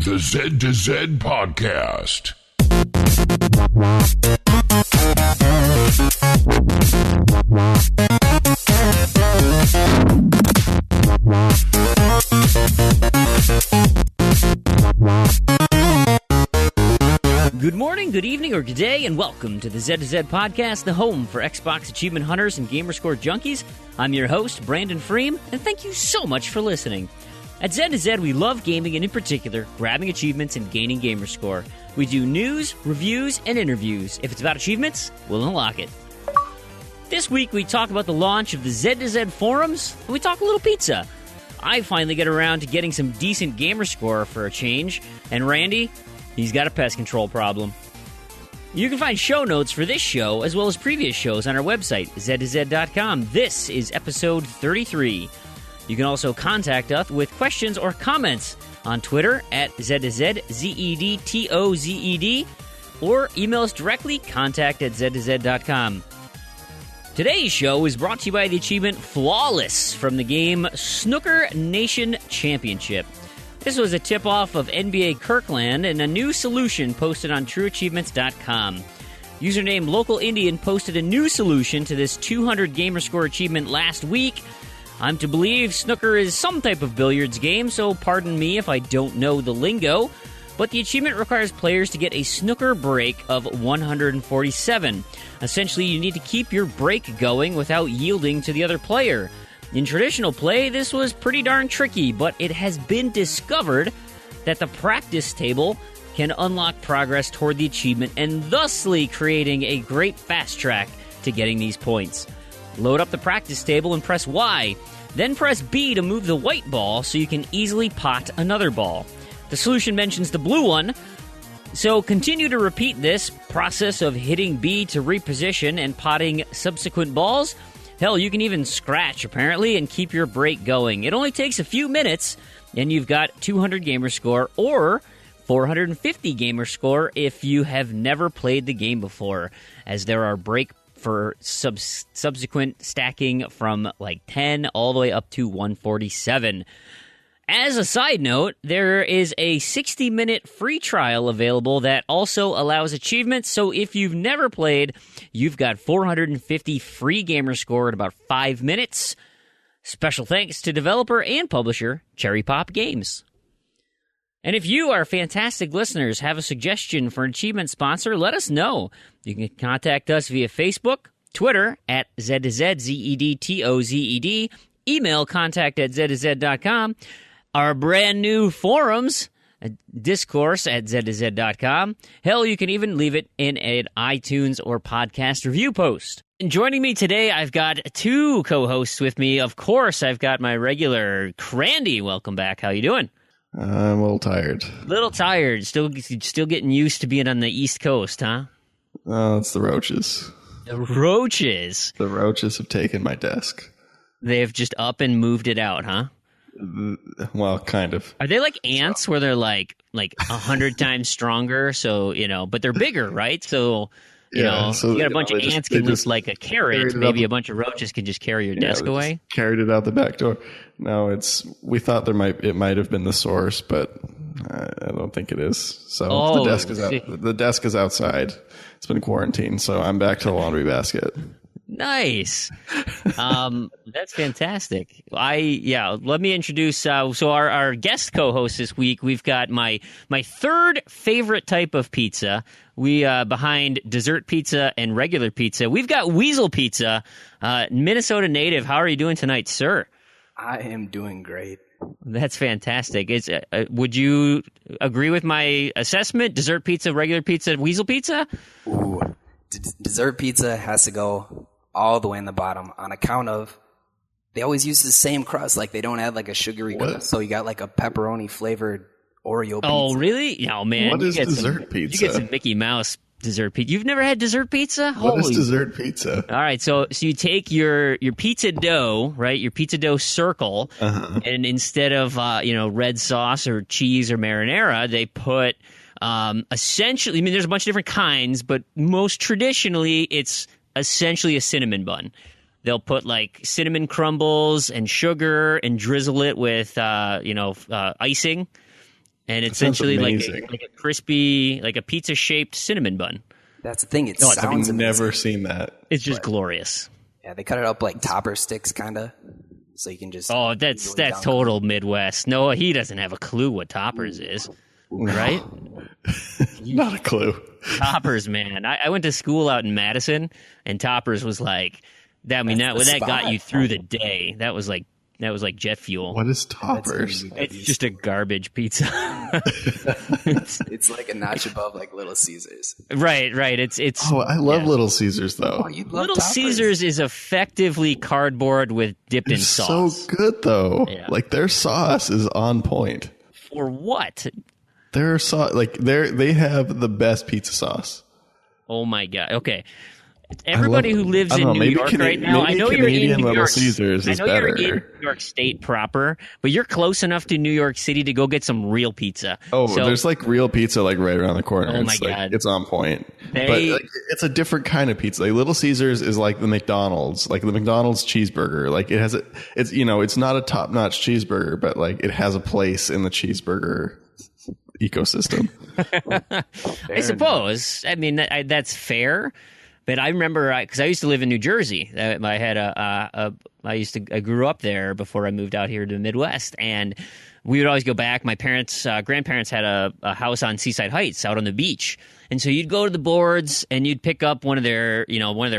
The Z to Z Podcast. Good morning, good evening, or good day, and welcome to the Z to Z Podcast, the home for Xbox achievement hunters and gamerscore junkies. I'm your host, Brandon Freem, and thank you so much for listening. At Z to Z, we love gaming, and in particular, grabbing achievements and gaining gamerscore. We do news, reviews, and interviews. If it's about achievements, we'll unlock it. This week, we talk about the launch of the Z to Z forums, and we talk a little pizza. I finally get around to getting some decent gamerscore for a change, and Randy, he's got a pest control problem. You can find show notes for this show, as well as previous shows, on our website, z2z.com. This is episode 33. You can also contact us with questions or comments on Twitter at Z2Z, Z-E-D-T-O-Z-E-D, or email us directly, contact@z2z.com. Today's show is brought to you by the achievement Flawless from the game Snooker Nation Championship. This was a tip-off of NBA Kirkland and a new solution posted on TrueAchievements.com. Username Local Indian posted a new solution to this 200 gamerscore achievement last week. I'm to believe snooker is some type of billiards game, so pardon me if I don't know the lingo, but the achievement requires players to get a snooker break of 147. Essentially, you need to keep your break going without yielding to the other player. In traditional play, this was pretty darn tricky, but it has been discovered that the practice table can unlock progress toward the achievement and thusly creating a great fast track to getting these points. Load up the practice table and press Y. Then press B to move the white ball so you can easily pot another ball. The solution mentions the blue one, so continue to repeat this process of hitting B to reposition and potting subsequent balls. Hell, you can even scratch, apparently, and keep your break going. It only takes a few minutes, and you've got 200 gamer score or 450 gamer score if you have never played the game before, as there are break for subsequent stacking from like 10 all the way up to 147. As a side note, there is a 60-minute free trial available that also allows achievements, so if you've never played, you've got 450 free gamer score in about 5 minutes. Special thanks to developer and publisher Cherry Pop Games. And if you, our fantastic listeners, have a suggestion for an achievement sponsor, let us know. You can contact us via Facebook, Twitter at Z2Z, Z-E-D-T-O-Z-E-D, email contact@z2z.com, our brand new forums, discourse at z2z.com. Hell, you can even leave it in an iTunes or podcast review post. And joining me today, I've got two co-hosts with me. Of course, I've got my regular Randy. Welcome back. How you doing? I'm a little tired. Little tired. Still getting used to being on the East Coast, huh? Oh, it's the roaches. The roaches. The roaches have taken my desk. They have just up and moved it out, huh? Well, kind of. Are they like ants where they're like 100 times stronger? So, but they're bigger, right? So, you got a bunch of ants can look like a carrot. Maybe a bunch of roaches can just carry your desk away. Carried it out the back door. No, we thought it might have been the source, but I don't think it is. So the desk is out. The desk is outside. It's been quarantined, so I'm back to the laundry basket. Nice. That's fantastic. Let me introduce, so our guest co-host this week, we've got my third favorite type of pizza. We, behind dessert pizza and regular pizza, we've got Weasel Pizza, Minnesota native. How are you doing tonight, sir? I am doing great. That's fantastic. Would you agree with my assessment? Dessert pizza, regular pizza, Weasel Pizza? Ooh, dessert pizza has to go all the way in the bottom on account of they always use the same crust. Like they don't add like a sugary crust. So you got like a pepperoni flavored Oreo pizza. Oh, really? No, man. What is dessert pizza? You get some Mickey Mouse dessert pizza. You've never had dessert pizza? What is dessert pizza? All right, so you take your pizza dough, right? Your pizza dough circle, and instead of red sauce or cheese or marinara, they put essentially. I mean, there's a bunch of different kinds, but most traditionally, it's essentially a cinnamon bun. They'll put like cinnamon crumbles and sugar and drizzle it with icing. and it's essentially like amazing. like a crispy, like a pizza-shaped cinnamon bun. That's the thing. It I've sounds never seen that. It's just glorious. Yeah, they cut it up like topper sticks, kind of, so you can just. Oh, that's total Midwest. Noah, he doesn't have a clue what toppers is, right? Not a clue. Toppers, man. I went to school out in Madison, and Toppers was like that. I mean, that got you through the day. That was like jet fuel. What is Toppers? It's just a garbage pizza. It's like a notch above like Little Caesars. Right. It's. Oh, I love Little Caesars though. Oh, you'd love Little Toppers. Caesars is effectively cardboard with dipped in sauce. So good though. Yeah. Like their sauce is on point. For what? Their sauce, like they have the best pizza sauce. Oh my god. Okay. Everybody who lives I in don't know, New maybe York right now, I know you're in Canadian New Little York. Caesars is I know you're better. in New York State proper, but you're close enough to New York City to go get some real pizza. Oh, So- there's like real pizza like right around the corner. Oh my it's like, God. it's on point. They- But like, it's a different kind of pizza. Like Little Caesars is like the McDonald's cheeseburger. Like it's it's not a top-notch cheeseburger, but like it has a place in the cheeseburger ecosystem. I suppose. I mean, that's fair. But I remember because I used to live in New Jersey. I had I grew up there before I moved out here to the Midwest, and we would always go back. My grandparents had a house on Seaside Heights out on the beach, and so you'd go to the boards and you'd pick up one of their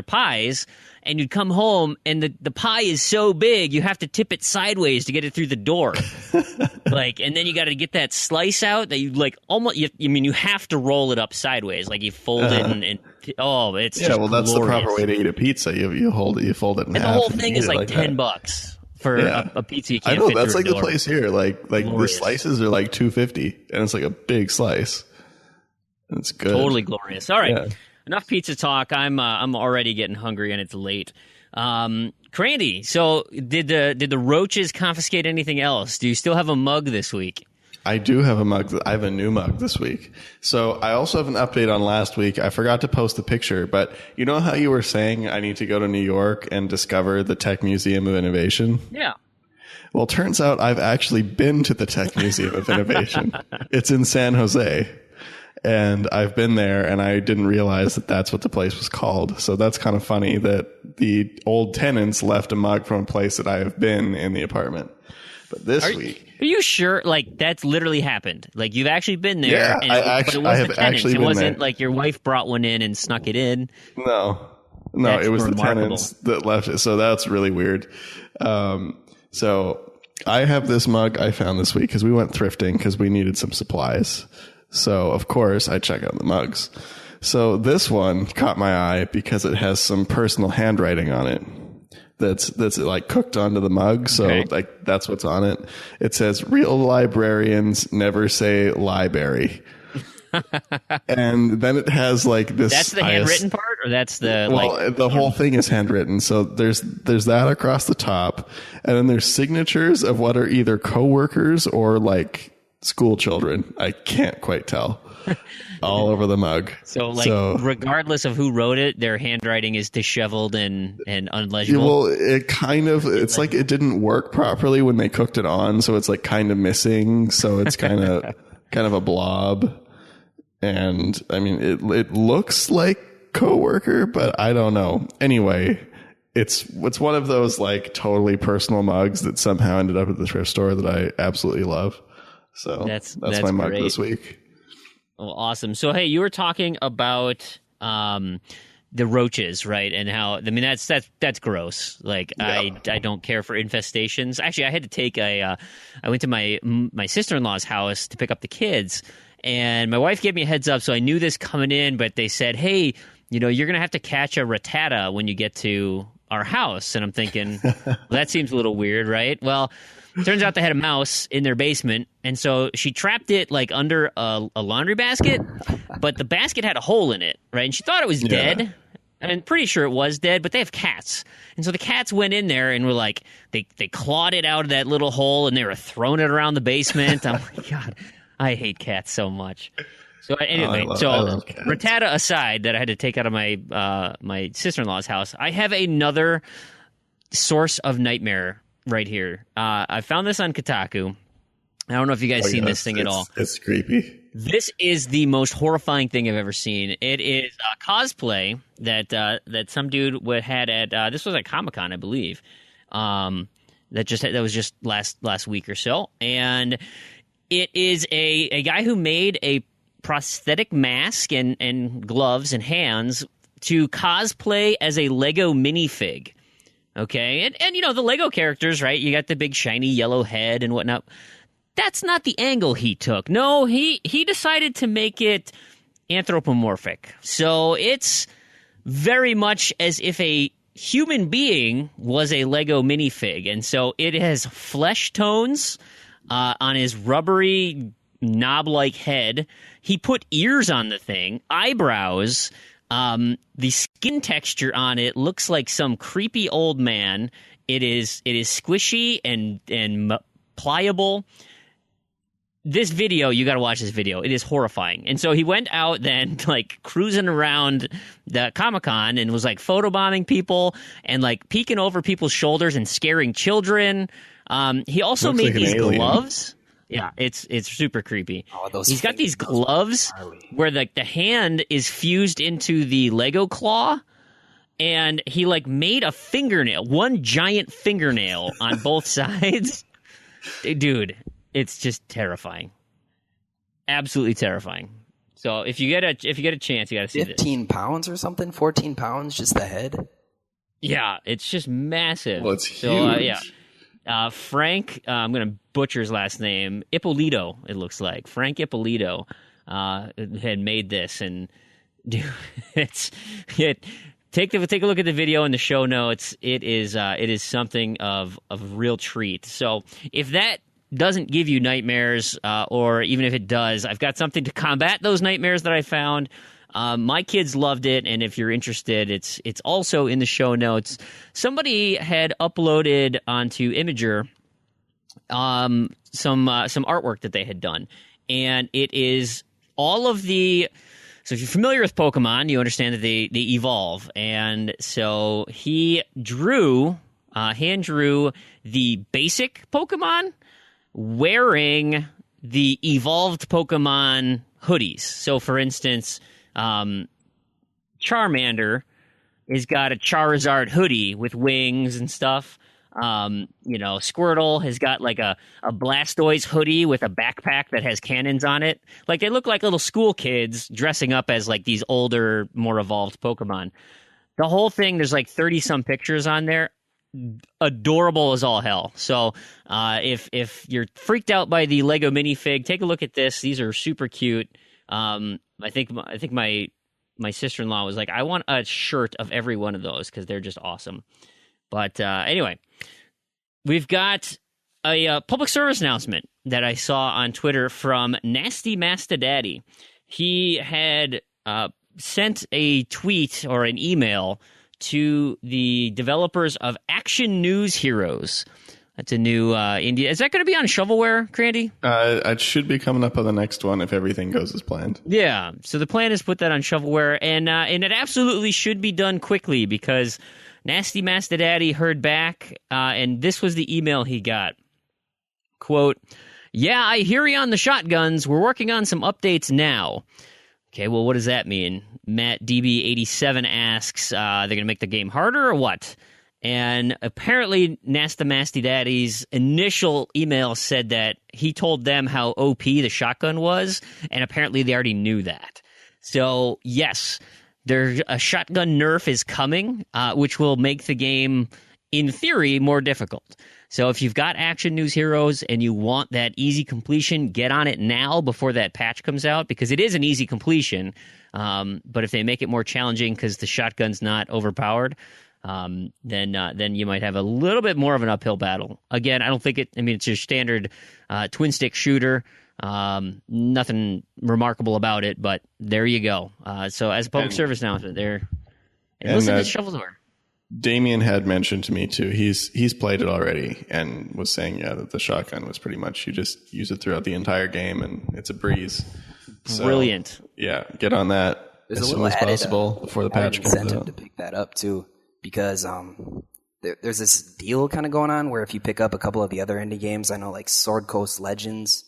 pies, and you'd come home and the pie is so big you have to tip it sideways to get it through the door. And then you got to get that slice out that you like almost. You have to roll it up sideways, like you fold it and it's just that's the glorious. proper way to eat a pizza. You fold it in And half. the whole and thing eat is it like $10 that. for a pizza you I can't know fit that's through like a the door. place here. Like the Glorious. slices are like $2.50, and it's like a big slice. It's good. Totally glorious. All right, Yeah. enough pizza talk. I'm already getting hungry and it's late. Crandy, so did the roaches confiscate anything else? Do you still have a mug this week? I do have a mug. I have a new mug this week. So I also have an update on last week. I forgot to post the picture, but you know how you were saying I need to go to New York and discover the Tech Museum of Innovation? Yeah. Well, it turns out I've actually been to the Tech Museum of Innovation. It's in San Jose. And I've been there, and I didn't realize that that's what the place was called. So that's kind of funny that the old tenants left a mug from a place that I have been in the apartment. But this week... Are you sure? Like, that's literally happened. Like, you've actually been there. Yeah, but it wasn't the tenants. actually It been wasn't there. like your wife brought one in and snuck it in. No, That's it was remarkable. the tenants that left it. So that's really weird. So I have this mug I found this week because we went thrifting because we needed some supplies. So of course I check out the mugs. So this one caught my eye because it has some personal handwriting on it. That's like cooked onto the mug. So Okay. like that's what's on it. It says real librarians never say library. And then it has like this. That's the handwritten part, or that's the The whole thing is handwritten. So there's that across the top, and then there's signatures of what are either coworkers or like school children. I can't quite tell. All over the mug. So regardless of who wrote it, their handwriting is disheveled and Yeah, unlegible. well, it's like it didn't work properly when they cooked it on, so it's like kind of missing. So it's kind of a blob. And I mean, it looks like coworker, but I don't know. Anyway, it's one of those like totally personal mugs that somehow ended up at the thrift store that I absolutely love. So that's my mug great. this week. Well, awesome. So, hey, you were talking about the roaches, right? And how, I mean, that's gross. Like, yeah. I don't care for infestations. Actually, I had to take I went to my sister-in-law's house to pick up the kids, and my wife gave me a heads up, so I knew this coming in, but they said, hey, you're going to have to catch a rattata when you get to our house. And I'm thinking, well, that seems a little weird, right? Well, turns out they had a mouse in their basement, and so she trapped it like under a laundry basket, but the basket had a hole in it, right? And she thought it was dead. And I'm pretty sure it was dead, but they have cats. And so the cats went in there and were like, they clawed it out of that little hole, and they were throwing it around the basement. I'm like, God, I hate cats so much. So anyway, I love cats. Rattata aside, that I had to take out of my my sister-in-law's house, I have another source of nightmare right here. I found this on Kotaku. I don't know if you guys seen this thing at all. It's creepy. This is the most horrifying thing I've ever seen. It is a cosplay that some dude had at this was at Comic-Con, I believe. That was just last week or so, and it is a guy who made a prosthetic mask and gloves and hands to cosplay as a Lego minifig. Okay, and you know the Lego characters, right? You got the big shiny yellow head and whatnot. That's not the angle he took. No, he decided to make it anthropomorphic. So it's very much as if a human being was a Lego minifig. And so it has flesh tones on his rubbery knob-like head. He put ears on the thing, eyebrows. The skin texture on it looks like some creepy old man. It is squishy and pliable. This video, you got to watch this video. It is horrifying. And so he went out then, like, cruising around the Comic-Con and was, like, photobombing people and, like, peeking over people's shoulders and scaring children. He also made these gloves. Yeah, it's super creepy. Oh, he's got these gloves where, like, the hand is fused into the Lego claw. And he, like, made a fingernail, one giant fingernail on both sides. Dude. It's just terrifying, absolutely terrifying. So if you get a chance, you got to see 15 pounds or something, 14 pounds, just the head. Yeah, it's just massive. Well, it's huge. Frank, I'm gonna butcher his last name, Ippolito. It looks like Frank Ippolito had made this, and dude, Take a look at the video in the show notes. It is something of a real treat. So if that doesn't give you nightmares, or even if it does, I've got something to combat those nightmares that I found. My kids loved it, and if you're interested, it's also in the show notes. Somebody had uploaded onto Imager some artwork that they had done, and it is all of the. So if you're familiar with Pokemon, you understand that they evolve, and so he hand drew the basic Pokemon wearing the evolved Pokemon hoodies. So, for instance, Charmander has got a Charizard hoodie with wings and stuff. Squirtle has got like a Blastoise hoodie with a backpack that has cannons on it. Like, they look like little school kids dressing up as like these older, more evolved Pokemon. The whole thing, there's like 30-some pictures on there. Adorable as all hell. So if you're freaked out by the Lego minifig, take a look at this. These are super cute. I think my sister-in-law was like, I want a shirt of every one of those because they're just awesome. But anyway, we've got a public service announcement that I saw on Twitter from Nasty Masta Daddy. He had sent a tweet or an email to the developers of Action News Heroes. That's a new indie. Is that going to be on shovelware, Crandy? It should be coming up on the next one if everything goes as planned. Yeah. So the plan is put that on shovelware, and it absolutely should be done quickly because Nasty Masta Daddy heard back, and this was the email he got. Quote, "Yeah, I hear you on the shotguns. We're working on some updates now." Okay, well, what does that mean? Matt DB87 asks, they're going to make the game harder or what? And apparently, Nasty Masta Daddy's initial email said that he told them how OP the shotgun was, and apparently they already knew that. So, yes, a shotgun nerf is coming, which will make the game, in theory, more difficult. So if you've got Action News Heroes and you want that easy completion, get on it now before that patch comes out, because it is an easy completion. But if they make it more challenging because the shotgun's not overpowered, then you might have a little bit more of an uphill battle. Again, I don't think it's your standard twin stick shooter. Nothing remarkable about it, but there you go. So as a public service announcement, listen to shovelware. Damien had mentioned to me too. He's played it already and was saying that the shotgun was pretty much you just use it throughout the entire game and it's a breeze. Brilliant. So, yeah, get on that as soon as possible before the patch comes out. To pick that up too, because there's this deal kind of going on where if you pick up a couple of the other indie games, I know like Sword Coast Legends,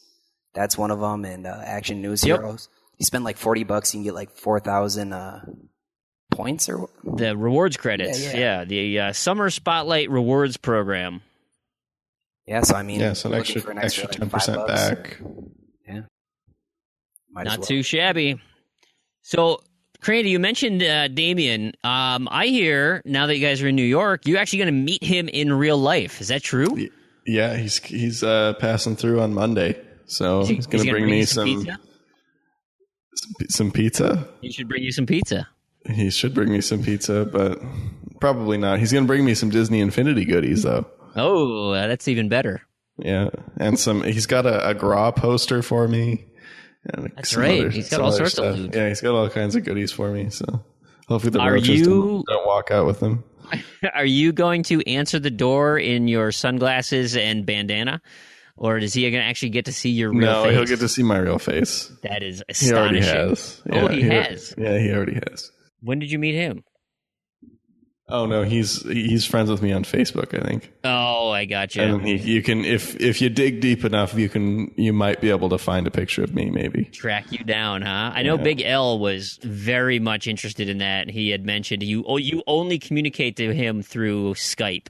that's one of them, and Action News Heroes. You spend like $40, you can get like 4,000 points or the rewards credits. Yeah, the Summer Spotlight Rewards Program. Yeah, so I mean, so an extra like 10% back. Yeah, not too shabby. So, Crandy, you mentioned Damien. I hear now that you guys are in New York, you're actually going to meet him in real life. Is that true? Yeah, he's passing through on Monday, so he's going to bring me some pizza. He should bring you some pizza. He should bring me some pizza, but probably not. He's going to bring me some Disney Infinity goodies, though. Oh, that's even better. Yeah, and he's got a Gra poster for me. And that's right. He's got all sorts of food. Yeah, he's got all kinds of goodies for me. So hopefully the roaches don't walk out with them. Are you going to answer the door in your sunglasses and bandana? Or is he going to actually get to see your real face? No, he'll get to see my real face. That is astonishing. He already has. Yeah, he has? Yeah, he already has. When did you meet him? Oh no, he's friends with me on Facebook, I think. Oh, I got you. And you can if you dig deep enough, you might be able to find a picture of me, maybe track you down, huh? I know Big L was very much interested in that. He had mentioned you only communicate to him through Skype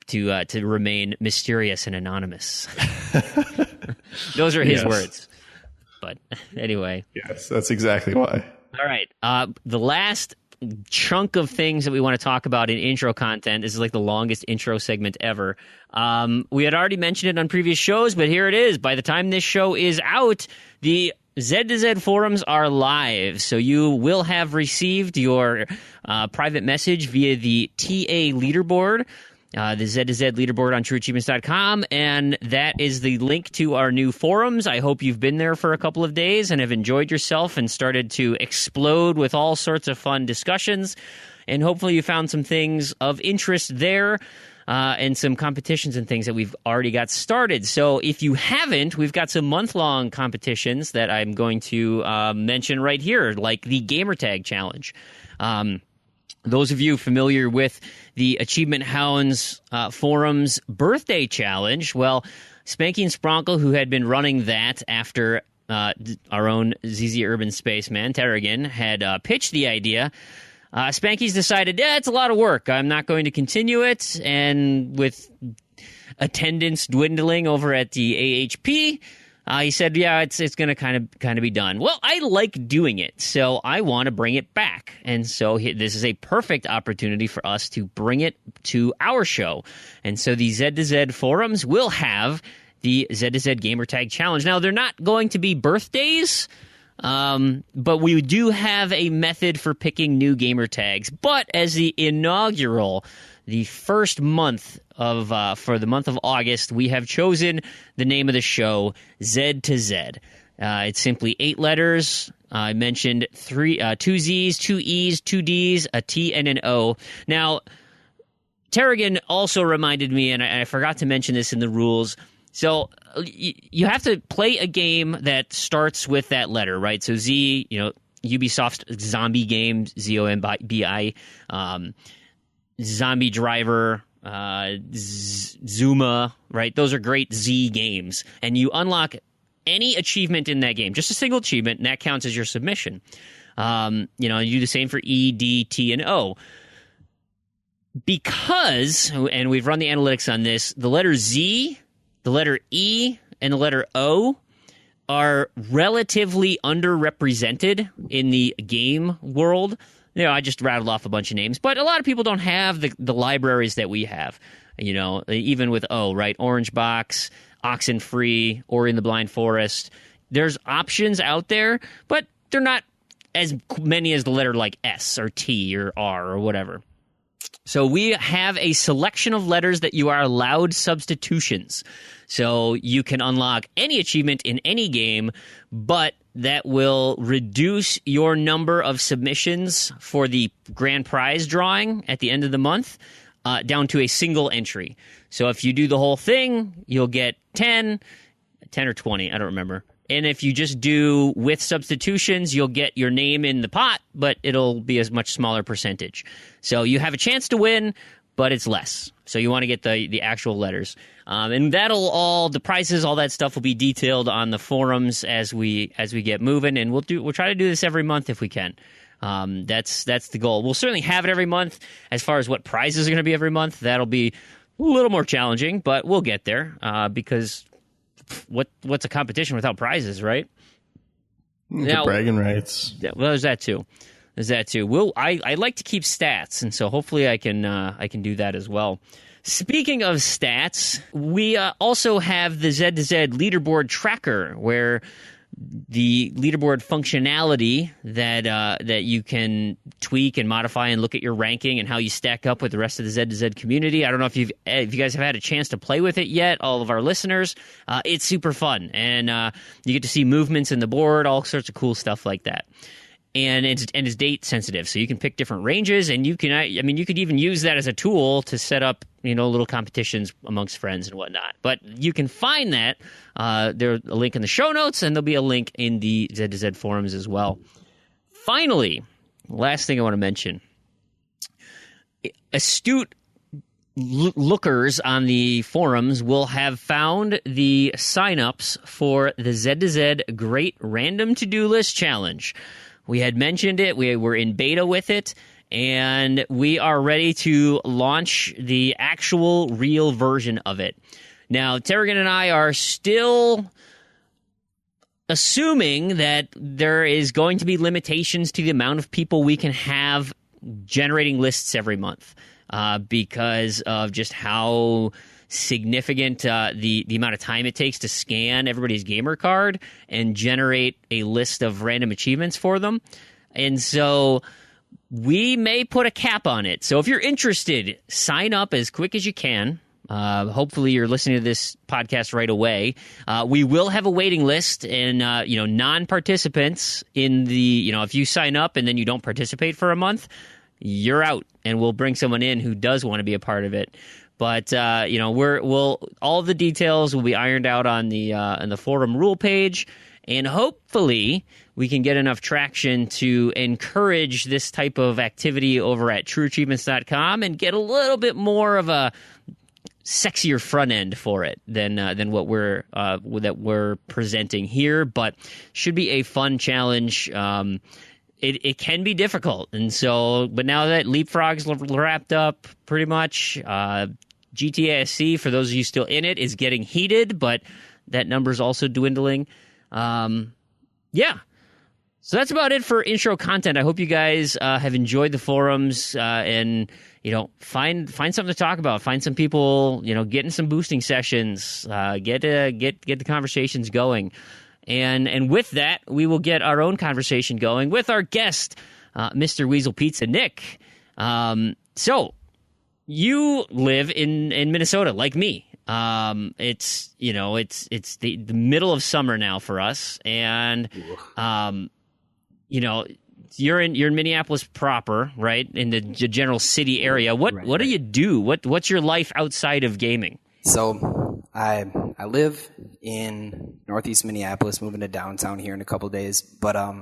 to remain mysterious and anonymous. Those are his words. But anyway, yes, that's exactly why. All right, the last chunk of things that we want to talk about in intro content. This is like the longest intro segment ever. We had already mentioned it on previous shows, but here it is. By the time this show is out, the Z2Z forums are live, so you will have received your private message via the TA leaderboard. The Z2Z leaderboard on TrueAchievements.com, and that is the link to our new forums. I hope you've been there for a couple of days and have enjoyed yourself and started to explode with all sorts of fun discussions, and hopefully you found some things of interest there and some competitions and things that we've already got started. So if you haven't, we've got some month-long competitions that I'm going to mention right here, like the Gamertag Challenge. Those of you familiar with the Achievement Hounds Forums Birthday Challenge, well, Spanky and Spronkle, who had been running that after our own ZZ Urban Spaceman, Terrigan, had pitched the idea, Spanky's decided, it's a lot of work. I'm not going to continue it. And with attendance dwindling over at the AHP, he said, it's going to kind of be done. Well, I like doing it, so I want to bring it back. And so this is a perfect opportunity for us to bring it to our show. And so the Z2Z forums will have the Z2Z Gamertag Challenge. Now, they're not going to be birthdays, but we do have a method for picking new gamer tags. But as the inaugural, the first month of for the month of August, we have chosen the name of the show, Z2Z. It's simply 8 letters. I mentioned 2 Z's, 2 E's, 2 D's, a T, and an O. Now, Terrigan also reminded me, and I forgot to mention this in the rules. So you have to play a game that starts with that letter, right? So Z, Ubisoft's zombie game, ZOMBI, Zombie Driver, Zuma, right? Those are great Z games. And you unlock any achievement in that game, just a single achievement, and that counts as your submission. You do the same for E, D, T, and O. Because, and we've run the analytics on this, the letter Z, the letter E, and the letter O are relatively underrepresented in the game world. I just rattled off a bunch of names, but a lot of people don't have the libraries that we have. Even with O, right? Orange Box, Oxenfree, Ori and the Blind Forest. There's options out there, but they're not as many as the letter like S or T or R or whatever. So we have a selection of letters that you are allowed substitutions. So you can unlock any achievement in any game, but that will reduce your number of submissions for the grand prize drawing at the end of the month down to a single entry. So if you do the whole thing, you'll get 10 or 20, I don't remember. And if you just do with substitutions, you'll get your name in the pot, but it'll be a much smaller percentage. So you have a chance to win, but it's less. So you want to get the actual letters. And the prices, all that stuff will be detailed on the forums as we get moving. And we'll try to do this every month if we can. That's the goal. We'll certainly have it every month. As far as what prizes are going to be every month, that'll be a little more challenging, but we'll get there, because what's a competition without prizes, right? Now, bragging rights. Yeah, well, there's that too. I like to keep stats, and so hopefully I can do that as well. Speaking of stats, we also have the Z2Z leaderboard tracker, where the leaderboard functionality that you can tweak and modify and look at your ranking and how you stack up with the rest of the Z2Z community. I don't know if you guys have had a chance to play with it yet, all of our listeners. It's super fun, and you get to see movements in the board, all sorts of cool stuff like that. And it's date sensitive, so you can pick different ranges, and you could even use that as a tool to set up, little competitions amongst friends and whatnot. But you can find that. There's a link in the show notes, and there'll be a link in the Z2Z forums as well. Finally, last thing I want to mention: astute lookers on the forums will have found the signups for the Z2Z Great Random To-Do List Challenge. We had mentioned it. We were in beta with it, and we are ready to launch the actual real version of it. Now, Terrigan and I are still assuming that there is going to be limitations to the amount of people we can have generating lists every month, because of just how significant the amount of time it takes to scan everybody's gamer card and generate a list of random achievements for them. And so we may put a cap on it. So if you're interested, sign up as quick as you can. Hopefully you're listening to this podcast right away. We will have a waiting list, and non-participants in the, if you sign up and then you don't participate for a month, you're out, and we'll bring someone in who does want to be a part of it. But all the details will be ironed out on the forum rule page, and hopefully we can get enough traction to encourage this type of activity over at TrueAchievements.com and get a little bit more of a sexier front end for it than what we're presenting here. But should be a fun challenge. It can be difficult, and so, but now that Leapfrog's wrapped up pretty much, GTA SC, for those of you still in it, is getting heated, but that number's also dwindling. Yeah. So that's about it for intro content. I hope you guys have enjoyed the forums, and find something to talk about. Find some people, get in some boosting sessions, get the conversations going. And with that, we will get our own conversation going with our guest, Mr. Weasel Pizza, Nick. So you live in Minnesota, like me. It's the middle of summer now for us, and you're in Minneapolis proper, right, in the general city area. What do you do? What's your life outside of gaming? So I live in Northeast Minneapolis, moving to downtown here in a couple days. But I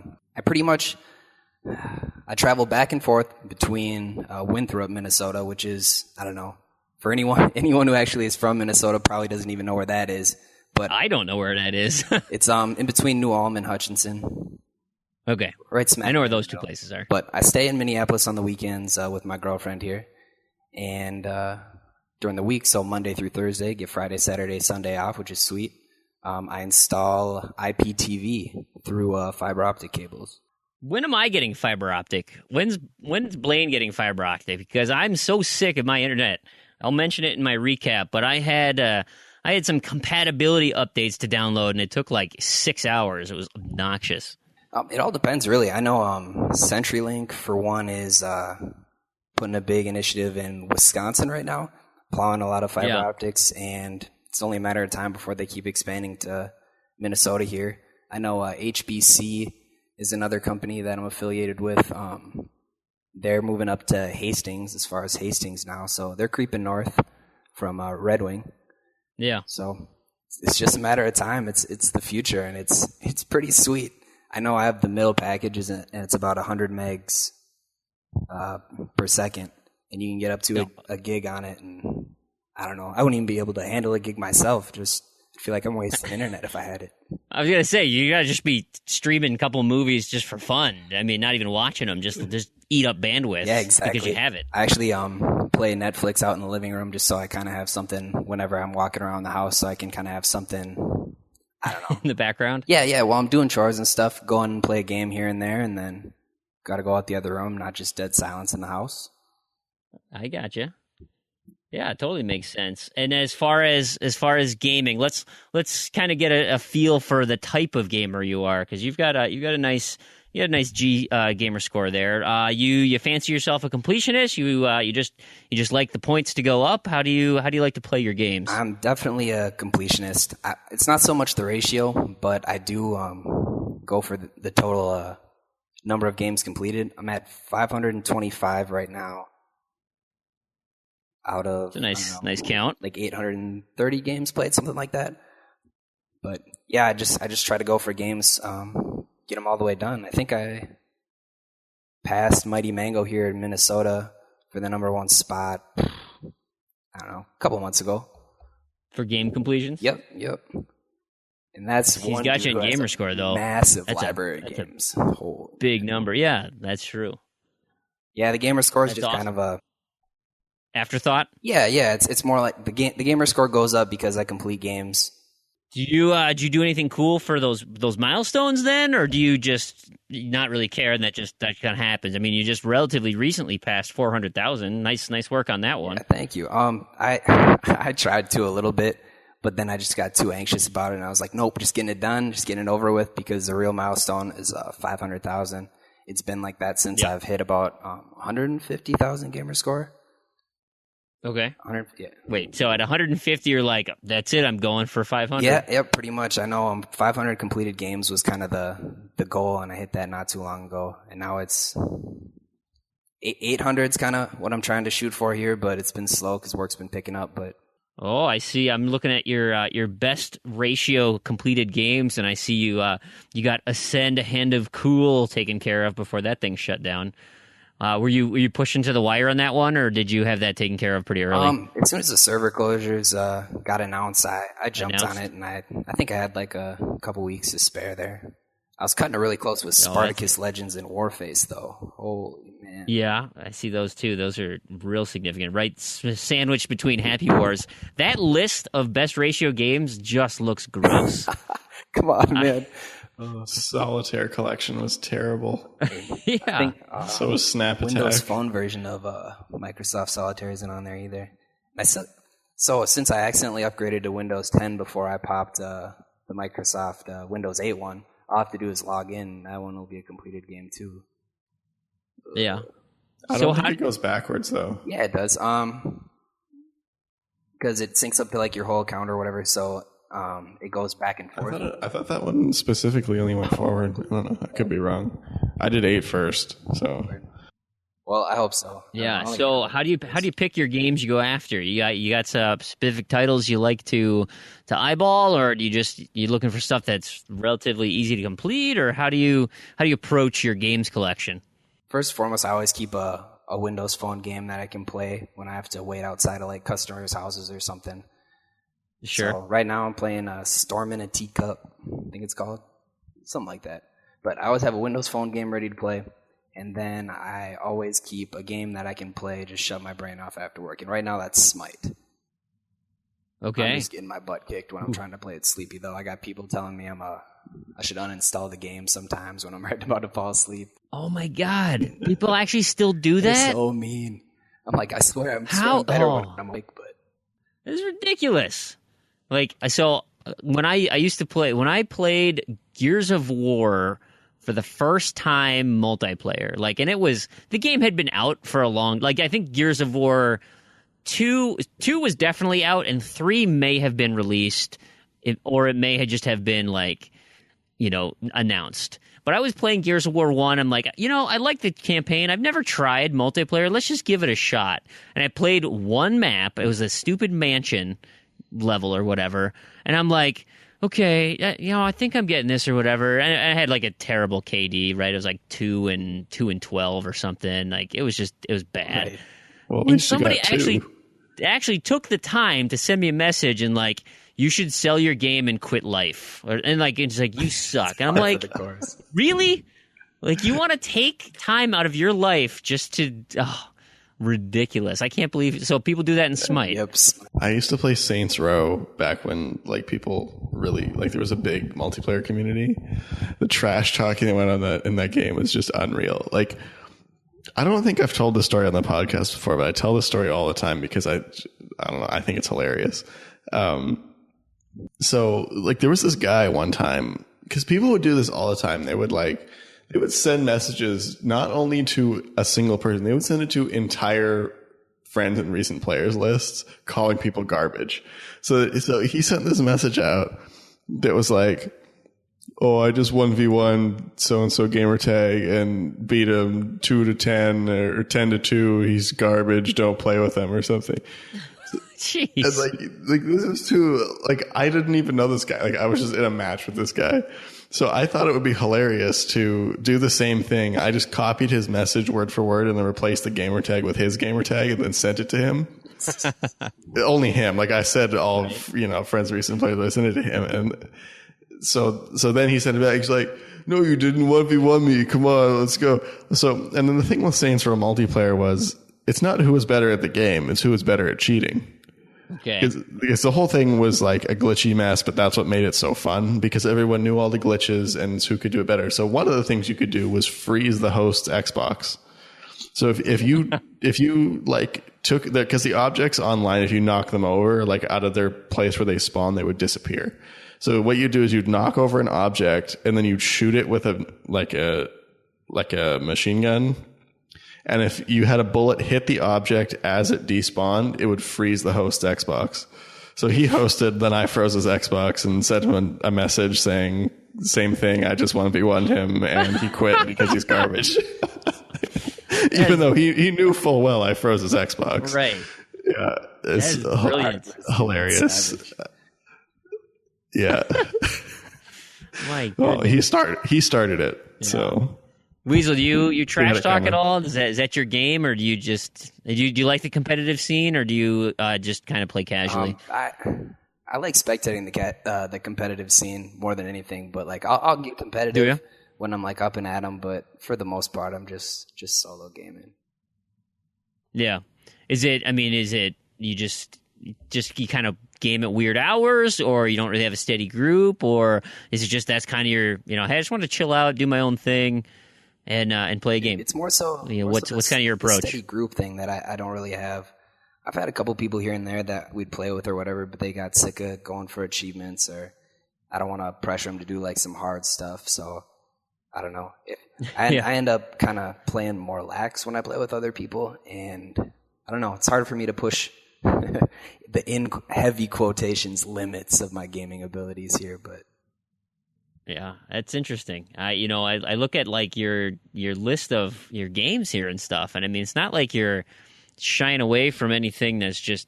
travel back and forth between Winthrop, Minnesota, which is, I don't know, for anyone who actually is from Minnesota probably doesn't even know where that is. But I don't know where that is. It's in between New Ulm and Hutchinson. Okay, right smack. I know where those two places are. But I stay in Minneapolis on the weekends with my girlfriend here, and during the week, so Monday through Thursday, get Friday, Saturday, Sunday off, which is sweet. I install IPTV through fiber optic cables. When am I getting fiber optic? When's Blaine getting fiber optic? Because I'm so sick of my internet. I'll mention it in my recap, but I had some compatibility updates to download, and it took like 6 hours. It was obnoxious. It all depends, really. I know CenturyLink, for one, is putting a big initiative in Wisconsin right now, plowing a lot of fiber optics, and it's only a matter of time before they keep expanding to Minnesota here. I know HBC is another company that I'm affiliated with. They're moving up to Hastings, as far as Hastings now, so they're creeping north from Red Wing. Yeah. So it's just a matter of time. It's the future, and it's pretty sweet. I know I have the middle packages, and it's about 100 megs per second, and you can get up to a gig on it, and I don't know. I wouldn't even be able to handle a gig myself. Just feel like I'm wasting internet if I had it. I was gonna say you gotta just be streaming a couple movies just for fun. I mean, not even watching them, just eat up bandwidth. Yeah, exactly. Because you have it. I actually play Netflix out in the living room just so I kind of have something whenever I'm walking around the house, so I can kind of have something. I don't know. In the background. Yeah. While I'm doing chores and stuff, go and play a game here and there, and then got to go out the other room, not just dead silence in the house. I gotcha. Yeah, it totally makes sense. And as far as gaming, let's kind of get a feel for the type of gamer you are, because you've got a nice G gamer score there. You fancy yourself a completionist? You just like the points to go up? How do you like to play your games? I'm definitely a completionist. It's not so much the ratio, but I do go for the total number of games completed. I'm at 525 right now. Out of it's a nice count, like 830 games played, something like that. But yeah, I just try to go for games, get them all the way done. I think I passed Mighty Mango here in Minnesota for the number 1 spot. I don't know, a couple months ago for game completions. Yep. And that's he's got you in gamer score though. Massive library of games, big number. Yeah, that's true. Yeah, the gamer score is just awesome. Kind of a afterthought. Yeah. It's more like the gamer score goes up because I complete games. Do you do anything cool for those milestones then, or do you just not really care and that kind of happens? I mean, you just relatively recently passed 400,000. Nice work on that one. Yeah, thank you. I tried to a little bit, but then I just got too anxious about it, and I was like, nope, just getting it done, just getting it over with, because the real milestone is 500,000. It's been like that since I've hit about 150,000 gamer score. Okay. 100, yeah. Wait, so at 150, you're like, that's it, I'm going for 500? Yeah, pretty much. I know 500 completed games was kind of the goal, and I hit that not too long ago. And now it's 800 is kind of what I'm trying to shoot for here, but it's been slow because work's been picking up. But oh, I see. I'm looking at your best ratio completed games, and I see you got Ascend, Hand of Cool taken care of before that thing shut down. Were you pushing to the wire on that one, or did you have that taken care of pretty early? As soon as the server closures got announced, I jumped on it, and I think I had like a couple weeks to spare there. I was cutting it really close with Spartacus Legends and Warface, though. Holy man! Yeah, I see those too. Those are real significant, right? Sandwiched between Happy Wars. That list of best ratio games just looks gross. Come on, man. Solitaire collection was terrible. Yeah. I think, so was Snap Attack. Windows Phone version of Microsoft Solitaire isn't on there either. So since I accidentally upgraded to Windows 10 before I popped the Microsoft Windows 8 one, all I have to do is log in. That one will be a completed game too. Yeah. I don't think it goes backwards though. Yeah, it does. Because it syncs up to like your whole account or whatever. So it goes back and forth. I thought that one specifically only went forward. I don't know. I could be wrong. I did 8 first, so. Well, I hope so. Yeah. So how do you pick your games you go after? You got some specific titles you like to eyeball, or do you looking for stuff that's relatively easy to complete, or how do you approach your games collection? First and foremost, I always keep a Windows Phone game that I can play when I have to wait outside of like customers' houses or something. Sure. So right now I'm playing Storm in a Teacup, I think it's called. Something like that. But I always have a Windows Phone game ready to play. And then I always keep a game that I can play, just shut my brain off after work. And right now that's Smite. Okay. I'm just getting my butt kicked when I'm trying to play it sleepy, though. I got people telling me I should uninstall the game sometimes when I'm right about to fall asleep. Oh my God. People actually still do that? They're so mean. I'm like, I swear I'm better when I'm awake, but this is ridiculous. Like, so when I used to play, when I played Gears of War for the first time multiplayer, like, and the game had been out for a long, like, I think Gears of War 2 was definitely out, and 3 may have been released, or it may have just have been, like, announced. But I was playing Gears of War 1. I'm like, I like the campaign. I've never tried multiplayer. Let's just give it a shot. And I played one map. It was a stupid mansion level or whatever. And I'm like, okay, I think I'm getting this or whatever. And I had like a terrible KD, right? It was like 2 and 12 or something. Like it was bad. Right. Well, and somebody actually, actually took the time to send me a message and like, you should sell your game and quit life. And like, it's like, you suck. And I'm like, really? Like, you want to take time out of your life just to, ridiculous. I can't believe it. So people do that in Smite. Yep. I used to play Saints Row back when like people really like there was a big multiplayer community. The trash talking that went on in that game was just unreal. Like, I don't think I've told this story on the podcast before, but I tell this story all the time because I don't know, I think it's hilarious. So like there was this guy one time, because people would do this all the time. They would send messages not only to a single person, they would send it to entire friends and recent players lists, calling people garbage. So he sent this message out that was like, oh, I just 1v1 so-and-so gamer tag and beat him 2-10 or 10-2. He's garbage. Don't play with him or something. Jeez. And like this was too, like, I didn't even know this guy. Like, I was just in a match with this guy. So I thought it would be hilarious to do the same thing. I just copied his message word for word and then replaced the gamer tag with his gamer tag and then sent it to him. Only him. Like I said, all, friends, recent players, I sent it to him. And so then he sent it back. He's like, no, you didn't 1v1 me. Come on, let's go. So, and then the thing with Saints Row multiplayer was, it's not who was better at the game, it's who was better at cheating. Okay. Because the whole thing was like a glitchy mess, but that's what made it so fun, because everyone knew all the glitches and who could do it better. So one of the things you could do was freeze the host's Xbox. So if you like took because the objects online, if you knock them over like out of their place where they spawn, they would disappear. So what you do is you'd knock over an object and then you'd shoot it with a machine gun. And if you had a bullet hit the object as it despawned, it would freeze the host's Xbox. So he hosted, then I froze his Xbox and sent him a message saying, same thing, I just 1v1'd him, and he quit because he's garbage. Even though he knew full well I froze his Xbox. Right. Yeah. It's brilliant. Hilarious. Yeah. My goodness. Oh, he started it. Yeah. So Weasel, do you trash talk at all? Is that your game, or do you like the competitive scene, or do you just kind of play casually? I like spectating the competitive scene more than anything, but like I'll get competitive when I'm like up and at 'em, but for the most part, I'm just solo gaming. Yeah. Is it you just you kind of game at weird hours, or you don't really have a steady group, or is it just that's kind of your, hey, I just want to chill out, do my own thing, and play a game? It's more so. What's kind of your approach? Steady group thing that I don't really have. I've had a couple people here and there that we'd play with or whatever, but they got sick of going for achievements, or I don't want to pressure them to do like some hard stuff. So I don't know. I end up kind of playing more lax when I play with other people, and I don't know. It's hard for me to push the in heavy quotations limits of my gaming abilities here, but yeah, that's interesting. I look at like your list of your games here and stuff, and I mean, it's not like you're shying away from anything that's just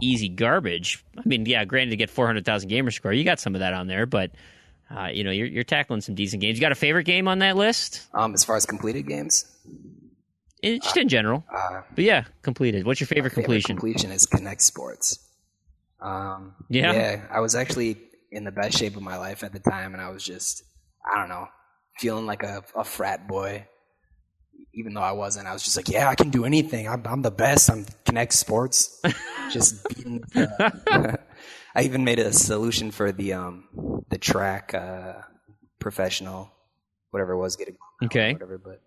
easy garbage. I mean, yeah, granted, to get 400,000 gamer score, you got some of that on there, but you're tackling some decent games. You got a favorite game on that list? As far as completed games, just in general. But yeah, completed. What's your favorite completion? Completion is Connect Sports. Yeah, I was actually in the best shape of my life at the time, and I was just, I don't know, feeling like a frat boy. Even though I wasn't, I was just like, yeah, I can do anything. I'm the best. I'm Connect Sports. Just beating. I even made a solution for the track professional, whatever it was, getting whatever. But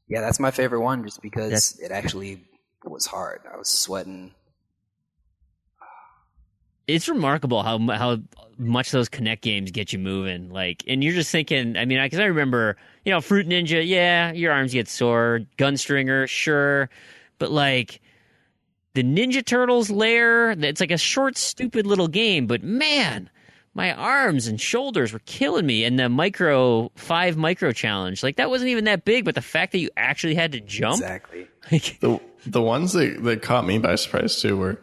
yeah, that's my favorite one, just because it actually was hard. I was sweating. It's remarkable how much those Connect games get you moving. Like, and you're just thinking, I mean, because I remember, Fruit Ninja, yeah, your arms get sore. Gunstringer, sure. But like, the Ninja Turtles lair, it's like a short, stupid little game, but man, my arms and shoulders were killing me. And the 5 micro challenge, like that wasn't even that big, but the fact that you actually had to jump. Exactly. The ones that caught me by surprise too were,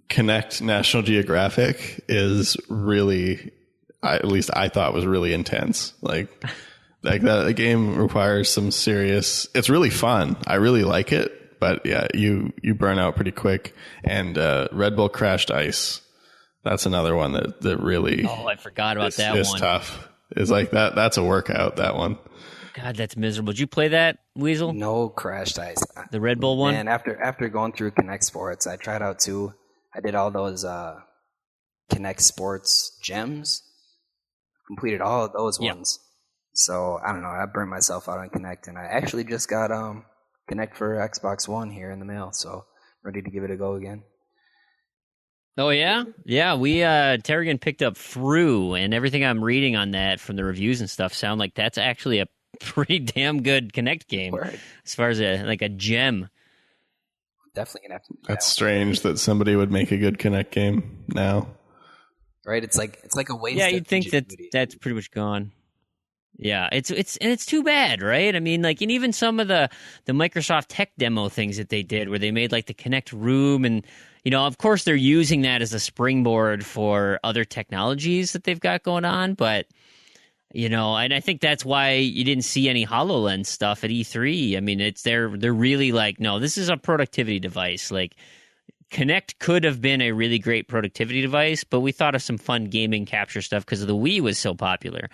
Connect National Geographic is really, at least I thought, was really intense. Like that the game requires some serious. It's really fun. I really like it, but yeah, you burn out pretty quick. And Red Bull Crashed Ice, that's another one that really I forgot about that is one. tough. It's like that's a workout, that one. God, that's miserable. Did you play that, Weasel? No Crashed Ice. The Red Bull one? And after going through Connect Sports, I tried out too. I did all those Connect Sports gems. Completed all of those ones. So, I don't know. I burnt myself out on Connect, and I actually just got Connect for Xbox One here in the mail, so ready to give it a go again. Oh, yeah? Yeah, we, Terrigan picked up Through, and everything I'm reading on that from the reviews and stuff sound like that's actually a pretty damn good Connect game. Right. As far as a gem. Definitely gonna have to. That's strange that somebody would make a good Connect game now. Right? It's like a waste. Yeah, of you'd think ingenuity. that's pretty much gone. Yeah, it's too bad, right? I mean, like, and even some of the Microsoft tech demo things that they did, where they made like the Connect Room, and of course they're using that as a springboard for other technologies that they've got going on, but. And I think that's why you didn't see any HoloLens stuff at E3. I mean, they're really like, no, this is a productivity device. Like, Kinect could have been a really great productivity device, but we thought of some fun gaming capture stuff because the Wii was so popular,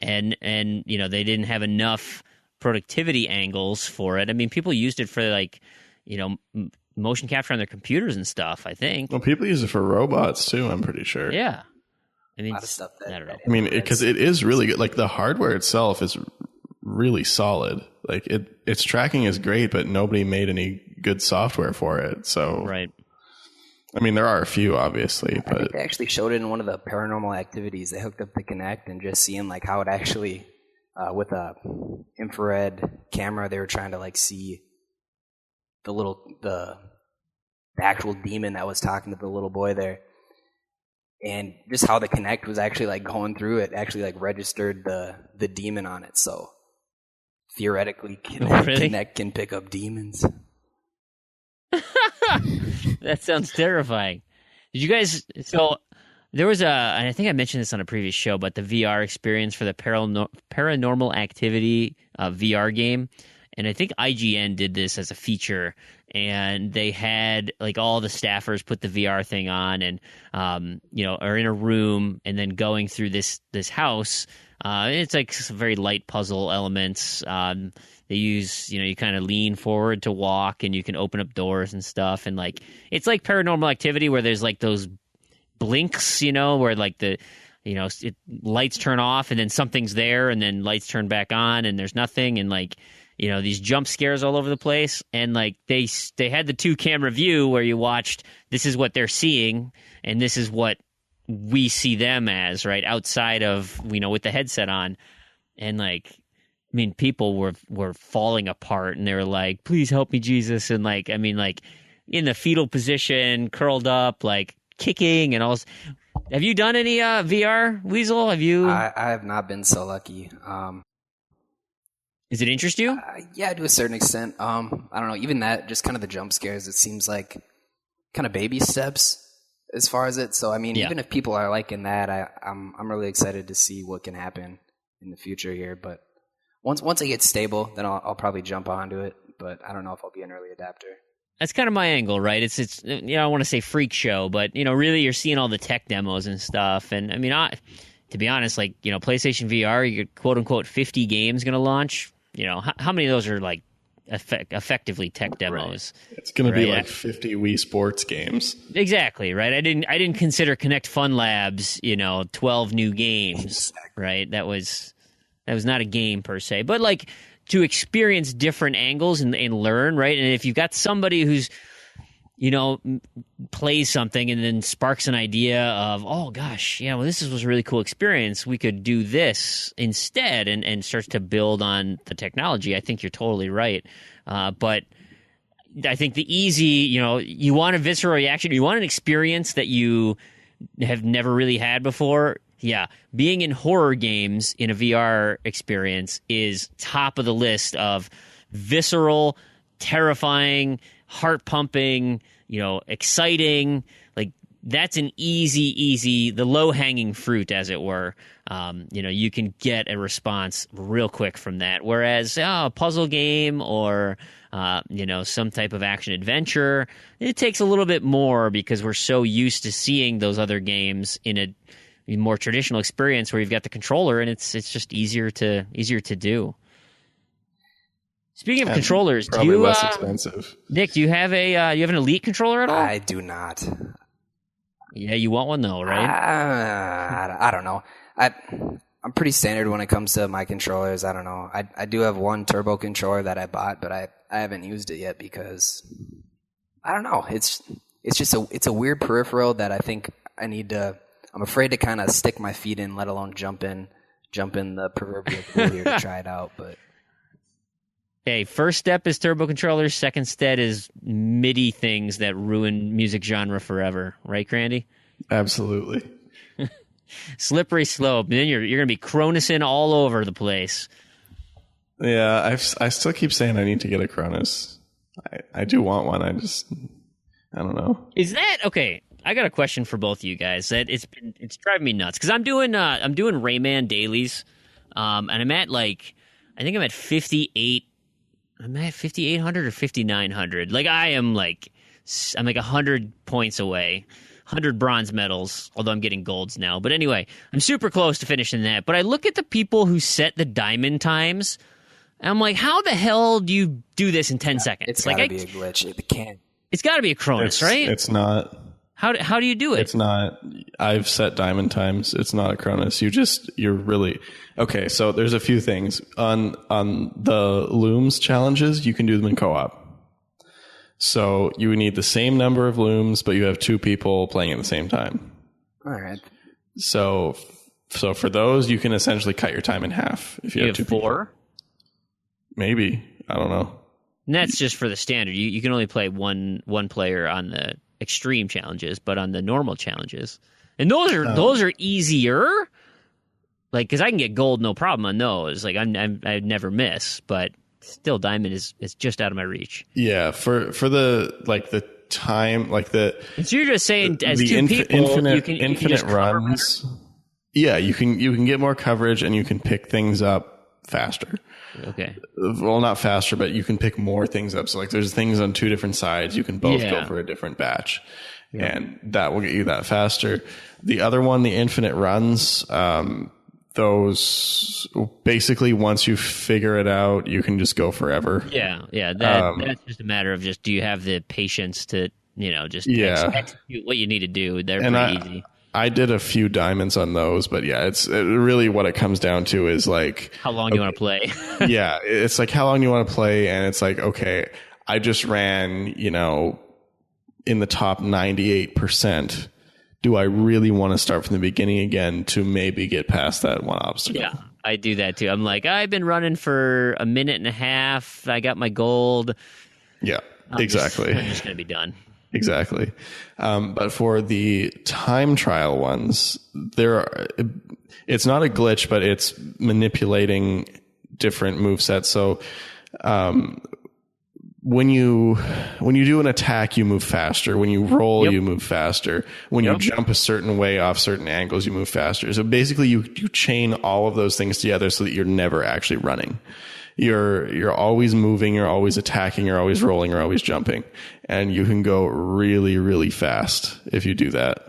and they didn't have enough productivity angles for it. I mean, people used it for motion capture on their computers and stuff. I think. Well, people use it for robots too. I'm pretty sure. Yeah. I mean, a lot of stuff I don't know. I mean, because it is really good. Like, the hardware itself is really solid. Like, its tracking is great, but nobody made any good software for it. So, right. I mean, there are a few, obviously, I but think they actually showed it in one of the Paranormal Activities. They hooked up the Kinect and just seeing like how it actually, with a infrared camera, they were trying to like see the actual demon that was talking to the little boy there. And just how the Kinect was actually like going through it, actually like registered the demon on it. So theoretically, Kinect can pick up demons. That sounds terrifying. Did you guys? So there was and I think I mentioned this on a previous show, but the VR experience for the Paranormal Activity VR game. And I think IGN did this as a feature, and they had like all the staffers put the VR thing on, and are in a room, and then going through this house. It's like some very light puzzle elements. They use you kind of lean forward to walk, and you can open up doors and stuff, and like it's like Paranormal Activity where there's like those blinks, where like the lights turn off, and then something's there, and then lights turn back on, and there's nothing, and like. These jump scares all over the place, and like they had the 2-camera view where you watched this is what they're seeing and this is what we see them as, right, outside of with the headset on, and like I mean people were falling apart, and they were like, please help me, Jesus, and like I mean like in the fetal position, curled up, like kicking and all. Have you done any VR, Weasel? Have you? I have not been so lucky. Does it interest you? Yeah, to a certain extent. I don't know. Even that, just kind of the jump scares, it seems like kind of baby steps as far as it. So, I mean, even if people are liking that, I'm really excited to see what can happen in the future here. But once I get stable, then I'll probably jump onto it. But I don't know if I'll be an early adapter. That's kind of my angle, right? It's I want to say freak show, but really you're seeing all the tech demos and stuff. And I mean, to be honest, like PlayStation VR, you quote unquote 50 games going to launch. How many of those are like effectively tech demos? Right. It's going to be like 50 Wii Sports games. Exactly, right? I didn't consider Kinect Fun Labs, 12 new games, right? That was not a game per se, but like to experience different angles and learn, right? And if you've got somebody who's plays something and then sparks an idea of, oh gosh, this was a really cool experience, we could do this instead, and starts to build on the technology. I think you're totally right. But I think the easy, you want a visceral reaction, you want an experience that you have never really had before. Yeah, being in horror games in a VR experience is top of the list of visceral, terrifying, heart pumping, exciting, like that's an easy, the low-hanging fruit, as it were. You can get a response real quick from that. Whereas a puzzle game or, some type of action-adventure, it takes a little bit more because we're so used to seeing those other games in a more traditional experience where you've got the controller and it's just easier to do. Speaking of controllers, probably less expensive. Nick, do you have an Elite controller at all? I do not. Yeah, you want one though, right? I don't know. I'm pretty standard when it comes to my controllers. I don't know. I do have one turbo controller that I bought, but I haven't used it yet because I don't know. It's just a weird peripheral that I think I'm afraid to kind of stick my feet in, let alone jump in the proverbial pool here to try it out. But hey, first step is turbo controllers. Second step is MIDI things that ruin music genre forever. Right, Crandy? Absolutely. Slippery slope. And then you're going to be Cronusing all over the place. Yeah, I still keep saying I need to get a Cronus. I do want one. I don't know. Is that okay? I got a question for both of you guys. That it's driving me nuts because I'm doing Rayman dailies, and I'm at I think I'm at 58. I'm at 5,800 or 5,900. I'm 100 points away, 100 bronze medals. Although I'm getting golds now, but anyway, I'm super close to finishing that. But I look at the people who set the diamond times, and I'm like, how the hell do you do this in 10 seconds? It's gotta be a glitch. It can't. It's got to be a Cronus, right? It's not. How do you do it? It's not. I've set diamond times. It's not a Cronus. You're really okay. So there's a few things on the looms challenges. You can do them in co-op. So you need the same number of looms, but you have two people playing at the same time. All right. So for those, you can essentially cut your time in half if you have two four. People. Maybe, I don't know. And that's just for the standard. You can only play one player on the extreme challenges, but on the normal challenges, and those are easier. Because I can get gold no problem on those. I never miss, but still diamond is just out of my reach. Yeah, for the time So you're just saying as the two people, infinite runs. Yeah, you can get more coverage and you can pick things up faster. Okay. Well, not faster, but you can pick more things up. So there's things on two different sides. You can both go for a different batch, and that will get you that faster. The other one, the infinite runs, those basically once you figure it out, you can just go forever. Yeah. That's just a matter of do you have the patience to execute what you need to do. They're pretty easy. I did a few diamonds on those, but it's really what it comes down to is how long you want to play. Yeah, it's how long you want to play, and it's okay, I just ran, in the top 98%. Do I really want to start from the beginning again to maybe get past that one obstacle? Yeah, I do that too. I'm I've been running for a minute and a half. I got my gold. Yeah, exactly. I'm just going to be done. Exactly. But for the time trial ones, it's not a glitch, but it's manipulating different movesets. So, when you do an attack, you move faster. When you roll, you move faster. When you jump a certain way off certain angles, you move faster. So basically you chain all of those things together so that you're never actually running. You're always moving, you're always attacking, you're always rolling, you're always jumping. And you can go really, really fast if you do that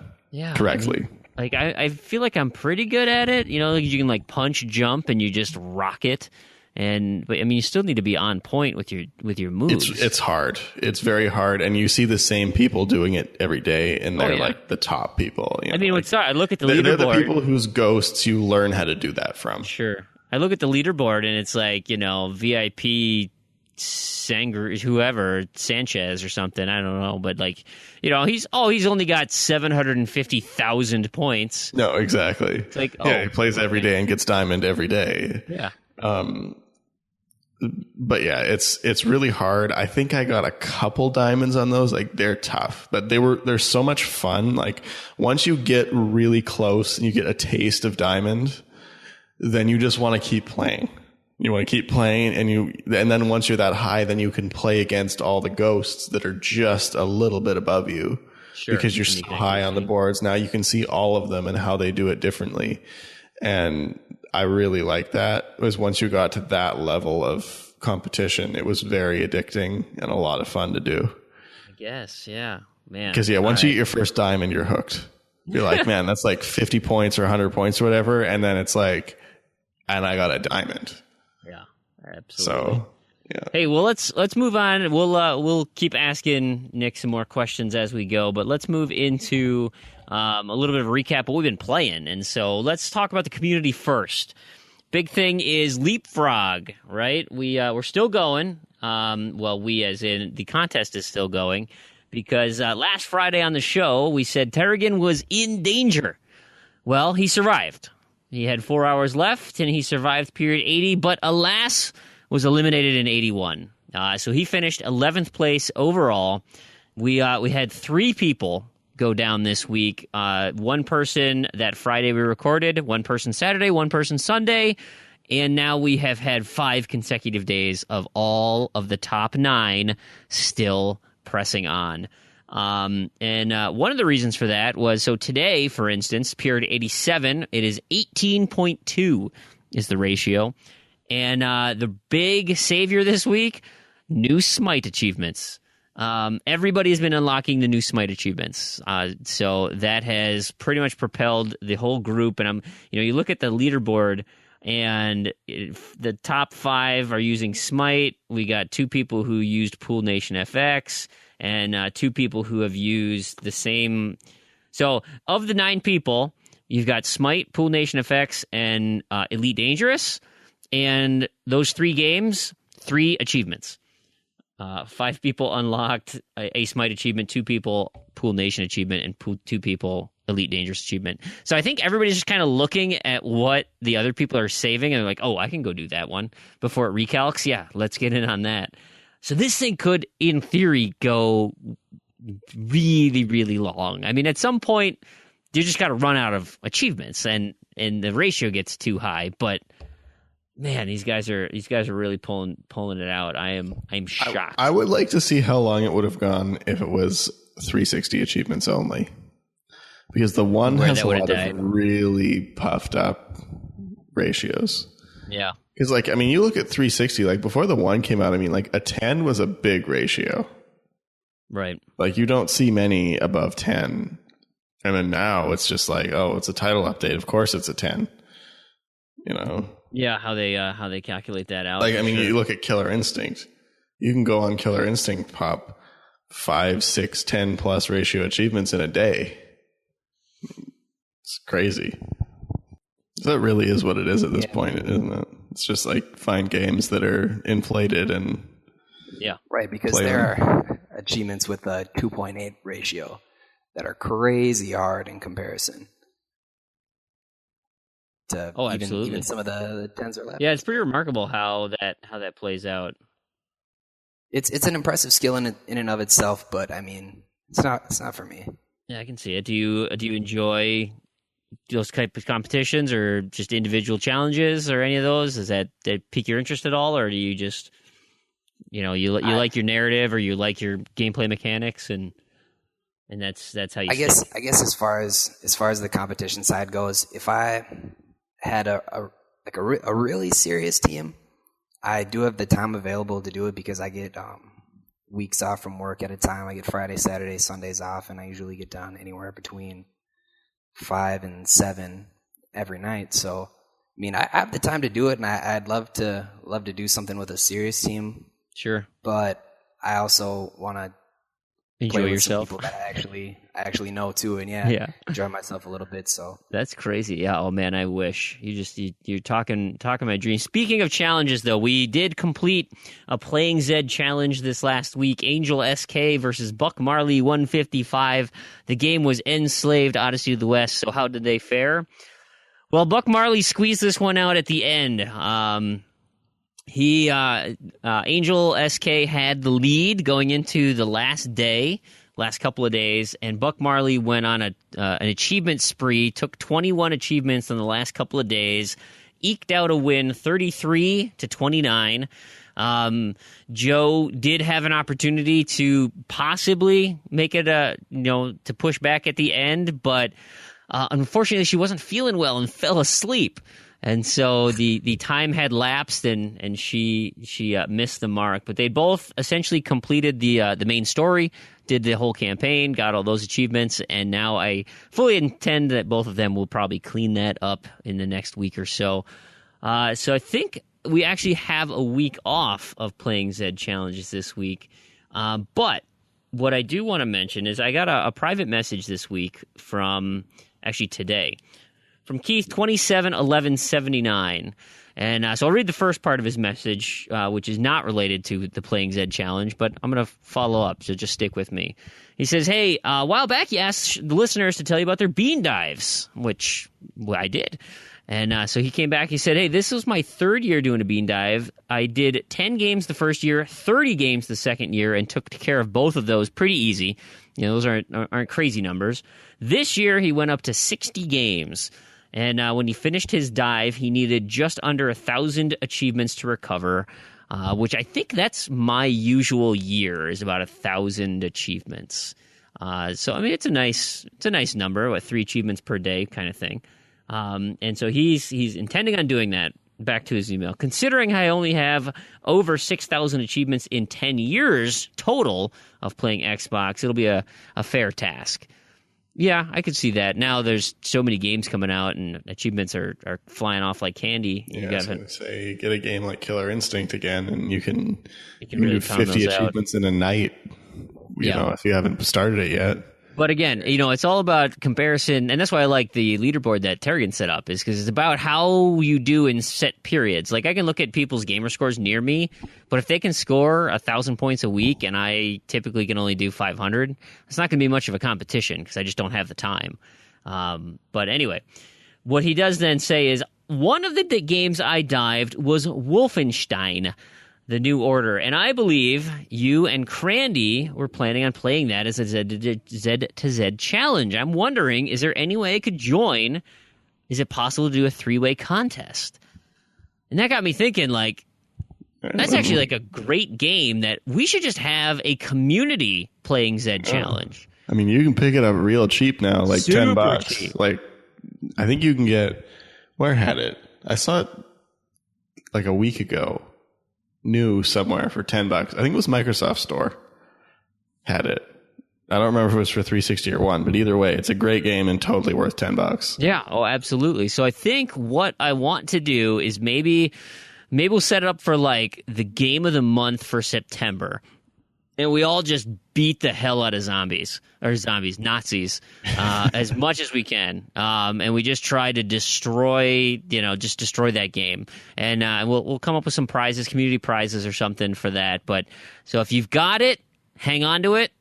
correctly. I feel like I'm pretty good at it. You can punch, jump, and you just rock it. But you still need to be on point with your moves. It's hard. It's very hard, and you see the same people doing it every day, and they're the top people. I look at the leaderboard. They're the people whose ghosts you learn how to do that from. Sure. I look at the leaderboard, and it's VIP Sanger, whoever, Sanchez or something. I don't know, but he's only got 750,000 points. No, exactly. It's he plays every day and gets diamond every day. Yeah. But it's really hard. I think I got a couple diamonds on those. They're tough, but they're so much fun. Once you get really close and you get a taste of diamond, then you just want to keep playing. You want to keep playing, and then once you're that high, then you can play against all the ghosts that are just a little bit above you. Sure. because you're so high on the boards. Now you can see all of them and how they do it differently. And I really like that. It was once you got to that level of competition, it was very addicting and a lot of fun to do. I guess, yeah, man. Because once you get your first diamond, you're hooked. You're like, man, that's like 50 points or 100 points or whatever. And then it's like, and I got a diamond. Yeah, absolutely. So, yeah. Hey, well, let's move on. We'll keep asking Nick some more questions as we go, but let's move into a little bit of a recap of what we've been playing. And so let's talk about the community first. Big thing is Leapfrog, right? We're still going. We as in the contest is still going because last Friday on the show we said Terrigan was in danger. Well, he survived. He had 4 hours left and he survived period 80, but alas, was eliminated in 81. So he finished 11th place overall. We had 3 people go down this week. One person that Friday we recorded, one person Saturday, one person Sunday, and now we have had 5 consecutive days of all of the top 9 still pressing on. And one of the reasons for that was, so today, for instance, period 87, it is 18.2 is the ratio. And the big savior this week, new Smite achievements. Everybody has been unlocking the new Smite achievements. So that has pretty much propelled the whole group. And you look at the leaderboard and the top 5 are using Smite. We got 2 people who used Pool Nation FX and 2 people who have used the same. So of the 9 people, you've got Smite, Pool Nation FX, and Elite Dangerous. And those 3 games, 3 achievements. 5 people unlocked a Smite achievement, 2 people Pool Nation achievement, and 2 people Elite Dangerous achievement. So I think everybody's just kind of looking at what the other people are saving, and they're like, oh, I can go do that one before it recalcs. Yeah, let's get in on that. So this thing could, in theory, go really, really long. I mean, at some point, you just got to run out of achievements, and the ratio gets too high. But man, these guys are really pulling it out. I'm shocked. I would like to see how long it would have gone if it was 360 achievements only, because the one has a lot of really puffed up ratios. Yeah, because you look at 360. Like before the 1 came out, a 10 was a big ratio, right? Like you don't see many above 10, and then now it's just like, oh, it's a title update. Of course, it's a 10. Yeah, how they calculate that out. You look at Killer Instinct. You can go on Killer Instinct, pop 5, 6, 10 plus ratio achievements in a day. It's crazy. That really is what it is at this point, isn't it? It's just like find games that are inflated and right, because there are achievements with a 2.8 ratio that are crazy hard in comparison. Absolutely. Even some of the 10s are left. Yeah, it's pretty remarkable how that plays out. It's an impressive skill in and of itself, but it's not for me. Yeah, I can see it. Do you enjoy those type of competitions or just individual challenges or any of those? Does that pique your interest at all, or do you just you like your narrative or you like your gameplay mechanics and that's how you? I guess as far as the competition side goes, if I had a really serious team, I do have the time available to do it because I get weeks off from work at a time. I get Friday, Saturday, Sundays off, and I usually get done anywhere between 5 and 7 every night. So, I have the time to do it, and I'd love to do something with a serious team. Sure, but I also want to enjoy yourself. People that I actually know too, and enjoy myself a little bit. So that's crazy. Yeah. Oh man, I wish you're talking my dreams. Speaking of challenges, though, we did complete a Playing Zed challenge this last week. Angel SK versus Buck Marley 155. The game was Enslaved Odyssey of the West. So how did they fare? Well, Buck Marley squeezed this one out at the end. Angel SK had the lead going into the last couple of days, and Buck Marley went on an achievement spree, took 21 achievements in the last couple of days, eked out a win 33-29. Joe did have an opportunity to possibly make it to push back at the end, but unfortunately she wasn't feeling well and fell asleep. And so the time had lapsed and she missed the mark. But they both essentially completed the main story, did the whole campaign, got all those achievements, and now I fully intend that both of them will probably clean that up in the next week or so. So I think we actually have a week off of playing Zed challenges this week. But what I do want to mention is I got a private message this week from today. From Keith 271179. And so I'll read the first part of his message, which is not related to the Playing Zed challenge, but I'm going to follow up, so just stick with me. He says, hey, a while back you asked the listeners to tell you about their bean dives, which I did. And so he came back, he said, hey, this was my third year doing a bean dive. I did 10 games the first year, 30 games the second year, and took care of both of those pretty easy. You know, those aren't crazy numbers. This year he went up to 60 games. And when he finished his dive, he needed just under 1,000 achievements to recover, which I think that's my usual year, is about 1,000 achievements. So I mean, it's a nice number, 3 achievements per day kind of thing. And so he's intending on doing that. Back to his email. Considering I only have over 6,000 achievements in 10 years total of playing Xbox, it'll be a fair task. Yeah, I could see that. Now there's so many games coming out and achievements are flying off like candy. Yeah, I was going to say, get a game like Killer Instinct again and you can really do 50 achievements in a night, you know, if you haven't started it yet. But again, you know, it's all about comparison, and that's why I like the leaderboard that Terrigan set up, is because it's about how you do in set periods. Like, I can look at people's gamer scores near me, but if they can score 1,000 points a week and I typically can only do 500, it's not going to be much of a competition because I just don't have the time. But anyway, what he does then say is, one of the games I dived was Wolfenstein: The New Order, and I believe you and Crandy were planning on playing that as a Z to Z challenge. I'm wondering, is there any way I could join? Is it possible to do a 3-way contest? And that got me thinking, like, that's actually like a great game that we should just have a community playing Z challenge. I mean, you can pick it up real cheap now, like Super $10. cheap. Like, I think you can get, where had it? I saw it like a week ago. New somewhere for $10. I think it was Microsoft Store had it. I don't remember if it was for 360 or one, but either way, it's a great game and totally worth $10. Yeah, oh, absolutely. So I think what I want to do is maybe we'll set it up for like the game of the month for September, and we all just beat the hell out of Nazis, as much as we can. And we just try to destroy that game. And we'll come up with some prizes, community prizes or something for that. But so if you've got it, hang on to it.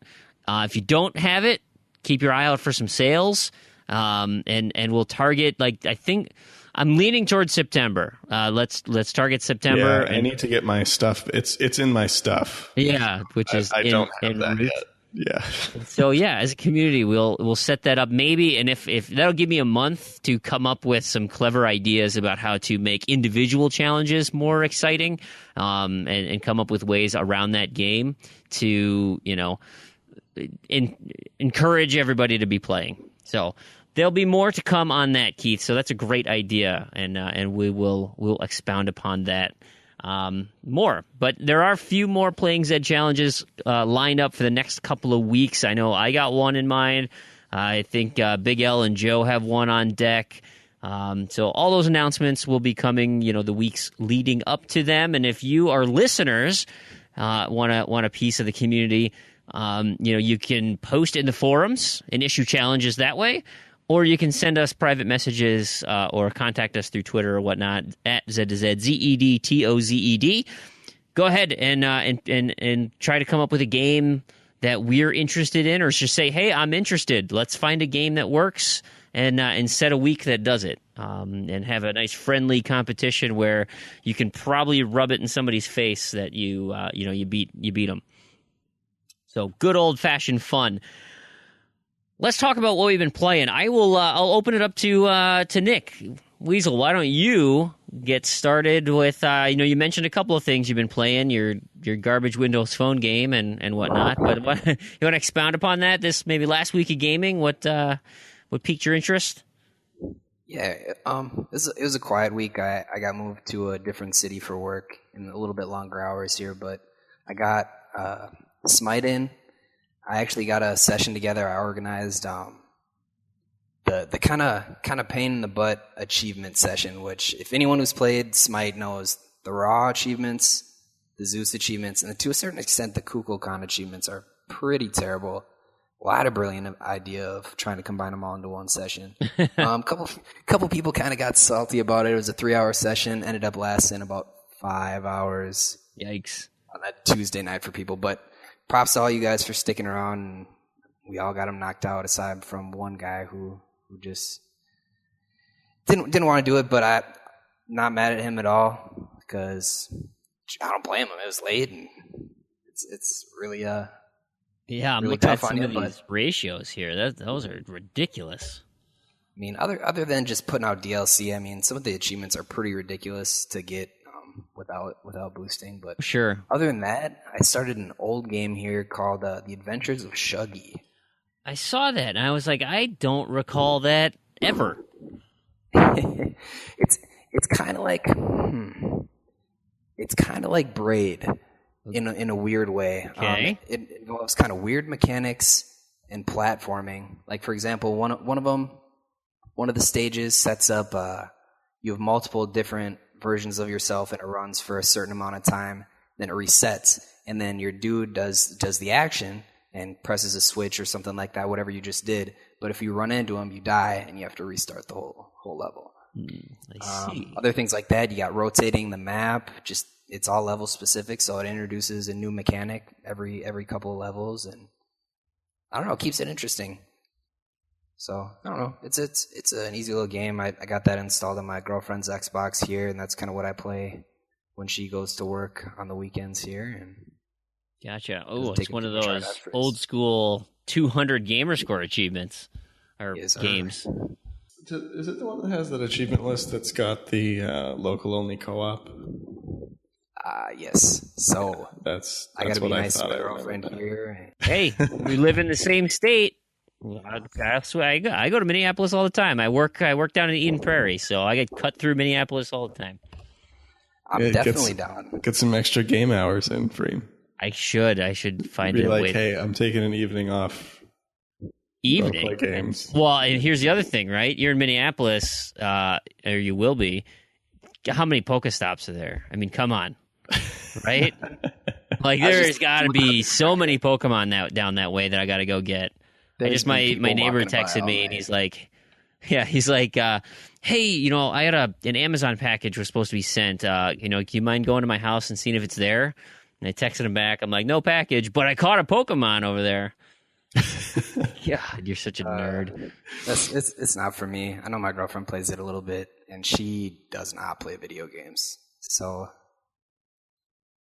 If you don't have it, keep your eye out for some sales. And we'll target, like, I think I'm leaning towards September. Let's target September. Yeah, I need to get my stuff. It's in my stuff. Yeah, which is I don't have that yet. Yeah. So yeah, as a community, we'll set that up maybe, and if that'll give me a month to come up with some clever ideas about how to make individual challenges more exciting, and come up with ways around that game to, you know, encourage everybody to be playing. So there'll be more to come on that, Keith. So that's a great idea, and we'll expound upon that more. But there are a few more Playing Zed challenges lined up for the next couple of weeks. I know I got one in mind. I think Big L and Joe have one on deck. So all those announcements will be coming, you know, the weeks leading up to them. And if you, our listeners, want a piece of the community, you know, you can post in the forums and issue challenges that way. Or you can send us private messages or contact us through Twitter or whatnot at Z2Z, ZEDTOZED. Go ahead and try to come up with a game that we're interested in, or just say, hey, I'm interested. Let's find a game that works and set a week that does it, and have a nice friendly competition where you can probably rub it in somebody's face that you beat them. So good old fashioned fun. let's talk about what we've been playing. I'll open it up to Nick. Weasel, why don't you get started with, you mentioned a couple of things you've been playing, your garbage Windows Phone game and whatnot, but you want to expound upon that, this maybe last week of gaming, what piqued your interest? Yeah, it was a quiet week. I got moved to a different city for work in a little bit longer hours here, but I got Smite in. I actually got a session together. I organized the kind of pain in the butt achievement session, which if anyone who's played Smite knows, the raw achievements, the Zeus achievements, and to a certain extent the Kukulkan achievements are pretty terrible. Well, I had a brilliant idea of trying to combine them all into one session. Couple people kind of got salty about it. It was a 3-hour session, ended up lasting about 5 hours. Yikes. On that Tuesday night for people, but props to all you guys for sticking around. And we all got them knocked out, aside from one guy who just didn't want to do it. But I'm not mad at him at all because I don't blame him. It was late, and it's really yeah. I'm really looking at tough some on of you, these ratios here. Those are ridiculous. I mean, other than just putting out DLC, I mean, some of the achievements are pretty ridiculous to get without boosting. But Sure. Other than that, I started an old game here called The Adventures of Shuggy. I saw that, and I was like, I don't recall that ever. It's kind of like Braid in a weird way. Okay. It involves kind of weird mechanics and platforming. Like, for example, one of the stages sets up you have multiple different versions of yourself, and it runs for a certain amount of time, then it resets, and then your dude does the action and presses a switch or something like that, whatever you just did. But if you run into him, you die, and you have to restart the whole level. I see. Other things like that, you got rotating the map. Just it's all level specific, so it introduces a new mechanic every couple of levels, and I don't know, it keeps it interesting. So I don't know, it's an easy little game. I got that installed on my girlfriend's Xbox here, and that's kind of what I play when she goes to work on the weekends here. And Gotcha. Oh, it's one of those old school 200 gamer score achievements or games. Is it the one that has that achievement list that's got the local only co-op? Yes. So that's I got to be nice to my girlfriend here. Hey, we live in the same state. That's why I go to Minneapolis all the time. I work down in Eden Prairie, so I get cut through Minneapolis all the time. I'm definitely down. Get some extra game hours in free. I should find Be a like, way. Hey, I'm taking an evening off. Evening. Play games. Well, and here's the other thing, right? You're in Minneapolis, or you will be. How many Pokestops are there? I mean, come on, right? Like there's got to be so many Pokemon down that way that I got to go get. My neighbor texted me and he's like, hey, I had an Amazon package was supposed to be sent. Do you mind going to my house and seeing if it's there? And I texted him back. I'm like, no package, but I caught a Pokemon over there. God, you're such a nerd. It's not for me. I know my girlfriend plays it a little bit, and she does not play video games. So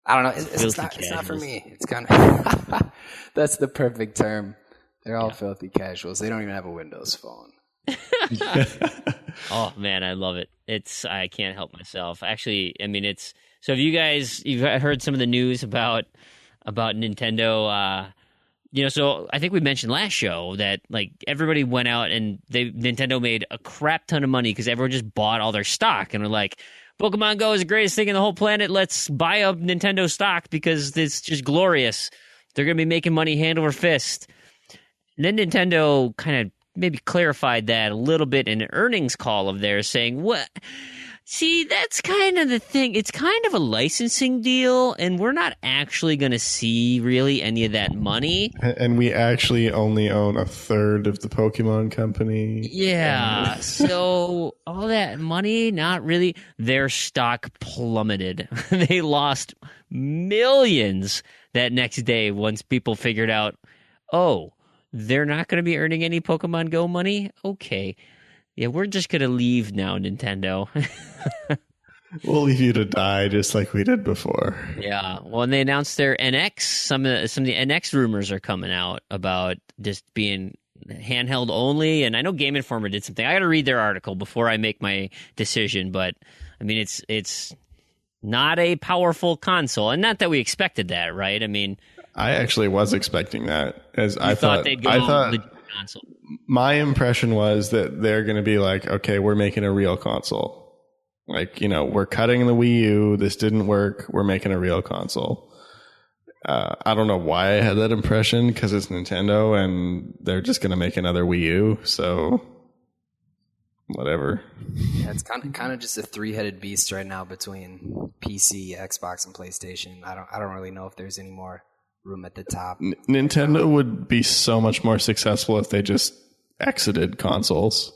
I don't know. It's not for me. It's kind of that's the perfect term. They're all filthy casuals. They don't even have a Windows phone. Oh man, I love it. I can't help myself. Actually, I mean, so have you've heard some of the news about Nintendo? So I think we mentioned last show that like everybody went out and Nintendo made a crap ton of money because everyone just bought all their stock and were like, Pokemon Go is the greatest thing in the whole planet. Let's buy up Nintendo stock because it's just glorious. They're going to be making money hand over fist. And then Nintendo kind of maybe clarified that a little bit in an earnings call of theirs, saying, "What? See, that's kind of the thing. It's kind of a licensing deal, and we're not actually going to see really any of that money. And we actually only own a third of the Pokemon Company. Yeah, so all that money, not really. Their stock plummeted. They lost millions that next day once people figured out, oh, they're not going to be earning any Pokemon Go money? Okay. Yeah, we're just going to leave now, Nintendo. We'll leave you to die just like we did before. Yeah. Well, and they announced their NX. Some of the NX rumors are coming out about just being handheld only. And I know Game Informer did something. I got to read their article before I make my decision. But I mean, it's not a powerful console, and not that we expected that, right? I mean, I actually was expecting that, as I thought they'd go legit console. My impression was that they're going to be like, okay, we're making a real console. Like, we're cutting the Wii U. This didn't work. We're making a real console. I don't know why I had that impression, because it's Nintendo and they're just going to make another Wii U. So whatever. Yeah, it's kind of just a three-headed beast right now between PC, Xbox, and PlayStation. I don't really know if there's any more room at the top. Nintendo would be so much more successful if they just exited consoles.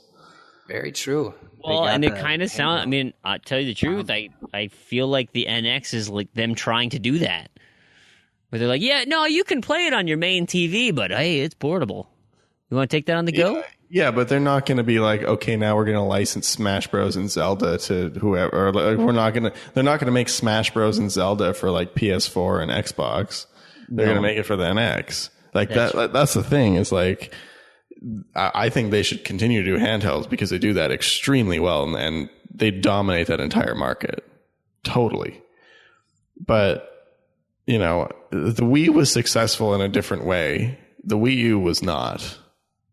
Very true. Well, and it kind of sounds, I mean, I'll tell you the truth, I feel like the NX is like them trying to do that. Where they're like, yeah, no, you can play it on your main TV, but hey, it's portable. You want to take that on the go? Yeah, but they're not going to be like, okay, now we're going to license Smash Bros. And Zelda to whoever. Or like, they're not going to make Smash Bros. And Zelda for like PS4 and Xbox. They're going to make it for the NX. Like that's the thing, is like, I think they should continue to do handhelds because they do that extremely well, and they dominate that entire market. Totally. But, the Wii was successful in a different way. The Wii U was not.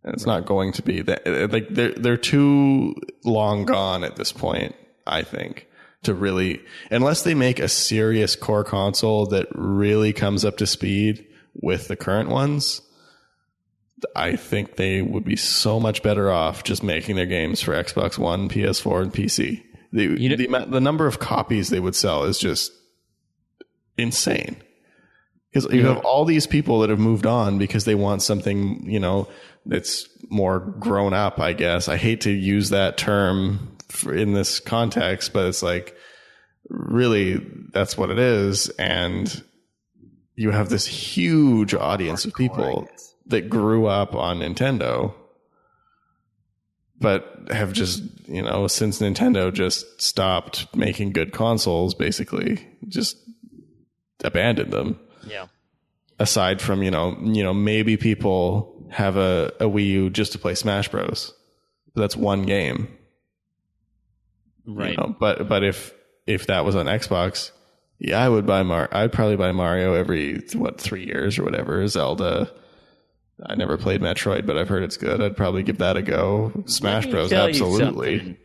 And it's not going to be that. Like, they're too long gone at this point, I think, to really, unless they make a serious core console that really comes up to speed with the current ones, I think they would be so much better off just making their games for Xbox One, PS4, and PC. The number of copies they would sell is just insane. Because you have all these people that have moved on because they want something, that's more grown up, I guess. I hate to use that term in this context, but it's like, really, that's what it is. And you have this huge audience of people that grew up on Nintendo, but have just, since Nintendo just stopped making good consoles, basically just abandoned them. Yeah. Aside from, maybe people have a Wii U just to play Smash Bros. That's one game. Right. But if that was on Xbox, yeah, I'd probably buy Mario every 3 years or whatever. Zelda. I never played Metroid, but I've heard it's good. I'd probably give that a go. Smash Bros. Absolutely.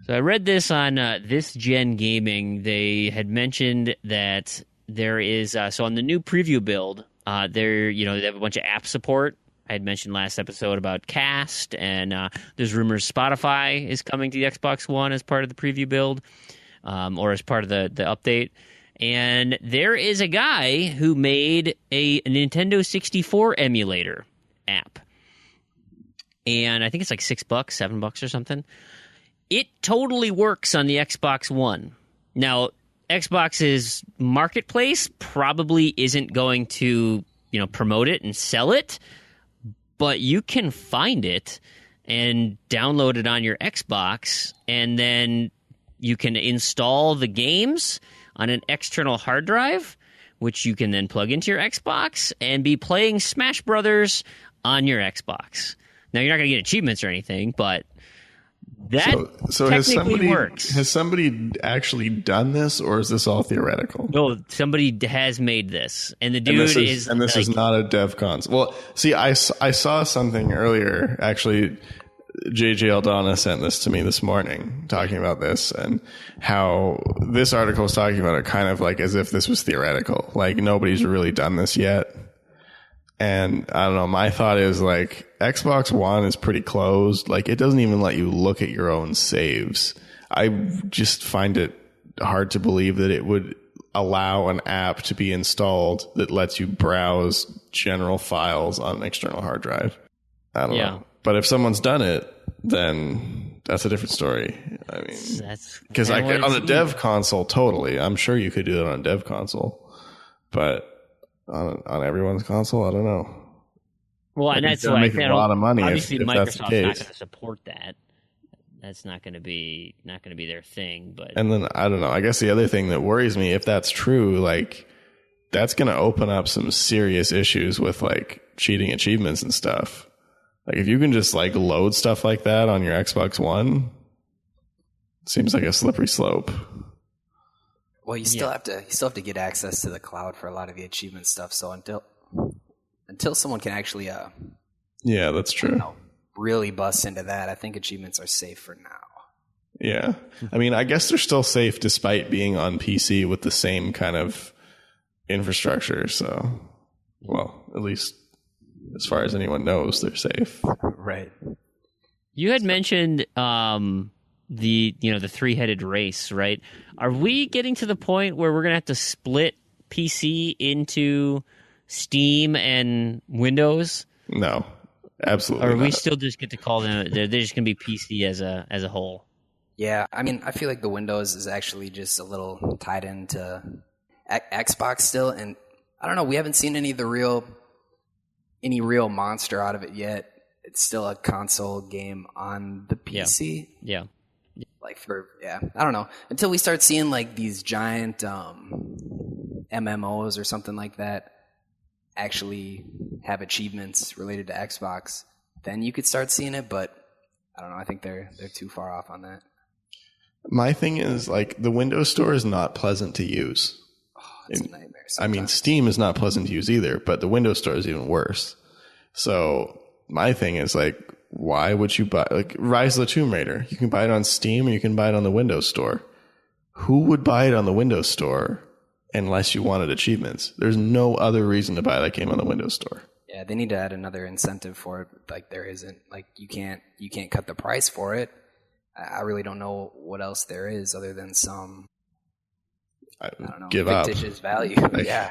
So I read this on This Gen Gaming. They had mentioned that there is so on the new preview build, they have a bunch of app support. I had mentioned last episode about Cast, and there's rumors Spotify is coming to the Xbox One as part of the preview build, or as part of the update. And there is a guy who made a Nintendo 64 emulator app. And I think it's like $6, $7 or something. It totally works on the Xbox One. Now, Xbox's marketplace probably isn't going to, promote it and sell it, but you can find it and download it on your Xbox, and then you can install the games on an external hard drive, which you can then plug into your Xbox and be playing Smash Brothers on your Xbox. Now, you're not going to get achievements or anything, but that technically works. Has somebody actually done this, or is this all theoretical? No, somebody has made this, and the dude this is not a dev console. Well, see, I saw something earlier. Actually, JJ Aldana sent this to me this morning, talking about this, and how this article is talking about it kind of like as if this was theoretical, like nobody's really done this yet. And I don't know, my thought is like Xbox One is pretty closed. Like, it doesn't even let you look at your own saves. I just find it hard to believe that it would allow an app to be installed that lets you browse general files on an external hard drive. I don't know. But if someone's done it, then that's a different story. I mean, because on a dev console, totally. I'm sure you could do that on a dev console, but on everyone's console, I don't know. Well, and that's why I think a lot of money. Obviously, if Microsoft's not going to support that. That's not going to be their thing. But and then I don't know. I guess the other thing that worries me, if that's true, like that's going to open up some serious issues with like cheating achievements and stuff. Like if you can just like load stuff like that on your Xbox One, it seems like a slippery slope. Well, you still have to get access to the cloud for a lot of the achievement stuff. So until someone can actually yeah, that's true. Really bust into that, I think achievements are safe for now. Yeah. I mean, I guess they're still safe despite being on PC with the same kind of infrastructure. So, well, at least as far as anyone knows, they're safe. Right. You had mentioned the three-headed race, right? Are we getting to the point where we're going to have to split PC into Steam and Windows? No, absolutely Or not. we still just get to call them, they're just going to be PC as a whole? Yeah, I mean, I feel like the Windows is actually just a little tied into Xbox still, and I don't know, we haven't seen any real monster out of it yet. It's still a console game on the PC. Yeah. I don't know. Until we start seeing like these giant MMOs or something like that actually have achievements related to Xbox, then you could start seeing it, but I don't know, I think they're too far off on that. My thing is, like, the Windows Store is not pleasant to use. Oh, it's a nightmare sometimes. I mean, Steam is not pleasant to use either, but the Windows Store is even worse. So my thing is, like, why would you buy, like, Rise of the Tomb Raider? You can buy it on Steam or you can buy it on the Windows Store. Who would buy it on the Windows Store unless you wanted achievements? There's no other reason to buy that game on the Windows Store. Yeah, they need to add another incentive for it. Like, there isn't. Like, you can't cut the price for it. I really don't know what else there is other than some, I don't know, fictitious value. Yeah.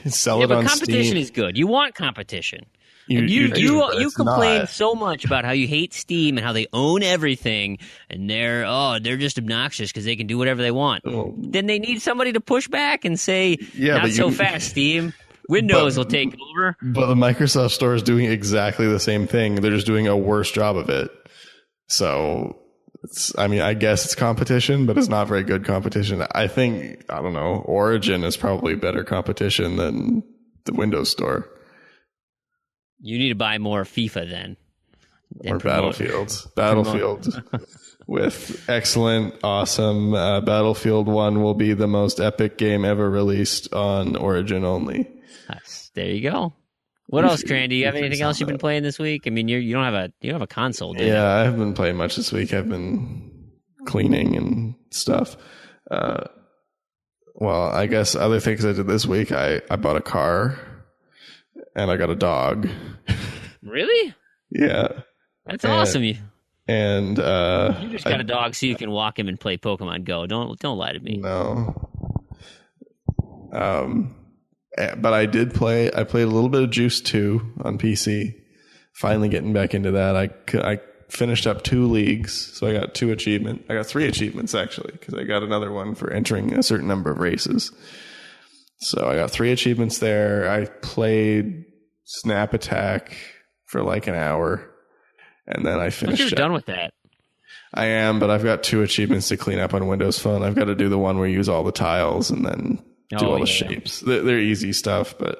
Sell it on Steam. But competition is good. You want competition. You complain so much about how you hate Steam and how they own everything, and they're just obnoxious because they can do whatever they want. Oh. Then they need somebody to push back and say, Yeah, not so fast, Steam. Windows will take over. But the Microsoft Store is doing exactly the same thing. They're just doing a worse job of it. So, I guess it's competition, but it's not very good competition. I don't know, Origin is probably better competition than the Windows Store. You need to buy more FIFA then. Or Battlefield with excellent, awesome Battlefield 1 will be the most epic game ever released on Origin only. Nice. There you go. What else, Cran? Do you have anything else you've been playing this week? I mean, you don't have a console, do you? Yeah, I haven't been playing much this week. I've been cleaning and stuff. Well, I guess other things I did this week, I bought a car and I got a dog. Really? Yeah. That's awesome. You just got a dog so you can walk him and play Pokemon Go. Don't lie to me. No. But I played a little bit of Juice 2 on PC. Finally getting back into that. I finished up 2 leagues, so I got 3 achievements actually, because I got another one for entering a certain number of races. So I got 3 achievements there. I played Snap Attack for like an hour, and then I finished. You're done with that. I am, but I've got 2 achievements to clean up on Windows Phone. I've got to do the one where you use all the tiles and then do all the shapes. They're easy stuff, but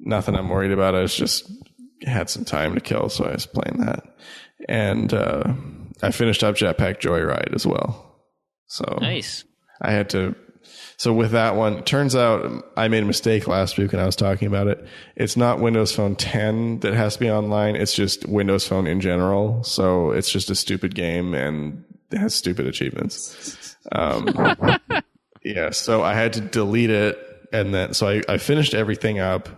nothing I'm worried about. I just had some time to kill, so I was playing that. And I finished up Jetpack Joyride as well. So nice. I had to. So with that one, it turns out I made a mistake last week when I was talking about it. It's not Windows Phone 10 that has to be online. It's just Windows Phone in general. So it's just a stupid game and it has stupid achievements. Yeah, so I had to delete it, and then so I finished everything up.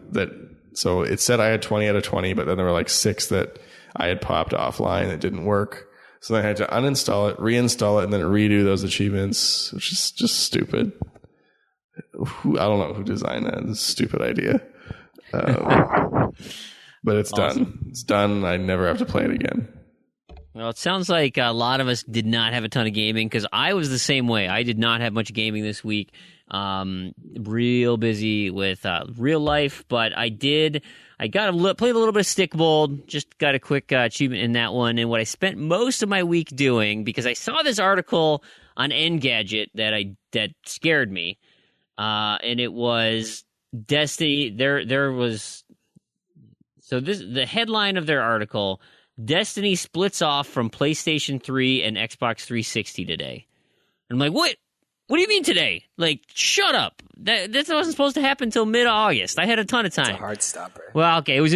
So it said I had 20 out of 20, but then there were like 6 that I had popped offline that didn't work. So then I had to uninstall it, reinstall it, and then redo those achievements, which is just stupid. I don't know who designed that. It's a stupid idea. But it's awesome. Done. It's done. I never have to play it again. Well, it sounds like a lot of us did not have a ton of gaming, because I was the same way. I did not have much gaming this week. Real busy with real life, but I got played a little bit of Stickbold. Just got a quick achievement in that one. And what I spent most of my week doing, because I saw this article on Engadget that scared me, and it was Destiny. There was So the headline of their article, Destiny splits off from PlayStation 3 and Xbox 360 today. And I'm like, what? What do you mean today? Like, shut up. That wasn't supposed to happen until mid-August. I had a ton of time. It's a hard stopper. Well, okay, it was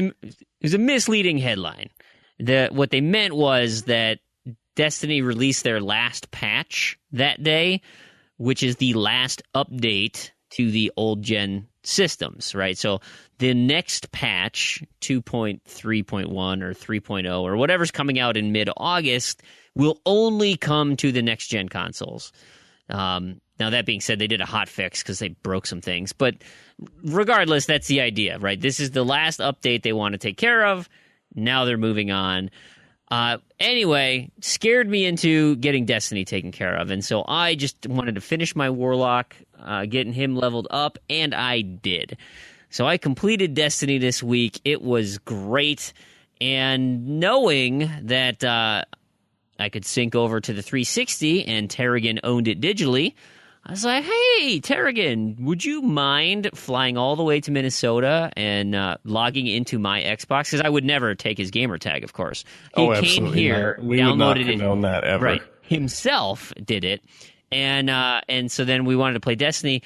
a misleading headline. What they meant was that Destiny released their last patch that day, which is the last update to the old-gen systems, right? So the next patch, 2.3.1 or 3.0 or whatever's coming out in mid-August, will only come to the next-gen consoles. Now, that being said, they did a hot fix because they broke some things. But regardless, that's the idea, right? This is the last update they want to take care of. Now they're moving on. Anyway, scared me into getting Destiny taken care of. And so I just wanted to finish my Warlock, getting him leveled up, and I did. So I completed Destiny this week. It was great. And knowing that I could sync over to the 360 and Terrigan owned it digitally, I was like, hey, Terrigan, would you mind flying all the way to Minnesota and logging into my Xbox? Because I would never take his gamer tag, of course. He came here, not. We downloaded would not it. condone that ever. Right. Himself did it. And so then we wanted to play Destiny.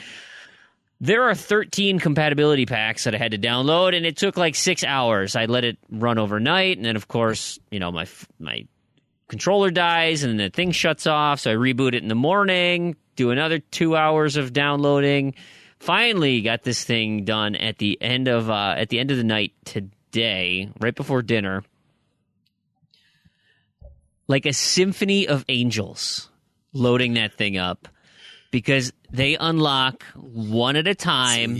There are 13 compatibility packs that I had to download, and it took like 6 hours. I let it run overnight, and then, of course, my controller dies, and the thing shuts off, so I reboot it in the morning, do another 2 hours of downloading. Finally got this thing done at the end of the night today, right before dinner. Like a symphony of angels loading that thing up, because they unlock one at a time,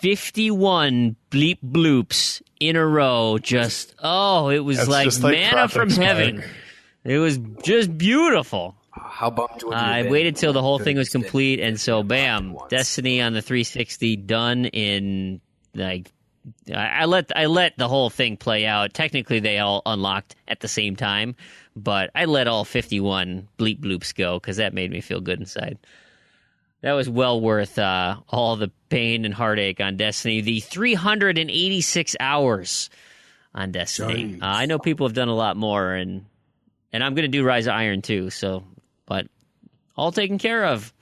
51 bleep bloops in a row. Just, it was like manna from heaven. It was just beautiful. How bummed would you I have waited till the whole thing was complete, and so bam, Destiny on the 360 done in like I let the whole thing play out. Technically, they all unlocked at the same time, but I let all 51 bleep bloops go because that made me feel good inside. That was well worth all the pain and heartache on Destiny. The 386 hours on Destiny. I know people have done a lot more, and I'm going to do Rise of Iron too. So, but all taken care of.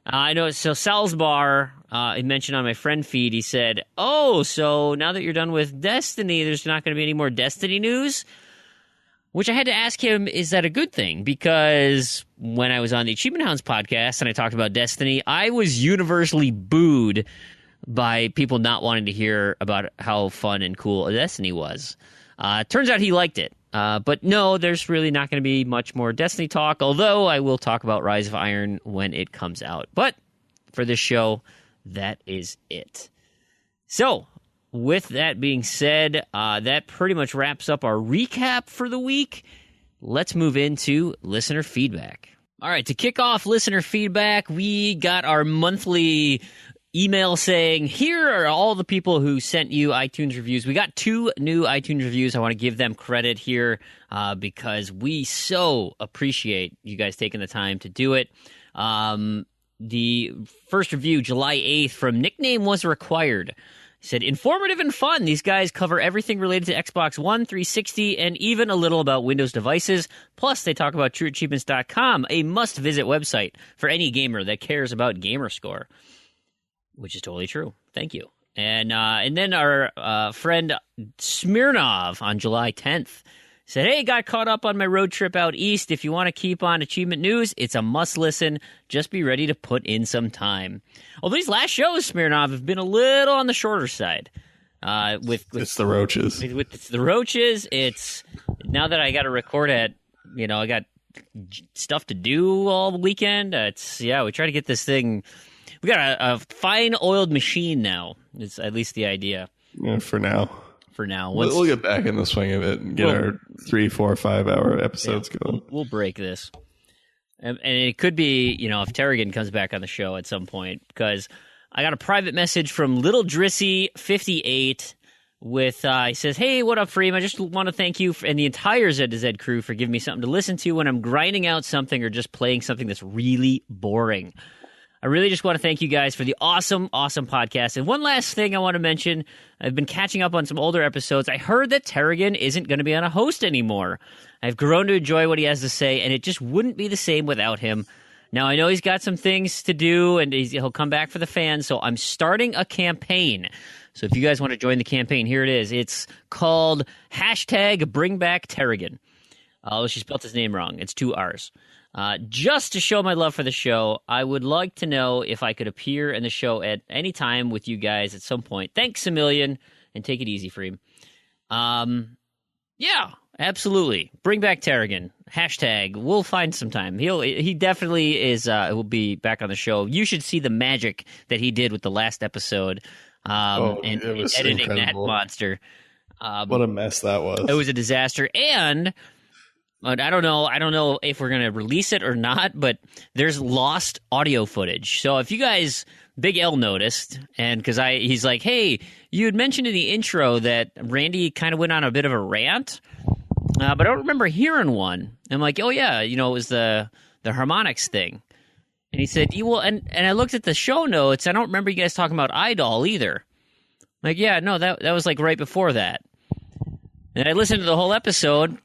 I know. So Salzbar, I mentioned on my friend feed. He said, "Oh, so now that you're done with Destiny, there's not going to be any more Destiny news." Which I had to ask him, is that a good thing? Because when I was on the Achievement Hounds podcast and I talked about Destiny, I was universally booed by people not wanting to hear about how fun and cool Destiny was. Turns out he liked it. But no, there's really not going to be much more Destiny talk, although I will talk about Rise of Iron when it comes out. But for this show, that is it. So, with that being said, that pretty much wraps up our recap for the week. Let's move into listener feedback. All right, to kick off listener feedback, we got our monthly email saying, here are all the people who sent you iTunes reviews. We got 2 new iTunes reviews. I want to give them credit here because we so appreciate you guys taking the time to do it. The first review, July 8th, from Nickname Was Required. He said, informative and fun. These guys cover everything related to Xbox One, 360, and even a little about Windows devices. Plus, they talk about TrueAchievements.com, a must-visit website for any gamer that cares about Gamerscore. Which is totally true. Thank you. And then our friend Smirnov on July 10th said, hey, got caught up on my road trip out east. If you want to keep on achievement news, it's a must listen. Just be ready to put in some time. Although these last shows, Smirnov, have been a little on the shorter side. It's the roaches. It's the roaches. It's now that I got to record at, I got stuff to do all weekend. We try to get this thing. We got a fine oiled machine now. It's at least the idea. Yeah, for now. We'll get back in the swing of it and get our 3, 4, 5 hour episodes going. We'll break this. And it could be, if Terrigan comes back on the show at some point, because I got a private message from Little Drissy 58 with, he says, hey, what up, Freem? I just want to thank you and the entire Z to Z crew for giving me something to listen to when I'm grinding out something or just playing something that's really boring. I really just want to thank you guys for the awesome, awesome podcast. And one last thing I want to mention. I've been catching up on some older episodes. I heard that Terrigan isn't going to be on a host anymore. I've grown to enjoy what he has to say, and it just wouldn't be the same without him. Now, I know he's got some things to do, and he'll come back for the fans, so I'm starting a campaign. So if you guys want to join the campaign, here it is. It's called #BringBackTerrigan. She spelled his name wrong. It's 2 R's. Just to show my love for the show, I would like to know if I could appear in the show at any time with you guys at some point. Thanks a million, and take it easy, Freem. Yeah, absolutely. Bring back Terrigan. #. We'll find some time. He definitely is. Will be back on the show. You should see the magic that he did with the last episode. And editing incredible. That monster. What a mess that was. It was a disaster. And I don't know if we're going to release it or not, but there's lost audio footage. So if you guys, Big L noticed, and because he's like, hey, you had mentioned in the intro that Randy kind of went on a bit of a rant, but I don't remember hearing one. I'm like, oh yeah, it was the harmonics thing. And he said, and I looked at the show notes. I don't remember you guys talking about Idol either. I'm like, yeah, no, that was like right before that. And I listened to the whole episode.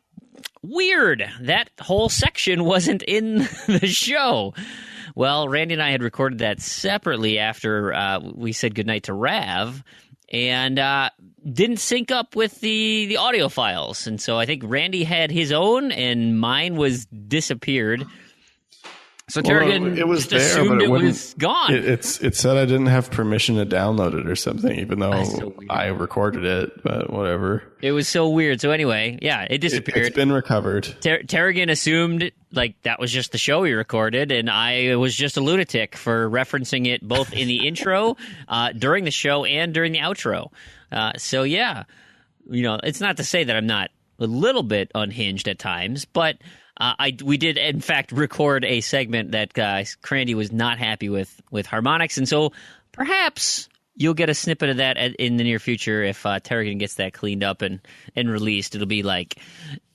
Weird. That whole section wasn't in the show. Well, Randy and I had recorded that separately after we said goodnight to Rav, and didn't sync up with the audio files. And so I think Randy had his own, and mine was disappeared. So Terrigan it was there, assumed but it was gone. It said I didn't have permission to download it or something, even though so I recorded it, but whatever. It was so weird. So anyway, yeah, it disappeared. It's been recovered. Terrigan assumed like that was just the show he recorded, and I was just a lunatic for referencing it both in the intro, during the show, and during the outro. So yeah, it's not to say that I'm not a little bit unhinged at times, but we did, in fact, record a segment that Crandy was not happy with harmonics, and so perhaps you'll get a snippet of that in the near future if Terrigan gets that cleaned up and released. It'll be like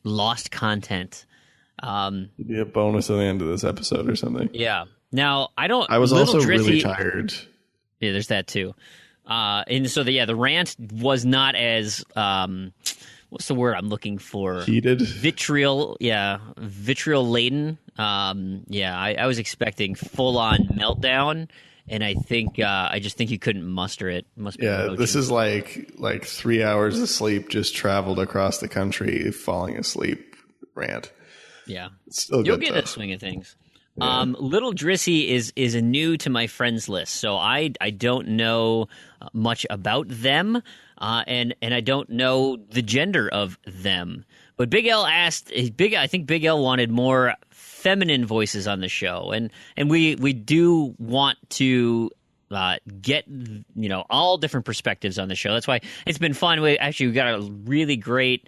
lost content. It'll be a bonus at the end of this episode or something. Yeah. Now, I was also really tired. Yeah, there's that too. And so, the rant was not as... what's the word I'm looking for? Heated? Vitriol laden. I was expecting full-on meltdown, and I just think you couldn't muster it. Must be this is like 3 hours of sleep just traveled across the country, falling asleep rant. Yeah. It's still You'll good get though. the swing of things. Yeah. Little Drissy is a new to my friends list, so I don't know much about them, and I don't know the gender of them. But Big L asked, I think Big L wanted more feminine voices on the show, and we do want to get all different perspectives on the show. That's why it's been fun. We got a really great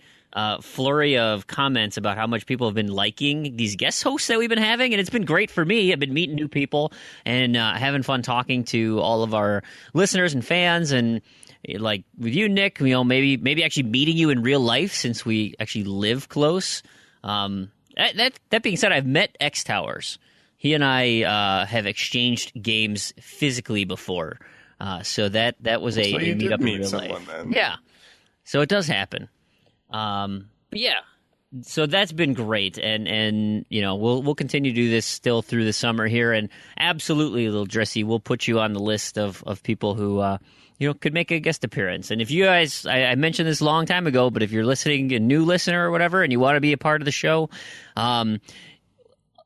flurry of comments about how much people have been liking these guest hosts that we've been having, and it's been great for me. I've been meeting new people and having fun talking to all of our listeners and fans, and like with you, Nick, maybe actually meeting you in real life since we actually live close. That being said, I've met X Towers. He and I have exchanged games physically before, so that was a meetup in real life. Then. Yeah, so it does happen. But yeah, so that's been great, and we'll continue to do this still through the summer here, and absolutely, Little Dressy, we'll put you on the list of people who could make a guest appearance. And if you guys, I mentioned this a long time ago, but if you're listening, a new listener or whatever, and you want to be a part of the show,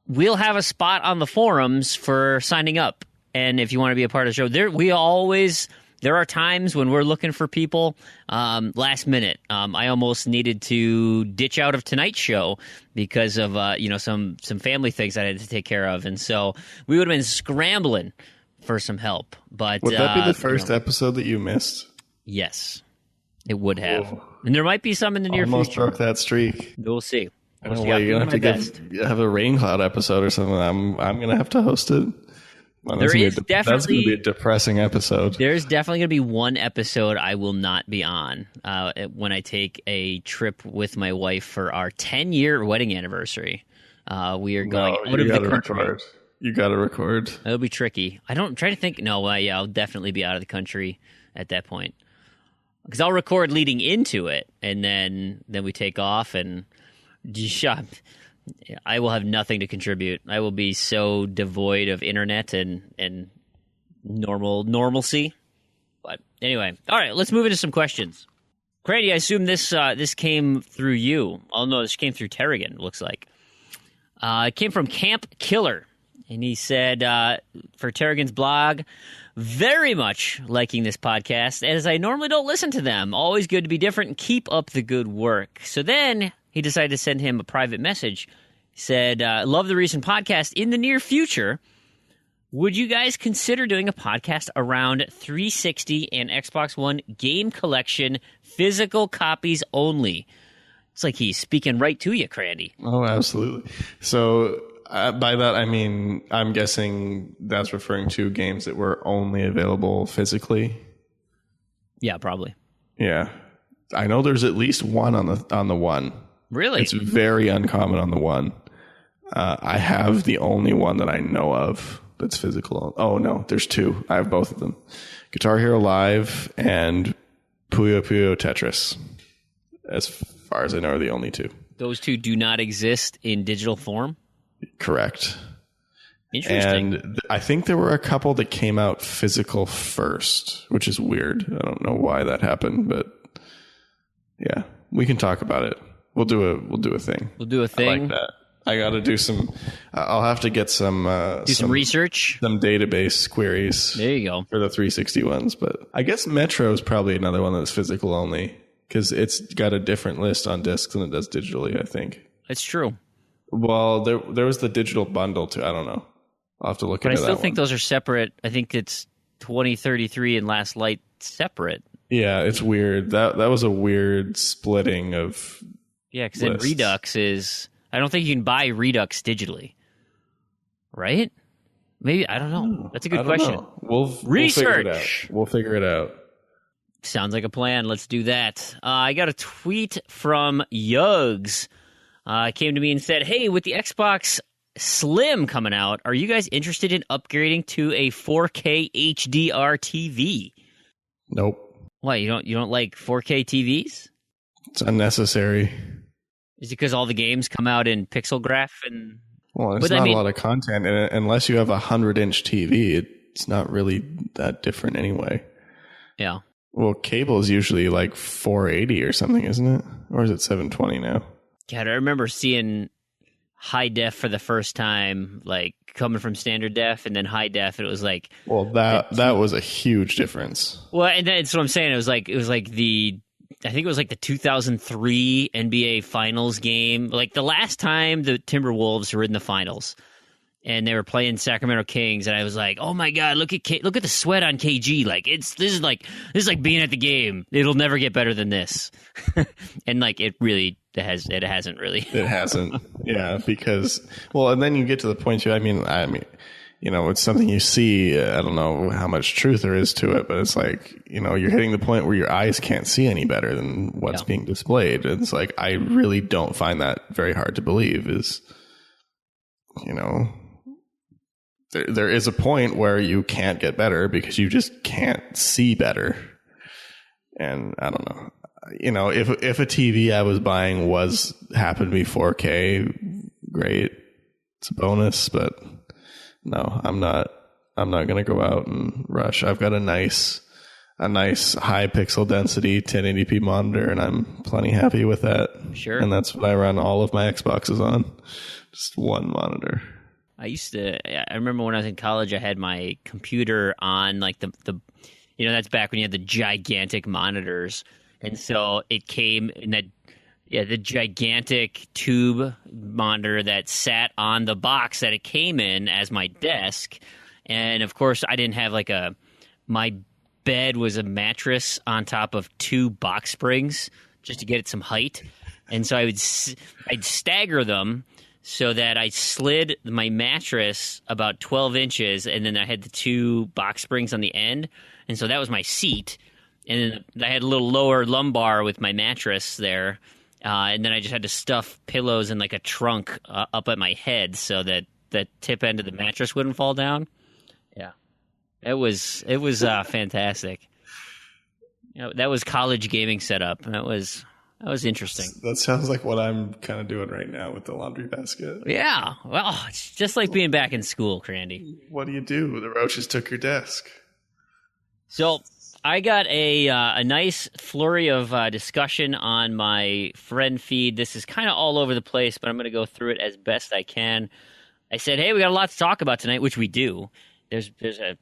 we'll have a spot on the forums for signing up. And if you want to be a part of the show, there are times when we're looking for people last minute. I almost needed to ditch out of tonight's show because of some family things I had to take care of, and so we would have been scrambling for some help. But would that be the first episode that you missed? Yes, it would have, and there might be some in the near almost future. Broke that streak. We'll see. You're gonna have to have a Rain Cloud episode or something. I'm gonna have to host it. Well, that's going to be a depressing episode. There's definitely going to be one episode I will not be on when I take a trip with my wife for our 10-year wedding anniversary. We are going out of the country. You got to record. It'll be tricky. I'm trying to think. No, yeah, I'll definitely be out of the country at that point. Because I'll record leading into it, and then we take off, and I will have nothing to contribute. I will be so devoid of internet and normalcy. But anyway, all right, let's move into some questions. Grady, I assume this came through you. Oh no, this came through Terrigan. It looks like it came from Camp Killer. And he said, for Terrigan's blog, very much liking this podcast, as I normally don't listen to them. Always good to be different and keep up the good work. So then he decided to send him a private message. He said, love the recent podcast. In the near future, would you guys consider doing a podcast around 360 and Xbox One game collection, physical copies only? It's like he's speaking right to you, Crandy. Oh, absolutely. So... by that, I mean, I'm guessing that's referring to games that were only available physically. Yeah, probably. Yeah. I know there's at least one on the one. Really? It's very uncommon on the one. I have the only one that I know of that's physical. Oh, no, there's two. I have both of them. Guitar Hero Live and Puyo Puyo Tetris. As far as I know, are the only two. Those two do not exist in digital form? Correct. Interesting. And I think there were a couple that came out physical first, which is weird. I don't know why that happened, but yeah, we can talk about it. We'll do a thing. We'll do a thing. I like that. I got to do some. I'll have to get some research, some database queries. There you go for the 360 ones. But I guess Metro is probably another one that's physical only because it's got a different list on discs than it does digitally. I think it's true. Well, there was the digital bundle too. I don't know. I'll have to look into that. But I still think those are separate. I think it's 2033 and Last Light separate. Yeah, it's weird. That was a weird splitting of. Yeah, because then Redux is. I don't think you can buy Redux digitally. Right? Maybe I don't know. That's a good question. We'll figure it out. We'll figure it out. Sounds like a plan. Let's do that. I got a tweet from Yugs. Came to me and said, hey, with the Xbox Slim coming out, are you guys interested in upgrading to a 4K HDR TV? Nope. Why, you don't like 4K TVs? It's unnecessary. Is it because all the games come out in pixel graph? Well, it's not a lot of content, and unless you have a 100-inch TV, it's not really that different anyway. Yeah. Well, cable is usually like 480 or something, isn't it? Or is it 720 now? God, I remember seeing high def for the first time, like coming from standard def and then high def. And it was like, well, that was a huge difference. Well, and that's what I'm saying. I think it was like the 2003 NBA Finals game, like the last time the Timberwolves were in the finals, and they were playing Sacramento Kings, and I was like, oh my God, look at the sweat on KG. Like this is like being at the game. It'll never get better than this. And like it hasn't really. It hasn't. Yeah, because and then you get to the point too. I mean, it's something you see. I don't know how much truth there is to it, but it's like, you're hitting the point where your eyes can't see any better than what's being displayed. It's like, I really don't find that very hard to believe is, there is a point where you can't get better because you just can't see better. And I don't know. If a TV I was buying happened to be 4K, great. It's a bonus, but no, I'm not going to go out and rush. I've got a nice high pixel density 1080p monitor, and I'm plenty happy with that. Sure. And that's what I run all of my Xboxes on. Just one monitor. I remember when I was in college, I had my computer on like the that's back when you had the gigantic monitors. And so it came in the gigantic tube monitor that sat on the box that it came in as my desk. And of course, I didn't have my bed was a mattress on top of two box springs just to get it some height. And so I'd stagger them so that I slid my mattress about 12 inches, and then I had the two box springs on the end. And so that was my seat. And then I had a little lower lumbar with my mattress there. And then I just had to stuff pillows in like a trunk up at my head so that the tip end of the mattress wouldn't fall down. Yeah, it was fantastic. That was college gaming setup. That was interesting. That sounds like what I'm kind of doing right now with the laundry basket. Yeah, well, it's just like being back in school, Crandy. What do? The roaches took your desk. So I got a nice flurry of discussion on my friend feed. This is kind of all over the place, but I'm going to go through it as best I can. I said, hey, we got a lot to talk about tonight, which we do. There's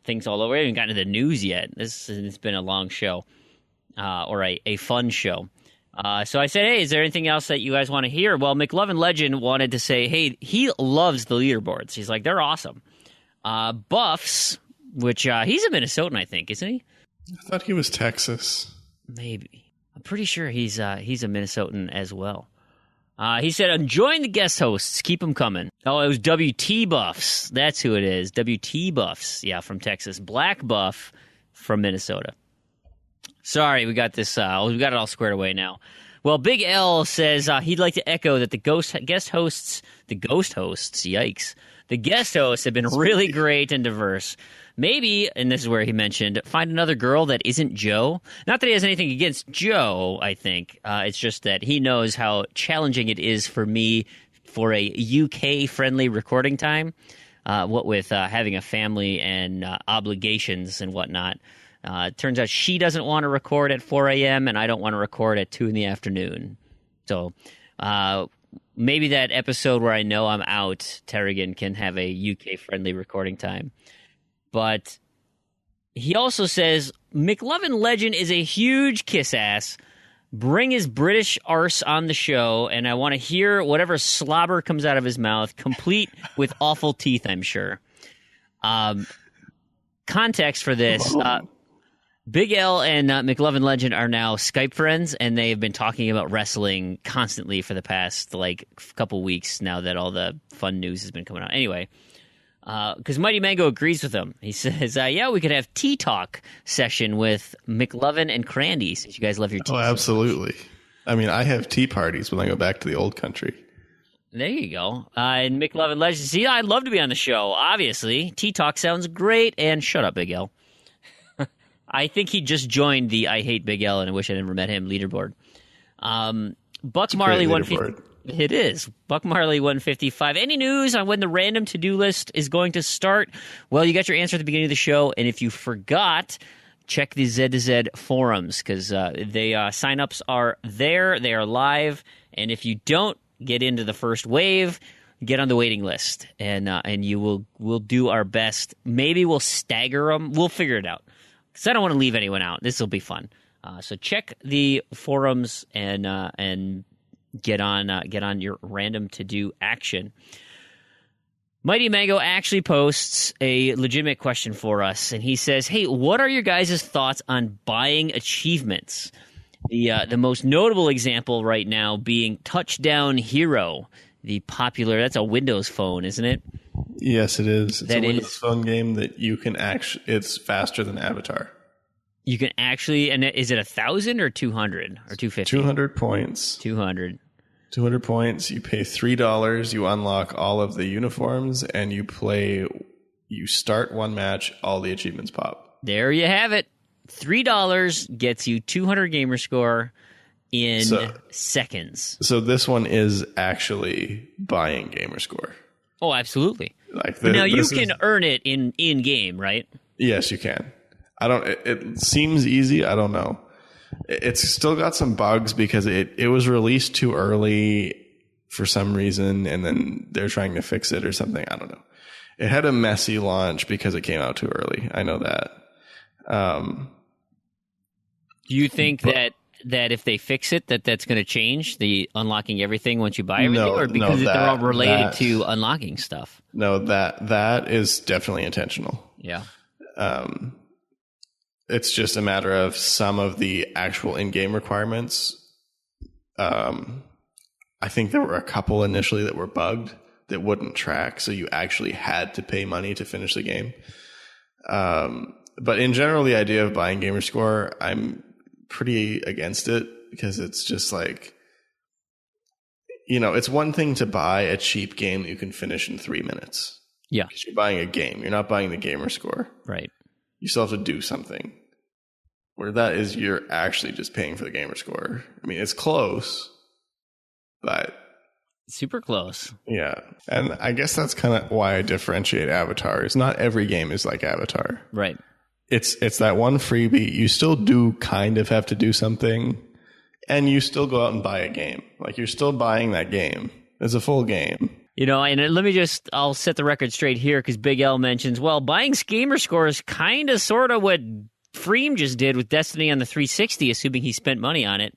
things all over. We haven't gotten to the news yet. It's been a long show, or a fun show. So I said, hey, is there anything else that you guys want to hear? Well, McLovin Legend wanted to say, hey, he loves the leaderboards. He's like, they're awesome. Buffs, which he's a Minnesotan, I think, isn't he? I thought he was Texas. Maybe. I'm pretty sure he's a Minnesotan as well. He said, enjoying the guest hosts. Keep them coming. Oh, it was WT Buffs. That's who it is. WT Buffs. Yeah, from Texas. Black Buff from Minnesota. Sorry, we got this. We got it all squared away now. Well, Big L says he'd like to echo that the guest hosts, yikes. The guest hosts have been really great and diverse. Maybe, and this is where he mentioned, find another girl that isn't Joe. Not that he has anything against Joe, I think. It's just that he knows how challenging it is for me for a UK-friendly recording time, what with having a family and obligations and whatnot. It turns out she doesn't want to record at 4 a.m., and I don't want to record at 2 in the afternoon. So maybe that episode where I know I'm out, Terrigan can have a UK-friendly recording time. But he also says, McLovin Legend is a huge kiss-ass. Bring his British arse on the show, and I want to hear whatever slobber comes out of his mouth, complete with awful teeth, I'm sure. Context for this, Big L and McLovin Legend are now Skype friends, and they've been talking about wrestling constantly for the past, couple weeks now that all the fun news has been coming out. Anyway, because Mighty Mango agrees with him. He says, yeah, we could have tea talk session with McLovin and Crandy, since you guys love your tea. Oh, absolutely. I mean, I have tea parties when I go back to the old country. There you go. And McLovin Legend, see, I'd love to be on the show, obviously. Tea talk sounds great, and shut up, Big L. I think he just joined the I Hate Big L and I wish I never met him leaderboard. Buck Marley 150. It is. Buck Marley 155. Any news on when the random to-do list is going to start? Well, you got your answer at the beginning of the show, and if you forgot, check the Z2Z forums, because sign-ups are there. They are live, and if you don't get into the first wave, get on the waiting list, and we'll do our best. Maybe we'll stagger them. We'll figure it out, because I don't want to leave anyone out. This will be fun. So check the forums and get on your random to-do action. Mighty Mango actually posts a legitimate question for us, and he says, hey, what are your guys' thoughts on buying achievements? The most notable example right now being Touchdown Hero, the popular, that's a Windows phone, isn't it? Yes, it is. It's a Windows phone game that you can it's faster than Avatar. You can actually, and is it 1,000 or 200 or 250? 200 points. 200 points. You pay $3. You unlock all of the uniforms, and you start one match. All the achievements pop. There you have it. $3 gets you 200 gamer score in seconds. So this one is actually buying gamer score. Oh, absolutely. Now you can earn it in game, right? Yes, you can. It seems easy. I don't know. It's still got some bugs because it was released too early for some reason, and then they're trying to fix it or something. I don't know. It had a messy launch because it came out too early. I know that. Do you think that if they fix it, that's going to change the unlocking everything once you buy everything, or because they're all related to unlocking stuff? No, that is definitely intentional. Yeah. It's just a matter of some of the actual in-game requirements. I think there were a couple initially that were bugged that wouldn't track, so you actually had to pay money to finish the game. But in general, the idea of buying gamer score, I'm pretty against it, because it's just like, it's one thing to buy a cheap game that you can finish in 3 minutes. Yeah. Because you're buying a game. You're not buying the gamer score. Right. You still have to do something. Where that is, you're actually just paying for the gamer score. I mean, it's close, but... super close. Yeah. And I guess that's kind of why I differentiate Avatar. Is not every game is like Avatar. Right. It's that one freebie. You still do kind of have to do something, and you still go out and buy a game. Like, you're still buying that game. It's a full game. And I'll set the record straight here, because Big L mentions, well, buying gamer score is kind of sort of what Freem just did with Destiny on the 360, assuming he spent money on it.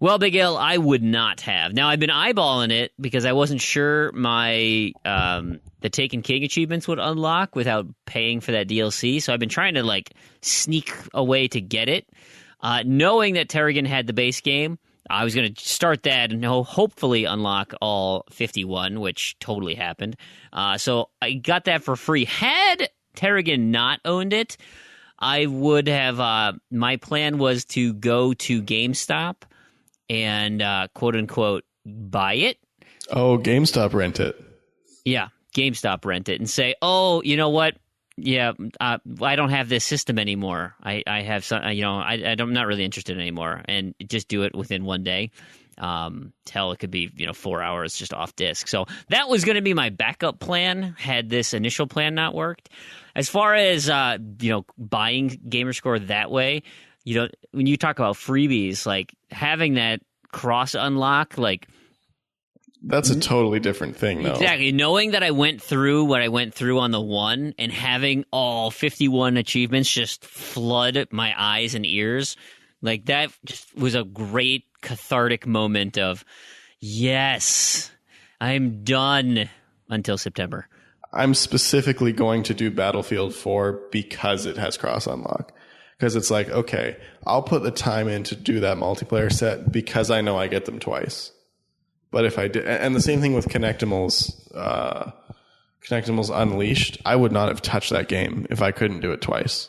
Well, Big L, I would not have. Now, I've been eyeballing it because I wasn't sure the Taken King achievements would unlock without paying for that DLC, so I've been trying to, sneak a way to get it. Knowing that Terrigen had the base game, I was going to start that and hopefully unlock all 51, which totally happened. So I got that for free. Had Terrigen not owned it, I would have... my plan was to go to GameStop and quote-unquote buy it. Oh, GameStop rent it. Yeah, GameStop rent it and say, oh, you know what? Yeah, I don't have this system anymore. I have some, I'm not really interested anymore, and just do it within one day. Hell, it could be 4 hours just off disk. So that was going to be my backup plan had this initial plan not worked. As far as buying Gamerscore that way, when you talk about freebies, like having that cross unlock, that's a totally different thing, though. Exactly. Knowing that I went through what I went through on the one and having all 51 achievements just flood my eyes and ears, that just was a great cathartic moment of, yes, I'm done until September. I'm specifically going to do Battlefield 4 because it has cross unlock. Because it's like, okay, I'll put the time in to do that multiplayer set because I know I get them twice. But if I did, and the same thing with Connectimals Unleashed, I would not have touched that game if I couldn't do it twice.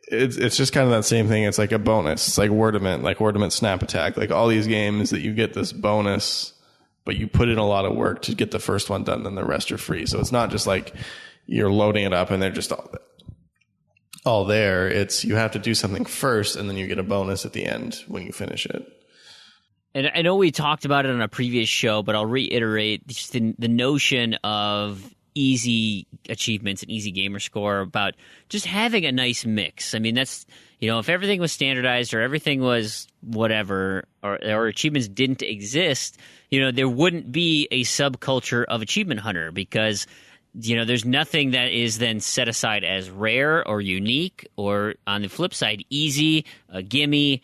It's just kind of that same thing. It's like a bonus. It's like Wordament Snap Attack. Like all these games that you get this bonus, but you put in a lot of work to get the first one done, then the rest are free. So it's not just like you're loading it up and they're just all there. It's you have to do something first, and then you get a bonus at the end when you finish it. And I know we talked about it on a previous show, but I'll reiterate just the notion of easy achievements and easy gamer score about just having a nice mix. I mean, that's, if everything was standardized or everything was whatever, or achievements didn't exist, there wouldn't be a subculture of achievement hunter because, there's nothing that is then set aside as rare or unique or on the flip side, easy, a gimme.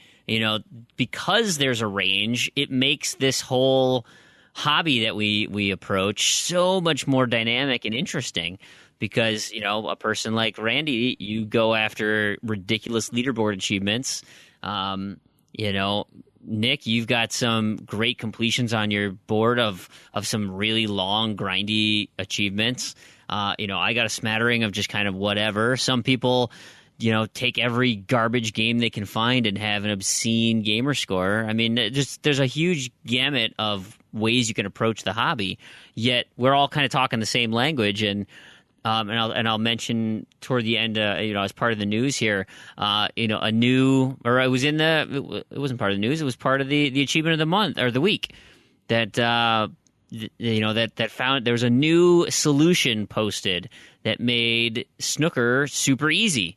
Because there's a range, it makes this whole hobby that we approach so much more dynamic and interesting. Because, a person like Randy, you go after ridiculous leaderboard achievements. Nick, you've got some great completions on your board of some really long, grindy achievements. I got a smattering of just kind of whatever. Some people... take every garbage game they can find and have an obscene gamer score. I mean, there's a huge gamut of ways you can approach the hobby. Yet we're all kind of talking the same language. And I'll mention toward the end, as part of the news here, it wasn't part of the news. It was part of the achievement of the month or the week that that found there was a new solution posted that made snooker super easy.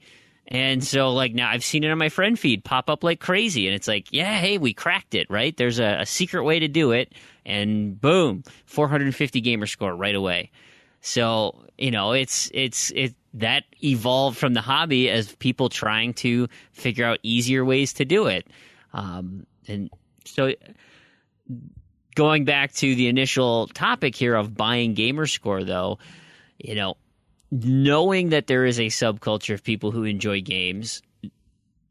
And so, now I've seen it on my friend feed pop up like crazy. And it's like, yeah, hey, we cracked it, right? There's a secret way to do it. And boom, 450 gamer score right away. So, it's that evolved from the hobby as people trying to figure out easier ways to do it. And so going back to the initial topic here of buying gamer score, though, knowing that there is a subculture of people who enjoy games,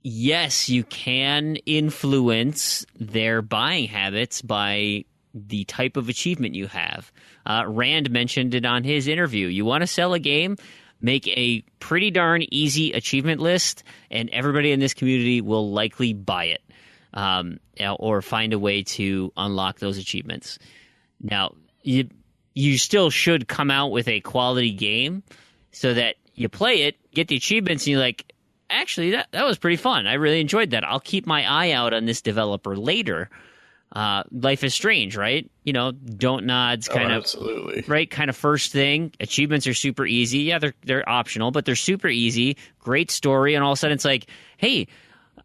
yes, you can influence their buying habits by the type of achievement you have. Rand mentioned it on his interview. You want to sell a game, make a pretty darn easy achievement list, and everybody in this community will likely buy it. or find a way to unlock those achievements. Now, you still should come out with a quality game so that you play it, get the achievements, and you're like, actually, that was pretty fun. I really enjoyed that. I'll keep my eye out on this developer later. Life is Strange, right? Don't nods kind of absolutely. Right, kind of first thing. Achievements are super easy. Yeah, they're optional, but they're super easy. Great story, and all of a sudden it's like, hey,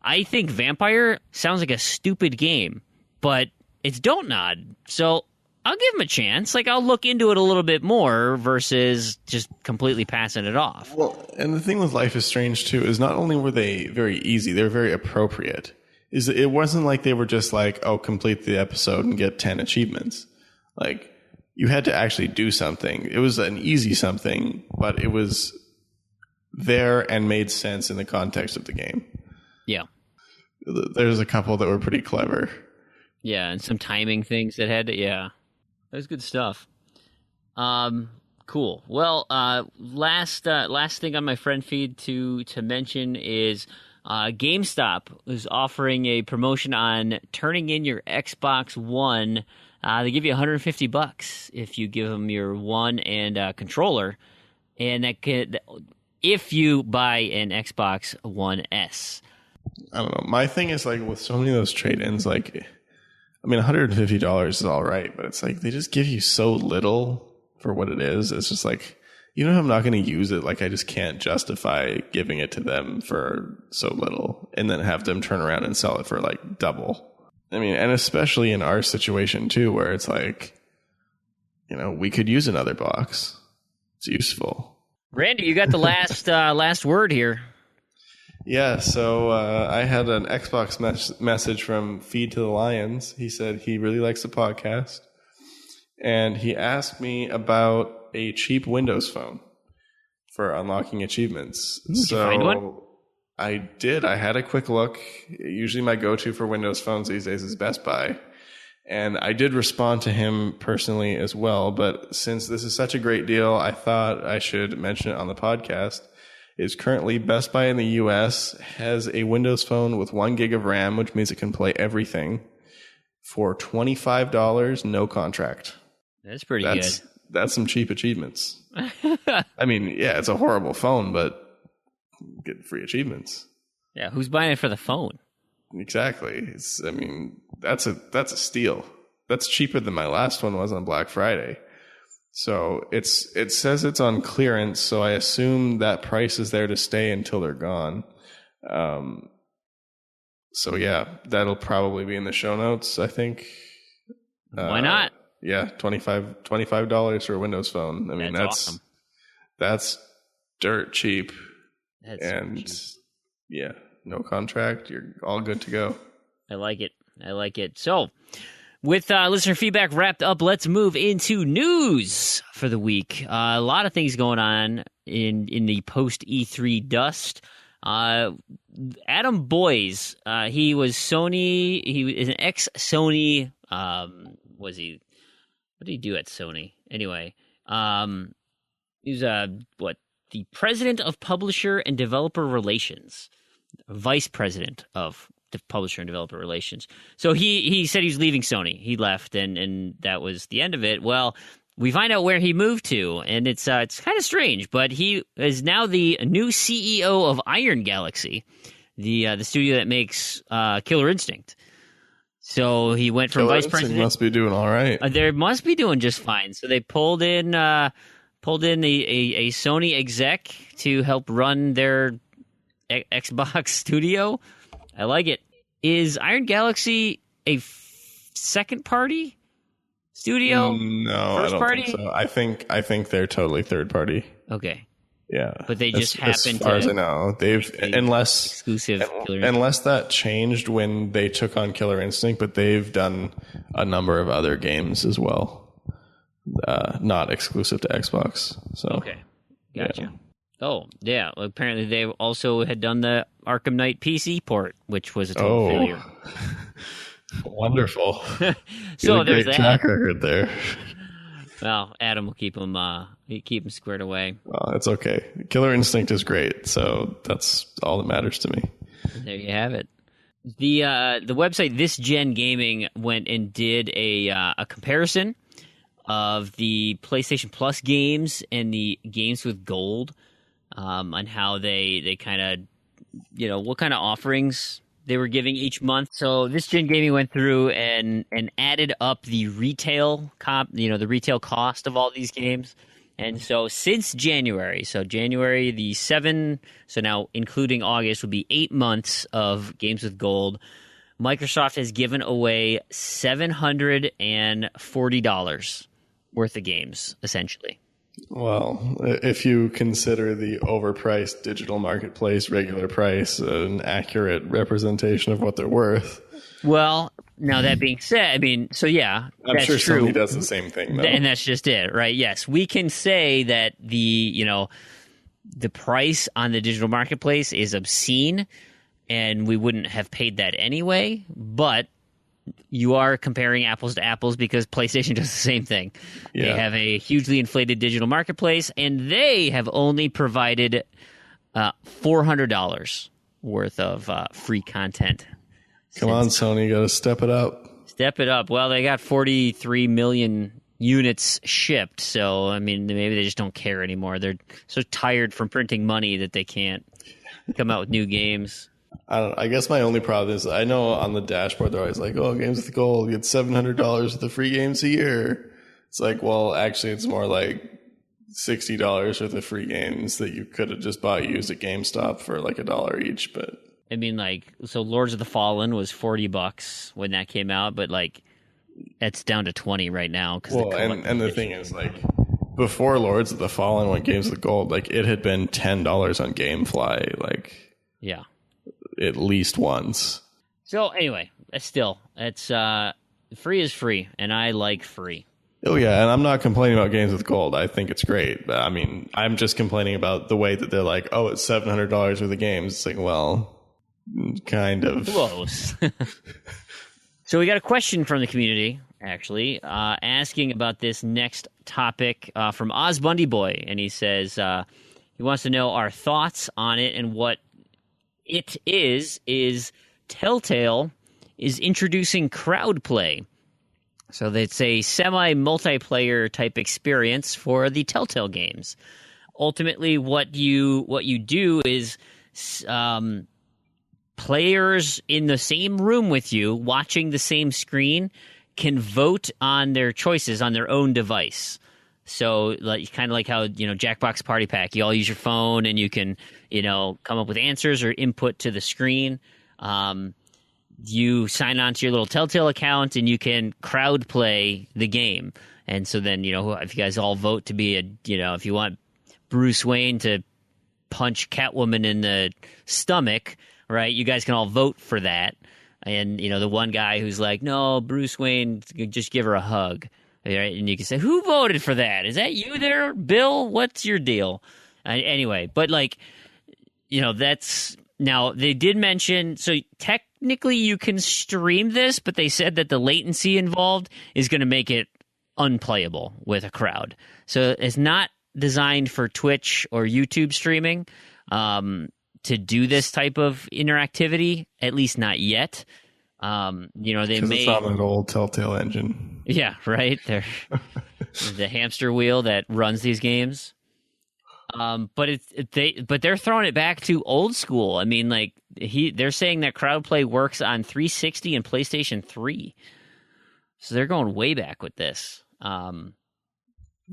I think Vampire sounds like a stupid game, but it's Don't Nod, so I'll give him a chance. Like, I'll look into it a little bit more versus just completely passing it off. Well, and the thing with Life is Strange too is not only were they very easy, they were very appropriate. It wasn't like they were just like, oh, complete the episode and get 10 achievements. Like, you had to actually do something. It was an easy something, but it was there and made sense in the context of the game. Yeah. There's a couple that were pretty clever. Yeah, and some timing things that had to, yeah. That was good stuff. Cool. Well, last thing on my friend feed to mention is GameStop is offering a promotion on turning in your Xbox One. They give you $150 if you give them your One and controller, and if you buy an Xbox One S. I don't know. My thing is, like, with so many of those trade-ins, like, I mean, $150 is all right, but it's like they just give you so little for what it is. It's just like, if I'm not going to use it, like, I just can't justify giving it to them for so little and then have them turn around and sell it for like double. I mean, and especially in our situation too, where it's like, we could use another box. It's useful. Randy, you got the last word here. Yeah, so I had an Xbox message from Feed to the Lions. He said he really likes the podcast. And he asked me about a cheap Windows phone for unlocking achievements. Did you find one? I did. I had a quick look. Usually my go-to for Windows phones these days is Best Buy. And I did respond to him personally as well. But since this is such a great deal, I thought I should mention it on the podcast. Is currently Best Buy in the US has a Windows phone with 1 gig of RAM, which means it can play everything, for $25, no contract. That's pretty good. That's some cheap achievements. I mean, yeah, it's a horrible phone, but get free achievements. Yeah, who's buying it for the phone? Exactly. That's a steal. That's cheaper than my last one was on Black Friday. So it says it's on clearance, so I assume that price is there to stay until they're gone. So yeah, that'll probably be in the show notes, I think. Why not? Yeah, $25 for a Windows phone. I mean, that's awesome. That's dirt cheap. That's cheap. Yeah, no contract. You're all good to go. I like it. So, with listener feedback wrapped up, let's move into news for the week. A lot of things going on in the post E3 dust. Adam Boyes, he was Sony. He is an ex-Sony. Was he? What did he do at Sony? Anyway, he was the president of Publisher and Developer Relations, vice president of the Publisher and Developer Relations. So he said he was leaving Sony. He left, and that was the end of it. Well, we find out where he moved to, and it's kind of strange, but he is now the new CEO of Iron Galaxy, the studio that makes Killer Instinct. So he went from vice president. Must be doing all right. They must be doing just fine. So they pulled in a Sony exec to help run their Xbox studio. I like it. Is Iron Galaxy a second party studio? No, I don't think so. I think they're totally third party. Okay. Yeah, but they just happen to. As far as I know, unless exclusive. Unless that changed when they took on Killer Instinct, but they've done a number of other games as well, not exclusive to Xbox. So okay, gotcha. Yeah. Oh yeah, well, apparently they also had done the Arkham Knight PC port, which was a total failure. Wonderful. So there's that track record there. Well, Adam will keep him squared away. Well, it's okay. Killer Instinct is great, so that's all that matters to me. There you have it. The website This Gen Gaming went and did a comparison of the PlayStation Plus games and the games with gold, on how they kind of, what kind of offerings they were giving each month. So This Gen Gaming went through and added up the retail the retail cost of all these games. And so since January, January the 7th, so now including August would be 8 months of games with gold, Microsoft has given away $740 worth of games, essentially. Well, if you consider the overpriced digital marketplace regular price an accurate representation of what they're worth. Well, now that being said, I mean, so yeah, I'm that's sure true. Sony does the same thing, though. And that's just it, right? Yes, we can say that the price on the digital marketplace is obscene, and we wouldn't have paid that anyway, but you are comparing apples to apples because PlayStation does the same thing. Yeah. They have a hugely inflated digital marketplace, and they have only provided $400 worth of free content. Come on, Sony, you got to step it up. Step it up. Well, they got 43 million units shipped, so, I mean, maybe they just don't care anymore. They're so tired from printing money that they can't come out with new games. I guess my only problem is I know on the dashboard they're always like, oh, games with gold, you get $700 worth of free games a year. It's like, well, actually, it's more like $60 worth of free games that you could have just bought used at GameStop for like $1 each, but... I mean, like, so Lords of the Fallen was $40 when that came out, but like, it's down to 20 right now. Well, and the thing is, like, before Lords of the Fallen went games with gold, like, it had been $10 on GameFly, like, yeah, at least once. So anyway, it's free is free, and I like free. Oh yeah, and I'm not complaining about games with gold. I think it's great. But, I mean, I'm just complaining about the way that they're like, oh, it's $700 worth of games. It's like, well. Kind of close. So we got a question from the community, actually, asking about this next topic from Oz Bundy Boy, and he says he wants to know our thoughts on it and what it is. Is Telltale is introducing crowd play, so it's a semi-multiplayer type experience for the Telltale games. Ultimately, what you do is players in the same room with you, watching the same screen, can vote on their choices on their own device. So, like, kind of like how, Jackbox Party Pack, you all use your phone and you can, come up with answers or input to the screen. You sign on to your little Telltale account and you can crowd play the game. And so then, if you guys all vote to be if you want Bruce Wayne to punch Catwoman in the stomach, right, you guys can all vote for that. And, the one guy who's like, no, Bruce Wayne, just give her a hug. Right? And you can say, who voted for that? Is that you there, Bill? What's your deal? Anyway, but that's... Now, they did mention, so technically you can stream this, but they said that the latency involved is going to make it unplayable with a crowd. So it's not designed for Twitch or YouTube streaming. To do this type of interactivity, at least not yet. They may... It's on an old Telltale engine. Yeah, right. They're the hamster wheel that runs these games. But they're throwing it back to old school. I mean, like they're saying that crowd play works on 360 and PlayStation 3. So they're going way back with this. I'm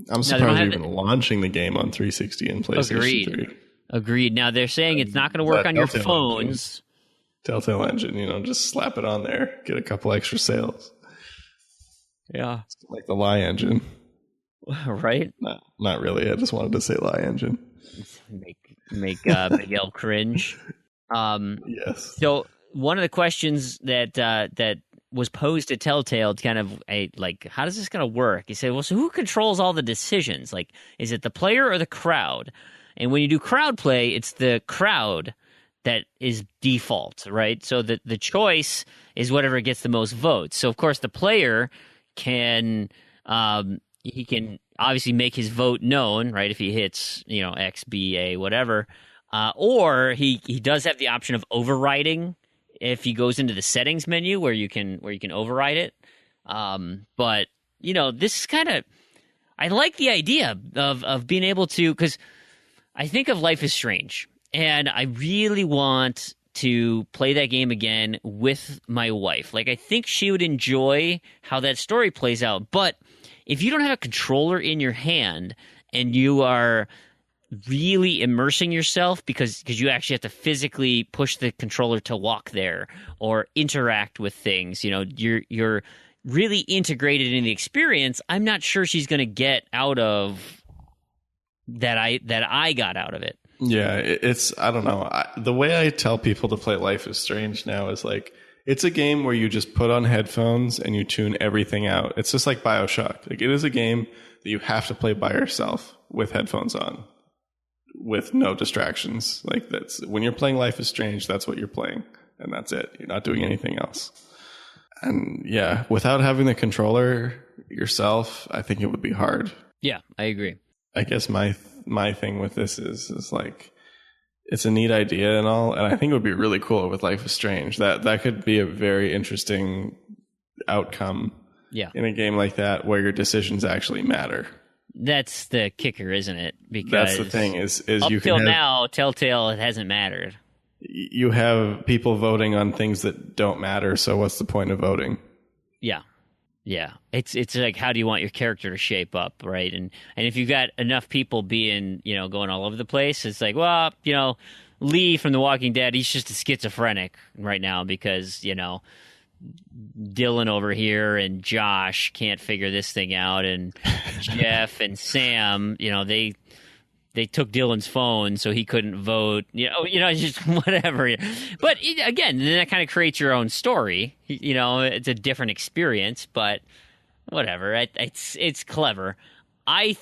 surprised they're even launching the game on 360 and PlayStation 3. Agreed. Now, they're saying it's not going to work on your phones. Telltale engine, just slap it on there. Get a couple extra sales. Yeah. It's like the Lie engine. Right? Not really. I just wanted to say Lie engine. Make Miguel cringe. Yes. So, one of the questions that was posed to Telltale, kind of how does this going to work? He said, well, so who controls all the decisions? Like, is it the player or the crowd? And when you do crowd play, it's the crowd that is default, right? So the choice is whatever gets the most votes. So, of course, the player can he can obviously make his vote known, right, if he hits, X, B, A, whatever. Or he does have the option of overriding if he goes into the settings menu where you can override it. But this is kind of, I like the idea of being able to, because I think of Life is Strange, and I really want to play that game again with my wife. Like, I think she would enjoy how that story plays out. But if you don't have a controller in your hand and you are really immersing yourself because you actually have to physically push the controller to walk there or interact with things, you're really integrated in the experience, I'm not sure she's going to get out of that I got out of it. Yeah, it's, I don't know. The way I tell people to play Life is Strange now is like, it's a game where you just put on headphones and you tune everything out. It's just like BioShock. Like, it is a game that you have to play by yourself with headphones on, with no distractions. Like, that's when you're playing Life is Strange, that's what you're playing, and that's it. You're not doing anything else. And yeah, without having the controller yourself, I think it would be hard. Yeah, I agree. I guess my thing with this is like, it's a neat idea and all, and I think it would be really cool with Life is Strange. That could be a very interesting outcome. Yeah. In a game like that where your decisions actually matter. That's the kicker, isn't it? Because that's the thing is up you till can have, now, Telltale, it hasn't mattered. You have people voting on things that don't matter, so what's the point of voting? Yeah. Yeah. It's like, how do you want your character to shape up, right? And if you've got enough people being, going all over the place, it's like, well, Lee from The Walking Dead, he's just a schizophrenic right now because, Dylan over here and Josh can't figure this thing out, and Jeff and Sam, they took Dylan's phone so he couldn't vote. Just whatever. But again, then that kind of creates your own story. It's a different experience, but whatever. It's clever. I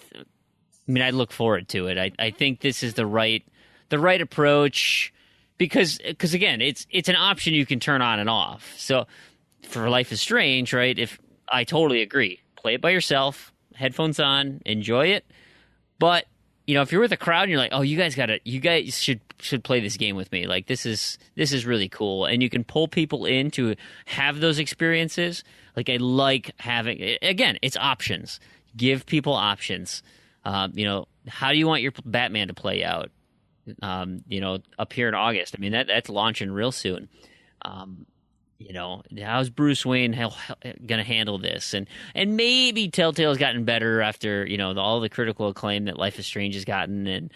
look forward to it. I think this is the right approach because again, it's an option you can turn on and off. So for Life is Strange, right? If I totally agree, play it by yourself, headphones on, enjoy it. But if you're with a crowd and you're like, oh, you guys should play this game with me. Like, this is really cool. And you can pull people in to have those experiences. Like, I like having, again, it's options. Give people options. How do you want your Batman to play out? Up here in August. That's launching real soon. How's Bruce Wayne going to handle this? And maybe Telltale's gotten better after, all the critical acclaim that Life is Strange has gotten, and,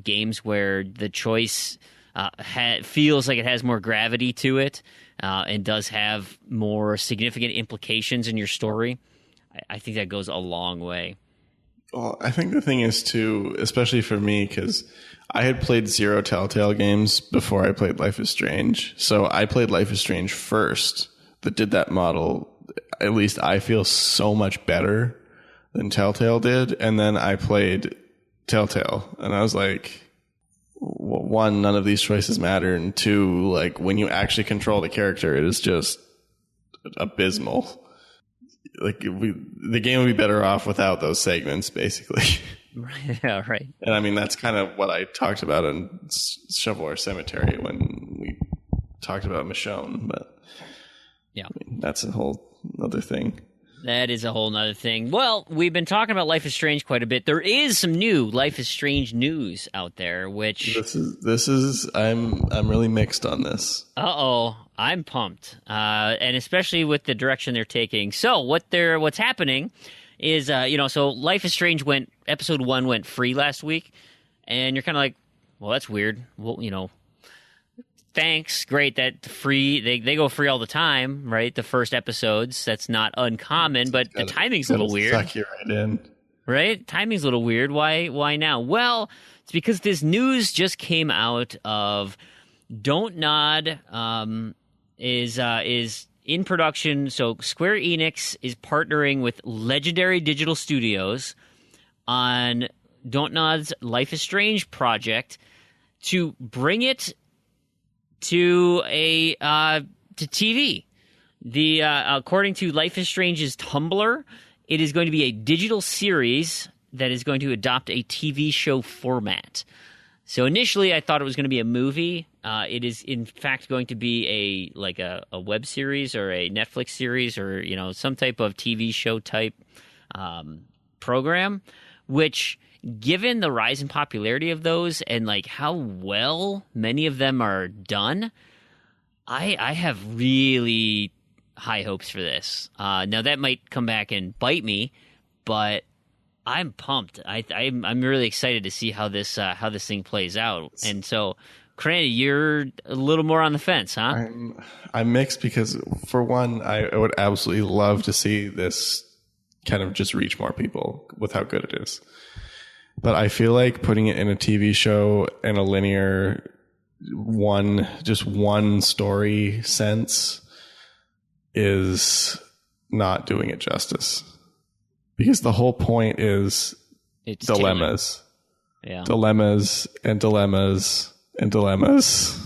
games where the choice feels like it has more gravity to it and does have more significant implications in your story. I think that goes a long way. Well, I think the thing is, too, especially for me, because I had played 0 Telltale games before I played Life is Strange. So I played Life is Strange first, that did that model. At least I feel so much better than Telltale did. And then I played Telltale, and I was like, well, one, none of these choices matter. And two, like, when you actually control the character, it is just abysmal. Like, the game would be better off without those segments, basically. Yeah, right. And that's kind of what I talked about in Shovelware Cemetery when we talked about Michonne, but yeah, that's a whole other thing. That is a whole nother thing. Well, we've been talking about Life is Strange quite a bit. There is some new Life is Strange news out there, which this is I'm really mixed on this. I'm pumped, and especially with the direction they're taking. So what's happening is so Life is Strange episode 1 went free last week, and you're kind of like, well, that's weird. Well, thanks, great, that free, they go free all the time, right? The first episodes, that's not uncommon, but the timing's a little weird. Suck you right in. Right? Timing's a little weird. Why now? Well, it's because this news just came out of Don't Nod is in production. So Square Enix is partnering with Legendary Digital Studios on Don't Nod's Life is Strange project to bring it to TV. According to Life is Strange's Tumblr, it is going to be a digital series that is going to adopt a TV show format. So initially, I thought it was going to be a movie. It is, in fact, going to be a web series or a Netflix series or some type of TV show type program. Which, given the rise in popularity of those and like how well many of them are done, I have really high hopes for this. Now that might come back and bite me, but I'm pumped. I'm really excited to see how this thing plays out. And so, Cranny, you're a little more on the fence, huh? I'm mixed because, for one, I would absolutely love to see this kind of just reach more people with how good it is. But I feel like putting it in a TV show in a linear one story sense is not doing it justice. Because the whole point is it's dilemmas. Yeah. Dilemmas and dilemmas and dilemmas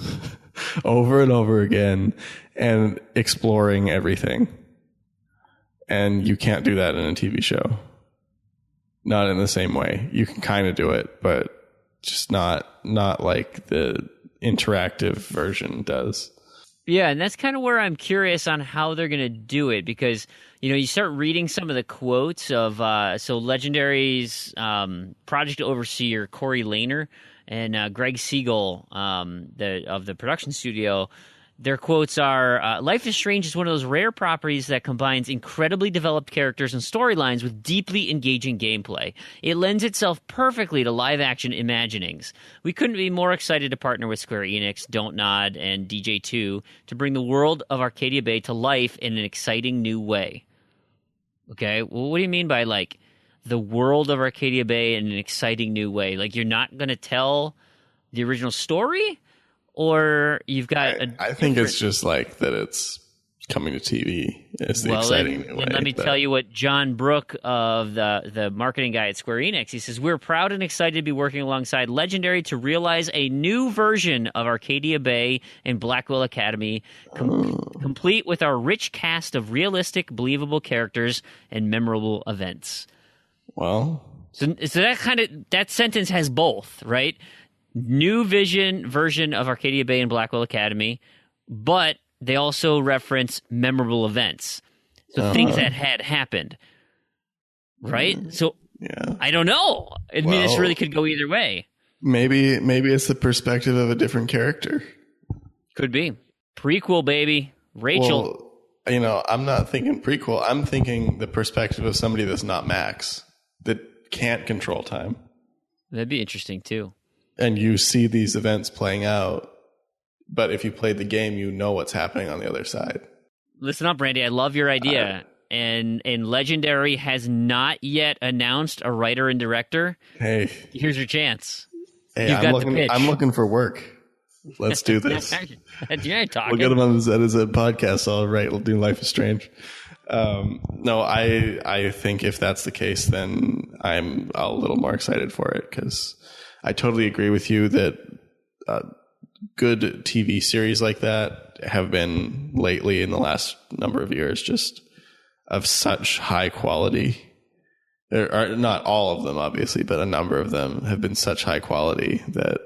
over and over again and exploring everything. And you can't do that in a TV show. Not in the same way. You can kind of do it, but just not like the interactive version does. Yeah, and that's kind of where I'm curious on how they're going to do it, because you start reading some of the quotes of Legendary's project overseer Corey Lehner and Greg Siegel of the production studio. Their quotes are, Life is Strange is one of those rare properties that combines incredibly developed characters and storylines with deeply engaging gameplay. It lends itself perfectly to live-action imaginings. We couldn't be more excited to partner with Square Enix, Don't Nod, and DJ2 to bring the world of Arcadia Bay to life in an exciting new way. Okay, well, what do you mean by, like, the world of Arcadia Bay in an exciting new way? Like, you're not going to tell the original story? Or you've got I think it's just like that it's coming to TV. It's the exciting way. And let me tell you what John Brook of the marketing guy at Square Enix, he says, we're proud and excited to be working alongside Legendary to realize a new version of Arcadia Bay and Blackwell Academy, complete with our rich cast of realistic, believable characters and memorable events. Well, so that sentence has both, right? New version of Arcadia Bay and Blackwell Academy, but they also reference memorable events. So things that had happened. Right? So yeah. I don't know. I mean, this really could go either way. Maybe it's the perspective of a different character. Could be. Prequel, baby. Rachel. Well, I'm not thinking prequel. I'm thinking the perspective of somebody that's not Max, that can't control time. That'd be interesting too. And you see these events playing out, but if you played the game, you know what's happening on the other side. Listen up, Randy. I love your idea. And Legendary has not yet announced a writer and director. Hey. Here's your chance. Hey, I'm looking for work. Let's do this. You're talking. We'll get them on the ZZ podcast. All right, we'll do Life is Strange. No, I think if that's the case, then I'm a little more excited for it, because I totally agree with you that good TV series like that have been lately in the last number of years just of such high quality. There are not all of them, obviously, but a number of them have been such high quality that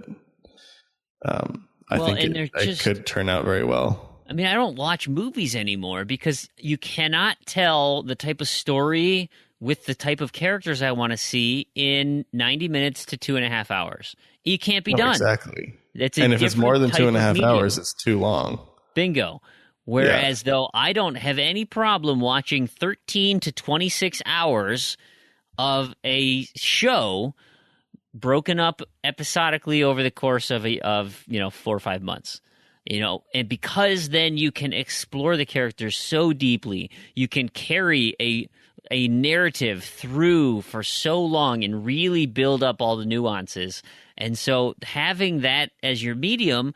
I think it could turn out very well. I mean, I don't watch movies anymore because you cannot tell the type of story with the type of characters I want to see in 90 minutes to 2.5 hours. It can't be done. Exactly. And if it's more than 2.5 hours, it's too long. Bingo. Whereas, though, I don't have any problem watching 13 to 26 hours of a show broken up episodically over the course of 4 or 5 months. And because then you can explore the characters so deeply, you can carry a narrative through for so long and really build up all the nuances. And so having that as your medium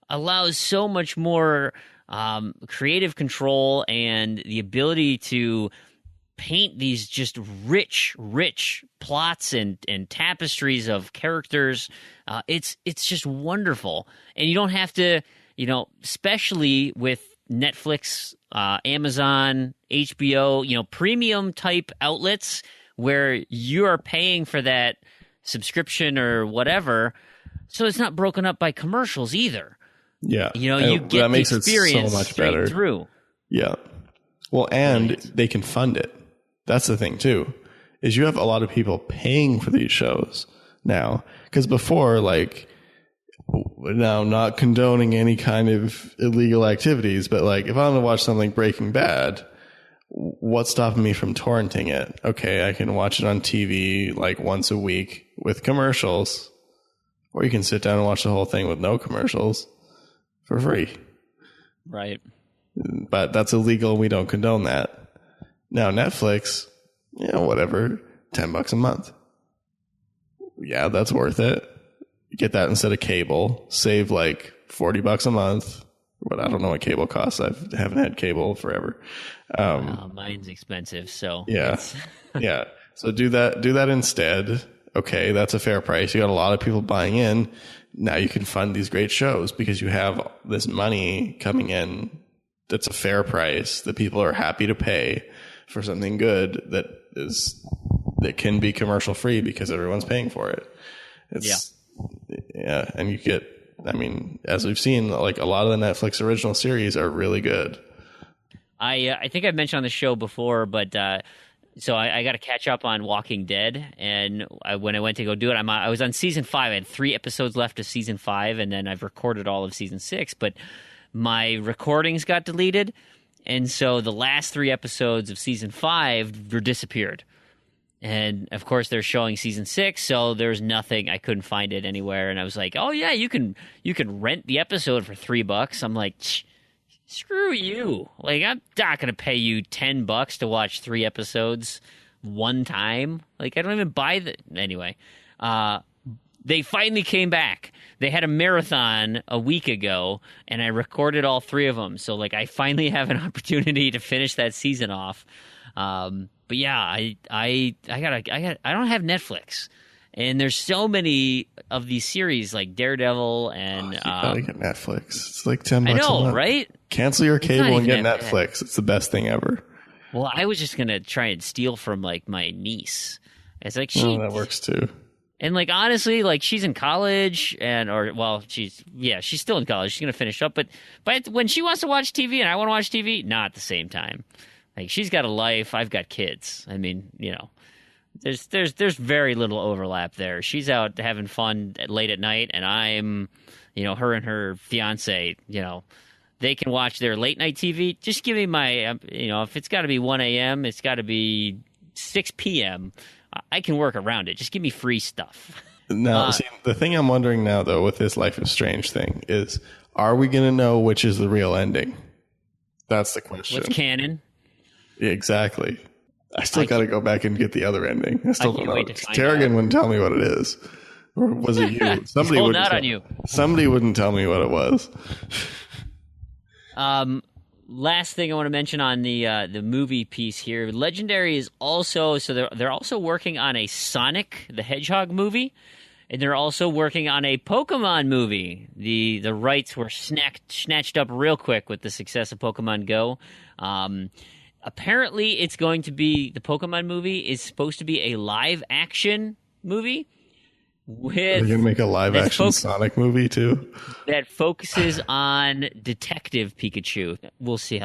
allows so much more creative control and the ability to paint these just rich plots and tapestries of characters. It's just wonderful. And you don't have to, especially with Netflix, Amazon, HBO, premium type outlets where you are paying for that subscription or whatever, so it's not broken up by commercials either. Yeah. You get that makes the experience it so much straight better. through. Yeah. Well, and they can fund it. That's the thing too, is you have a lot of people paying for these shows now. Because before, like, now not condoning any kind of illegal activities, but like if I want to watch something Breaking Bad, what's stopping me from torrenting it? Okay, I can watch it on TV like once a week with commercials, or you can sit down and watch the whole thing with no commercials for free. Right. But that's illegal. We don't condone that. Now Netflix, whatever, $10 a month. Yeah, that's worth it. You get that instead of cable. Save like $40 a month. But I don't know what cable costs. I haven't had cable forever. Mine's expensive, so yeah, yeah. So do that instead. Okay, that's a fair price. You got a lot of people buying in. Now you can fund these great shows because you have this money coming in. That's a fair price that people are happy to pay for something good that can be commercial free because everyone's paying for it. Yeah, and you get. I mean, as we've seen, like a lot of the Netflix original series are really good. I think I've mentioned on the show before, but so I got to catch up on Walking Dead, and when I went to go do it, I was on season 5. I had 3 episodes left of season 5, and then I've recorded all of season 6, but my recordings got deleted, and so the last 3 episodes of season 5 were disappeared. And of course they're showing season 6, so there's nothing. I couldn't find it anywhere, and I was like, "Oh yeah, you can rent the episode for $3." I'm like, screw you! Like I'm not gonna pay you $10 to watch 3 episodes one time. Like I don't even buy the anyway. They finally came back. They had a marathon a week ago, and I recorded all 3 of them. So like I finally have an opportunity to finish that season off. But yeah, I don't have Netflix, and there's so many of these series like Daredevil and you gotta get Netflix. It's like $10 I know, a month. right? Cancel your cable and get that Netflix. It's the best thing ever. Well, I was just gonna try and steal from like my niece. It's like that works too. And like honestly, like she's in college she's still in college. She's gonna finish up, but when she wants to watch TV and I want to watch TV, not at the same time. Like she's got a life, I've got kids. I mean, there's very little overlap there. She's out having fun late at night, and I'm, her and her fiance, they can watch their late night TV. Just give me my, if it's got to be 1 a.m., it's got to be 6 p.m. I can work around it. Just give me free stuff. Now, see, the thing I'm wondering now, though, with this Life is Strange thing is, are we going to know which is the real ending? That's the question. What's canon? Exactly. I still got to go back and get the other ending. I still don't know. Tarragon wouldn't tell me what it is. Or was it you? Somebody wouldn't out on you. Somebody wouldn't tell me what it was. Last thing I want to mention on the movie piece here. Legendary is also they're also working on a Sonic the Hedgehog movie, and they're also working on a Pokemon movie. The rights were snatched up real quick with the success of Pokemon Go. Apparently, it's going to be the Pokemon movie is supposed to be a live action movie. They're going to make a live action Sonic movie too. That focuses on Detective Pikachu. We'll see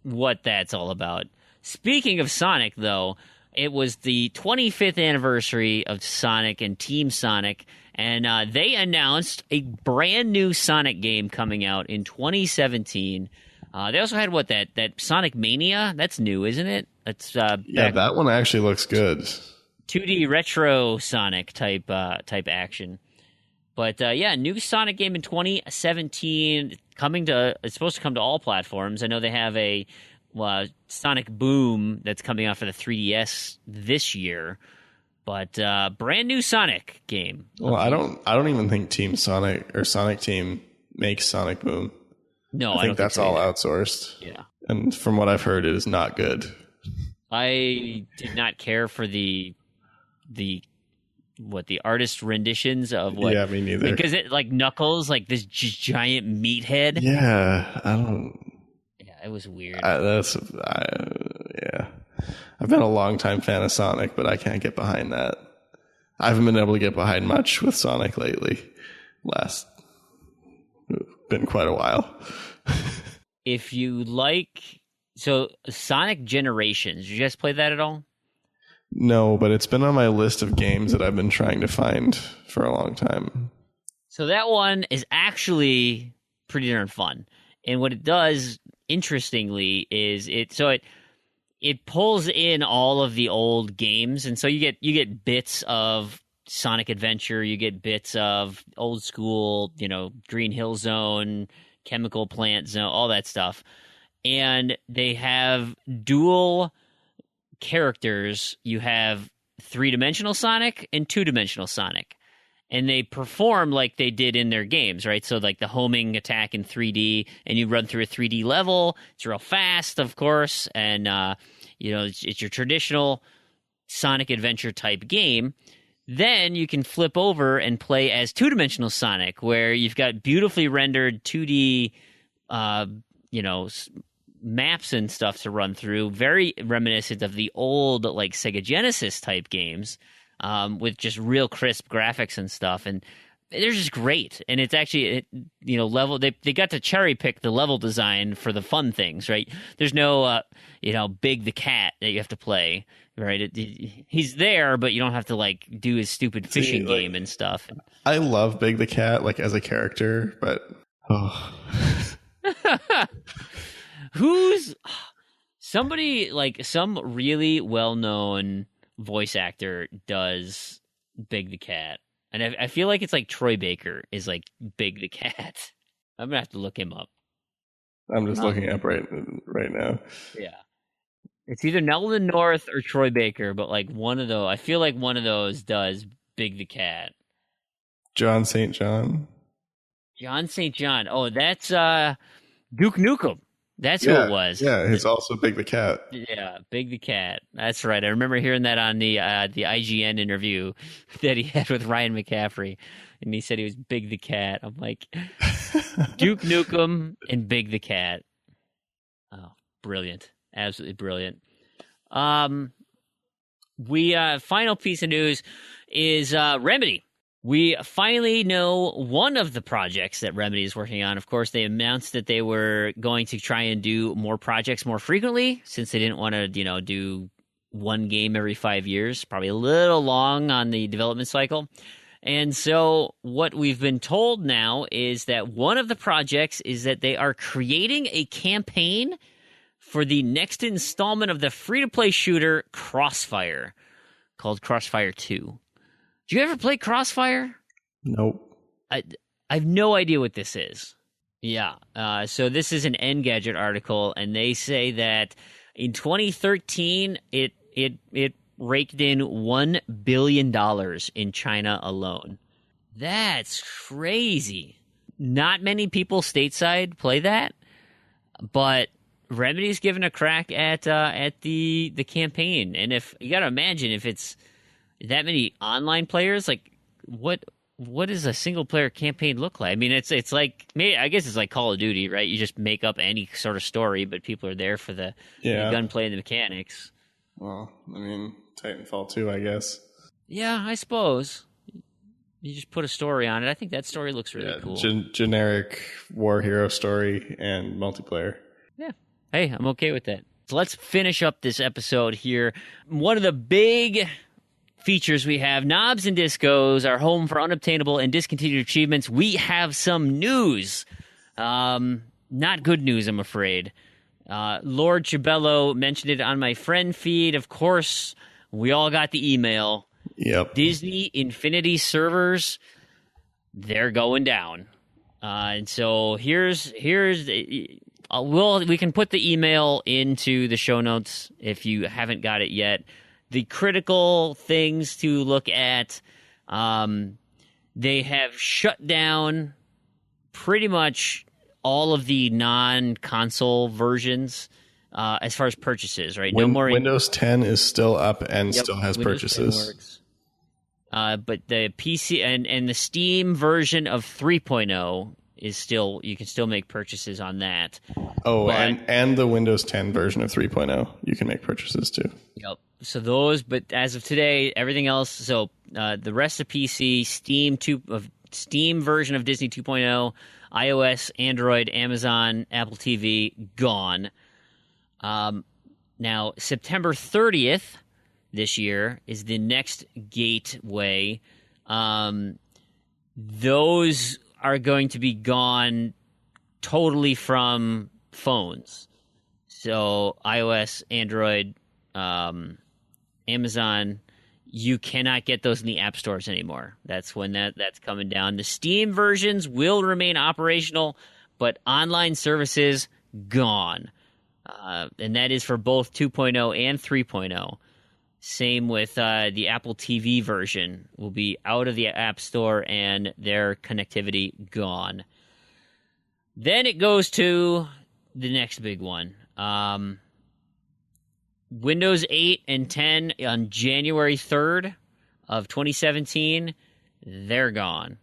what that's all about. Speaking of Sonic, though, it was the 25th anniversary of Sonic and Team Sonic, and they announced a brand new Sonic game coming out in 2017. They also had that Sonic Mania. That's new, isn't it? That's that one actually looks good. 2D retro Sonic type action. But new Sonic game in 2017 it's supposed to come to all platforms. I know they have a Sonic Boom that's coming out for the 3DS this year. But brand new Sonic game. Well, I don't even think Team Sonic or Sonic Team makes Sonic Boom. No, I think that's all outsourced. Yeah. And from what I've heard, it is not good. I did not care for the artist renditions of what. Yeah, me neither. Because it like Knuckles, like this giant meathead. Yeah, I don't. Yeah, it was weird. Yeah. I've been a long-time fan of Sonic, but I can't get behind that. I haven't been able to get behind much with Sonic lately. been quite a while. If you like, so Sonic Generations, did you guys play that at all? No, but it's been on my list of games that I've been trying to find for a long time. So that one is actually pretty darn fun. And what it does, interestingly, is it pulls in all of the old games, and so you get bits of Sonic Adventure, you get bits of old school, Green Hill Zone, Chemical Plant Zone, all that stuff. And they have dual characters. You have 3-dimensional Sonic and 2-dimensional Sonic. And they perform like they did in their games, right? So like the homing attack in 3D, and you run through a 3D level. It's real fast, of course, and it's your traditional Sonic Adventure type game. Then you can flip over and play as 2-dimensional Sonic, where you've got beautifully rendered 2D, maps and stuff to run through. Very reminiscent of the old like Sega Genesis type games. With just real crisp graphics and stuff, and they're just great. And it's actually, level. They got to cherry pick the level design for the fun things, right? There's no, Big the Cat that you have to play, right? He's there, but you don't have to like do his stupid fishing game and stuff. I love Big the Cat, like as a character, but who's somebody like some really well-known voice actor does Big the Cat, and I feel like it's like Troy Baker is like Big the Cat. I'm gonna have to look him up. I'm just looking up right now. Yeah, it's either Nelson North or Troy Baker, but like one of those. I feel like one of those does Big the Cat. John St. John. John St. John. Oh, that's Duke Nukem. That's who it was. Yeah, it's also Big the Cat. Yeah, Big the Cat. That's right. I remember hearing that on the IGN interview that he had with Ryan McCaffrey, and he said he was Big the Cat. I'm like, Duke Nukem and Big the Cat. Oh, brilliant. Absolutely brilliant. Final piece of news is Remedy. We finally know one of the projects that Remedy is working on. Of course, they announced that they were going to try and do more projects more frequently, since they didn't want to, do one game every 5 years. Probably a little long on the development cycle. And so what we've been told now is that one of the projects is that they are creating a campaign for the next installment of the free-to-play shooter Crossfire, called Crossfire 2. Did you ever play Crossfire? Nope. I have no idea what this is. Yeah. So this is an Engadget article, and they say that in 2013, it raked in $1 billion in China alone. That's crazy. Not many people stateside play that, but Remedy's given a crack at the campaign. And if you got to imagine, if it's that many online players, like what does a single player campaign look like? I mean, it's like, I guess it's like Call of Duty, right? You just make up any sort of story, but people are there for the gunplay and the mechanics. Well, I mean, Titanfall 2, I guess. Yeah, I suppose. You just put a story on it. I think that story looks really cool. Generic war hero story and multiplayer. Yeah. Hey, I'm okay with that. So let's finish up this episode here. One of the big features we have, Knobs and Discos, our home for unobtainable and discontinued achievements. We have some news. Not good news, I'm afraid. Lord Chabello mentioned it on my friend feed. Of course, we all got the email. Yep. Disney Infinity servers, they're going down. And so we can put the email into the show notes if you haven't got it yet. The critical things to look at, they have shut down pretty much all of the non-console versions as far as purchases, right? No more. Windows 10 is still up and still has Windows purchases. But the PC and the Steam version of 3.0 is still, you can still make purchases on that. Oh, but, and the Windows 10 version of 3.0, you can make purchases too. Yep. So those, but as of today, everything else. So the rest of PC, Steam 2 of Steam version of Disney 2.0, iOS, Android, Amazon, Apple TV, gone. Now, September 30th this year is the next gateway. Those are going to be gone totally from phones. So iOS, Android, Amazon, you cannot get those in the app stores anymore. That's when that's coming down. The Steam versions will remain operational, but online services gone. And that is for both 2.0 and 3.0. Same with the Apple TV version will be out of the App Store and their connectivity gone. Then it goes to the next big one. Windows 8 and 10 on January 3rd of 2017, they're gone.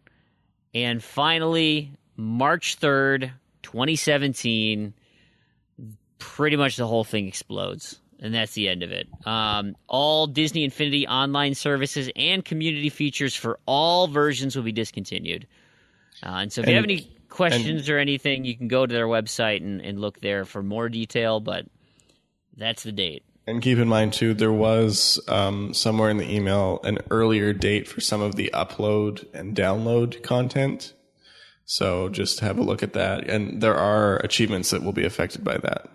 And finally, March 3rd, 2017, pretty much the whole thing explodes. And that's the end of it. All Disney Infinity online services and community features for all versions will be discontinued. And so if you have any questions or anything, you can go to their website and look there for more detail, but that's the date. And keep in mind, too, there was somewhere in the email an earlier date for some of the upload and download content. So just have a look at that. And there are achievements that will be affected by that.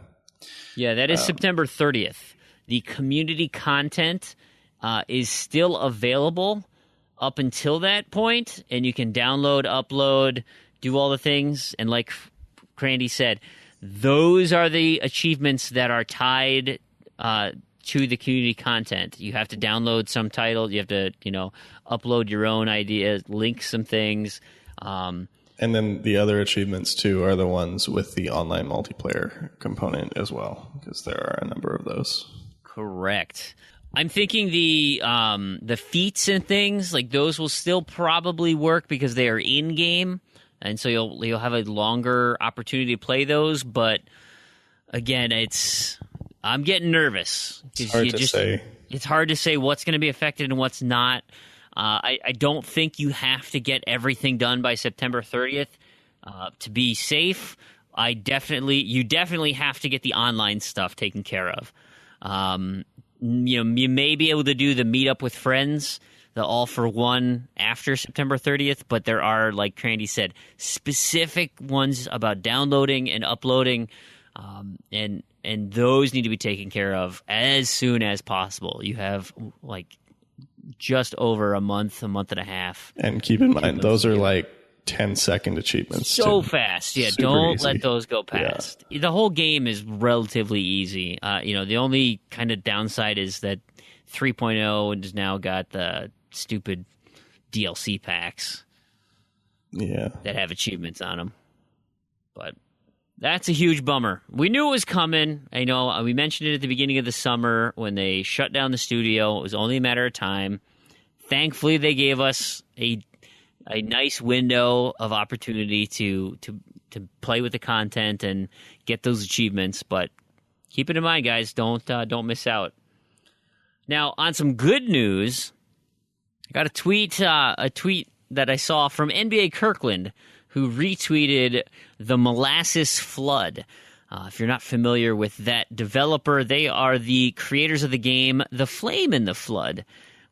Yeah, that is September 30th. The community content is still available up until that point, and you can download, upload, do all the things. And like Crandy said, those are the achievements that are tied to the community content. You have to download some title. You have to, upload your own ideas, link some things. And then the other achievements, too, are the ones with the online multiplayer component as well, because there are a number of those. Correct. I'm thinking the feats and things, like those will still probably work because they are in-game, and so you'll have a longer opportunity to play those. But, again, I'm getting nervous. It's hard to say. It's hard to say what's going to be affected and what's not. I don't think you have to get everything done by September 30th to be safe. You definitely have to get the online stuff taken care of. You may be able to do the meet up with friends, the all for one after September 30th, but there are, like Crandy said, specific ones about downloading and uploading, and those need to be taken care of as soon as possible. You have just over a month and a half. And keep in mind, those are 10-second achievements. So fast. Yeah, don't let those go past. Yeah. The whole game is relatively easy. The only kind of downside is that 3.0 has now got the stupid DLC packs that have achievements on them. But that's a huge bummer. We knew it was coming. I know we mentioned it at the beginning of the summer when they shut down the studio. It was only a matter of time. Thankfully, they gave us a nice window of opportunity to play with the content and get those achievements. But keep it in mind, guys. Don't miss out. Now, on some good news, I got a tweet that I saw from NBA Kirkland, who retweeted the Molasses Flood. If you're not familiar with that developer, they are the creators of the game The Flame in the Flood,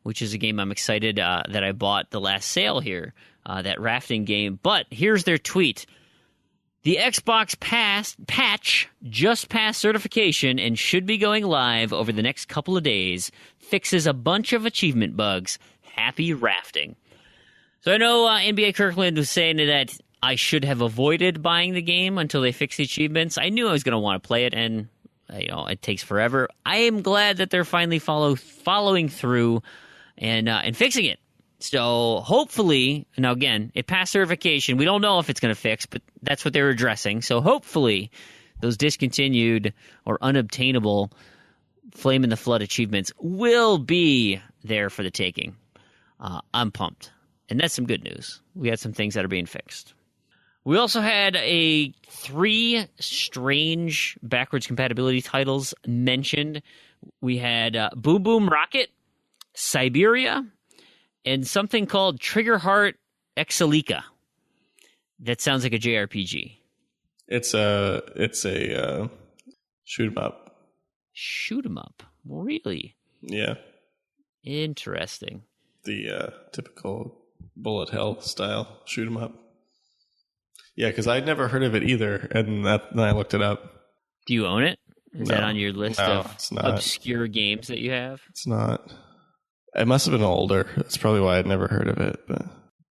which is a game I'm excited that I bought the last sale here, that rafting game. But here's their tweet. The Xbox patch just passed certification and should be going live over the next couple of days. Fixes a bunch of achievement bugs. Happy rafting. So I know NBA Kirkland was saying that I should have avoided buying the game until they fix the achievements. I knew I was going to want to play it, and it takes forever. I am glad that they're finally following through and fixing it. So hopefully, now again, it passed certification. We don't know if it's going to fix, but that's what they're addressing. So hopefully, those discontinued or unobtainable Flame in the Flood achievements will be there for the taking. I'm pumped. And that's some good news. We had some things that are being fixed. We also had 3 strange backwards compatibility titles mentioned. We had Boom Boom Rocket, Siberia, and something called Trigger Heart Exilica. That sounds like a JRPG. It's a shoot 'em up. Shoot 'em up. Really? Yeah. Interesting. The typical bullet hell style shoot 'em up. Yeah, because I'd never heard of it either, and then I looked it up. Do you own it? Is that on your list of it's not. Obscure games that you have? It's not. It must have been older. That's probably why I'd never heard of it. But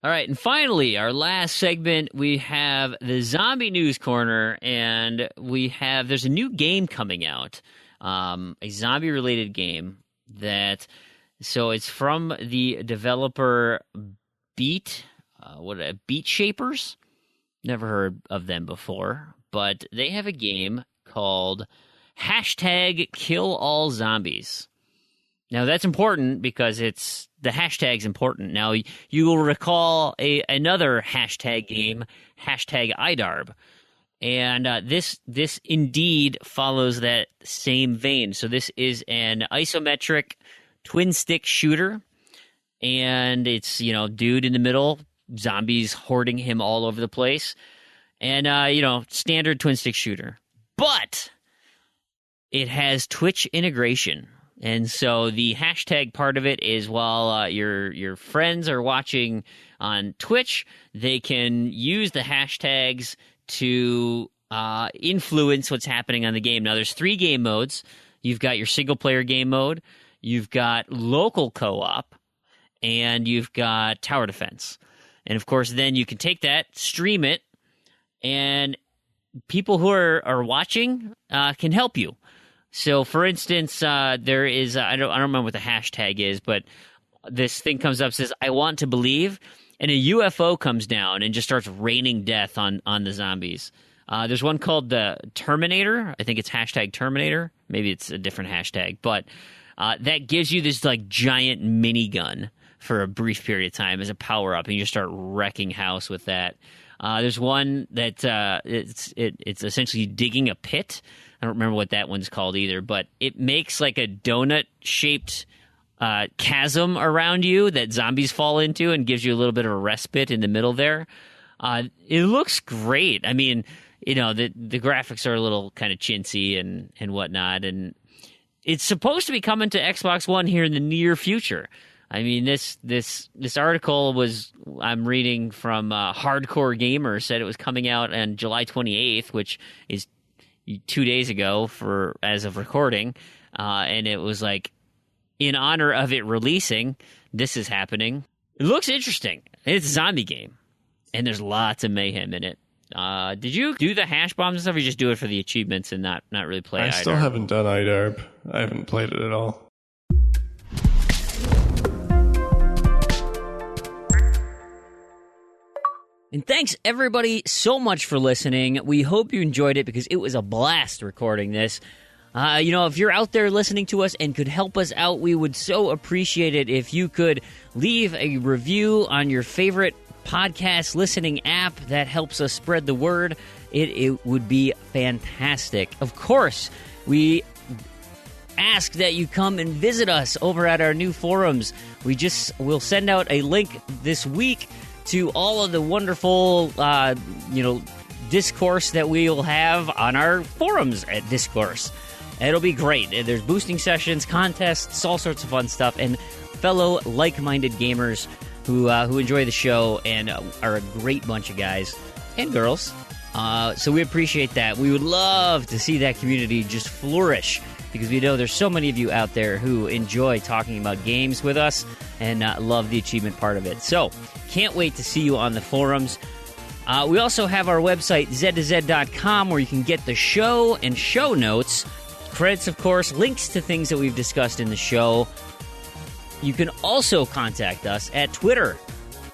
all right, and finally, our last segment, we have the Zombie News Corner, and there's a new game coming out, a zombie-related game so it's from the developer Beat Shapers. Never heard of them before, but they have a game called #KillAllZombies. Now, that's important because the hashtag's important. Now, you will recall another hashtag game, #IDARB. And this indeed follows that same vein. So this is an isometric twin-stick shooter. And it's, dude in the middle, zombies hoarding him all over the place. And, standard twin-stick shooter. But it has Twitch integration. And so the hashtag part of it is while your friends are watching on Twitch, they can use the hashtags to influence what's happening on the game. Now, there's 3 game modes. You've got your single-player game mode, you've got local co-op, and you've got tower defense. And, of course, then you can take that, stream it, and people who are watching can help you. So, for instance, there is I don't remember what the hashtag is, but this thing comes up, says, "I want to believe," and a UFO comes down and just starts raining death on the zombies. There's one called the Terminator. I think it's #Terminator. Maybe it's a different hashtag, but that gives you this like giant minigun for a brief period of time as a power up, and you just start wrecking house with that. There's one that it's essentially digging a pit. I don't remember what that one's called either, but it makes like a donut-shaped chasm around you that zombies fall into and gives you a little bit of a respite in the middle there. It looks great. I mean, the graphics are a little kind of chintzy and whatnot, and it's supposed to be coming to Xbox One here in the near future. I mean, this article I'm reading from Hardcore Gamer, said it was coming out on July 28th, which is 2 days ago as of recording, and it was like in honor of it releasing, this is happening. It looks interesting. It's a zombie game, and there's lots of mayhem in it. Did you do the hash bombs and stuff, or you just do it for the achievements and not really play IDARB? I still haven't done IDARB. I haven't played it at all. And thanks, everybody, so much for listening. We hope you enjoyed it because it was a blast recording this. If you're out there listening to us and could help us out, we would so appreciate it if you could leave a review on your favorite podcast listening app. That helps us spread the word. It would be fantastic. Of course, we ask that you come and visit us over at our new forums. We'll send out a link this week to all of the wonderful, discourse that we'll have on our forums at Discourse. It'll be great. There's boosting sessions, contests, all sorts of fun stuff, and fellow like-minded gamers who enjoy the show and are a great bunch of guys and girls. So we appreciate that. We would love to see that community just flourish, because we know there's so many of you out there who enjoy talking about games with us and love the achievement part of it. So, can't wait to see you on the forums. We also have our website, z2z.com, where you can get the show and show notes, credits, of course, links to things that we've discussed in the show. You can also contact us at Twitter.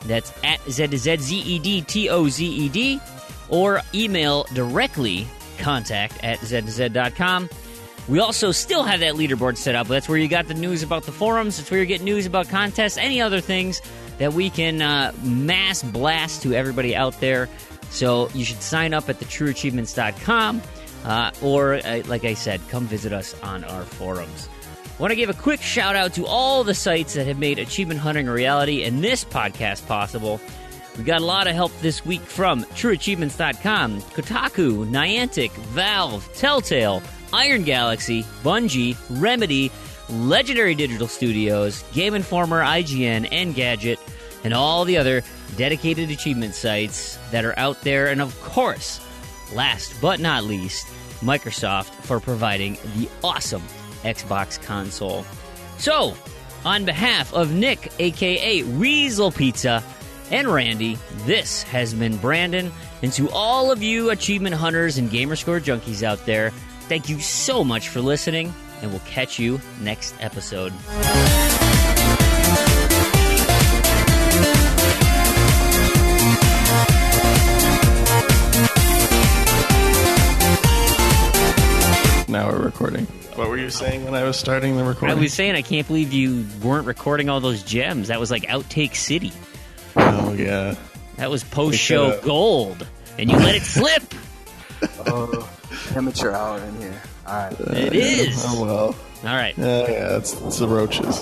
That's at Z2Z, ZEDTOZED, or email directly, contact@z2z.com. We also still have that leaderboard set up. That's where you got the news about the forums. That's where you get news about contests, any other things that we can mass blast to everybody out there. So you should sign up at thetrueachievements.com, or, like I said, come visit us on our forums. I want to give a quick shout-out to all the sites that have made achievement hunting a reality and this podcast possible. We got a lot of help this week from TrueAchievements.com, Kotaku, Niantic, Valve, Telltale, Iron Galaxy, Bungie, Remedy, Legendary Digital Studios, Game Informer, IGN, Engadget, and all the other dedicated achievement sites that are out there. And of course, last but not least, Microsoft for providing the awesome Xbox console. So, on behalf of Nick, a.k.a. Weasel Pizza, and Randy, this has been Brandon. And to all of you achievement hunters and Gamerscore junkies out there, thank you so much for listening, and we'll catch you next episode. Now we're recording. What were you saying when I was starting the recording? I was saying I can't believe you weren't recording all those gems. That was like Outtake City. Oh, yeah. That was post-show gold, and you let it slip. Oh, amateur hour in here. All right. It is. Oh, well. All right. Yeah, it's the roaches.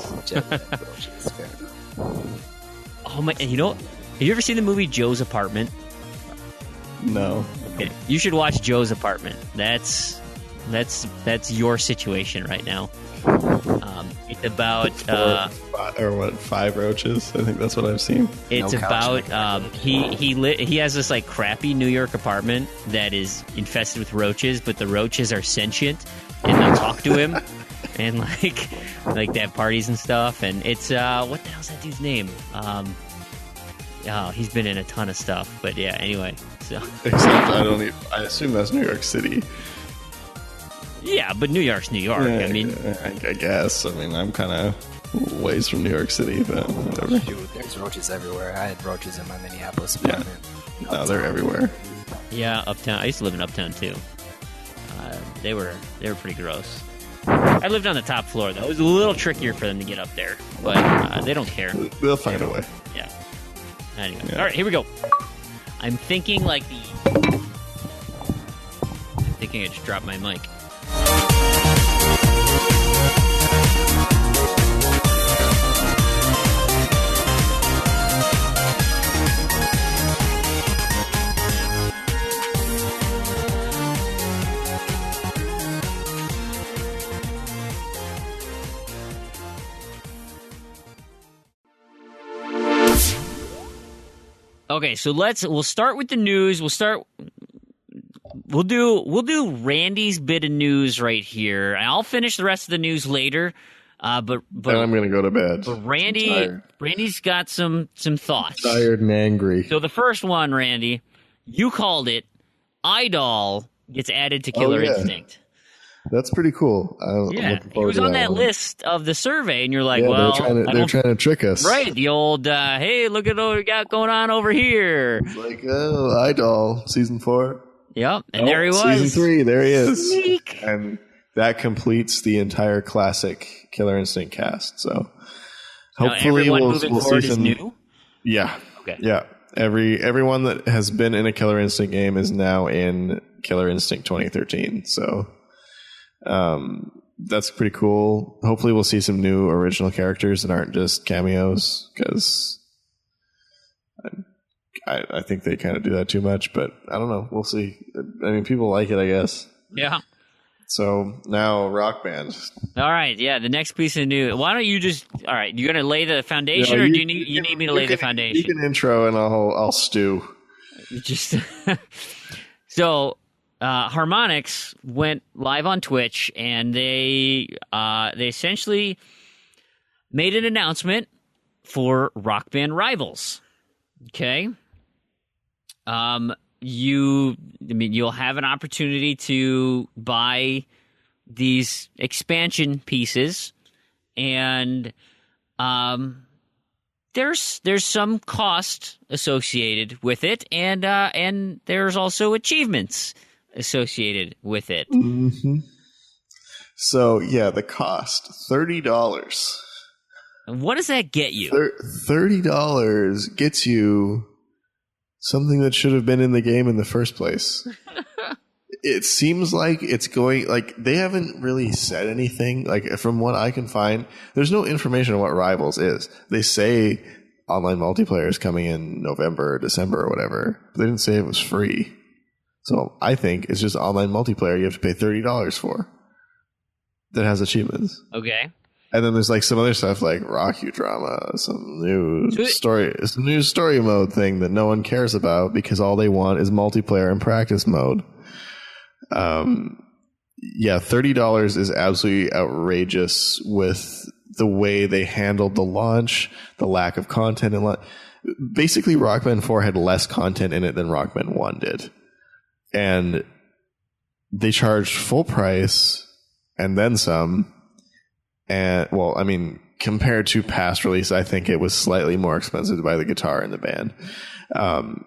Oh, my. And you know, have you ever seen the movie Joe's Apartment? No. Okay. You should watch Joe's Apartment. That's your situation right now. It's about five roaches. I think that's what I've seen. It's about he has this like crappy New York apartment that is infested with roaches, but the roaches are sentient and they'll talk to him and like they have parties and stuff. And it's what the hell's that dude's name? He's been in a ton of stuff, but yeah. Anyway, so except I assume that's New York City. Yeah, but New York's New York. Yeah, I mean, I guess. I mean, I'm kind of ways from New York City, but whatever. Dude, there's roaches everywhere. I had roaches in my Minneapolis apartment. Yeah. No, they're everywhere. Yeah, Uptown. I used to live in Uptown too. They were pretty gross. I lived on the top floor though. It was a little trickier for them to get up there, but they don't care. They'll find a way. Yeah. Anyway, all right, here we go. I'm thinking I just dropped my mic. Okay, so we'll start with the news. We'll do Randy's bit of news right here. And I'll finish the rest of the news later. But then I'm going to go to bed. But Randy's got some thoughts. Tired and angry. So the first one, Randy, you called it. Idol gets added to Killer Instinct. That's pretty cool. He was on that list of the survey, and you're like, well, they're trying to trick us, right? The old, hey, look at what we got going on over here. It's like, oh, Idol season 4. Yep, and there he was. Season 3, there he is. Sneak. And that completes the entire classic Killer Instinct cast. So hopefully we'll see some new. Yeah. Okay. Yeah. Everyone that has been in a Killer Instinct game is now in Killer Instinct 2013. So that's pretty cool. Hopefully we'll see some new original characters that aren't just cameos, because I think they kind of do that too much, but I don't know. We'll see. I mean, people like it, I guess. Yeah. So now Rock Band. All right. Yeah. The next piece of news. Why don't you just? All right. You going to lay the foundation, or do you need me to lay the foundation? You can intro, and I'll stew. Just so. Harmonix went live on Twitch, and they essentially made an announcement for Rock Band Rivals. Okay. You'll have an opportunity to buy these expansion pieces, and there's some cost associated with it, and there's also achievements associated with it. Mm-hmm. So yeah, the cost $30. What does that get you? $30 gets you something that should have been in the game in the first place. It seems like it's going, like, they haven't really said anything. Like, from what I can find, there's no information on what Rivals is. They say online multiplayer is coming in November or December or whatever. But they didn't say it was free. So I think it's just online multiplayer you have to pay $30 for that has achievements. Okay. And then there's like some other stuff like Rock You Drama, some new story mode thing that no one cares about because all they want is multiplayer and practice mode. Yeah, $30 is absolutely outrageous with the way they handled the launch, the lack of content. Basically, Rock Band 4 had less content in it than Rock Band 1 did. And they charged full price and then some. And, well, I mean, compared to past release, I think it was slightly more expensive to buy the guitar in the band. And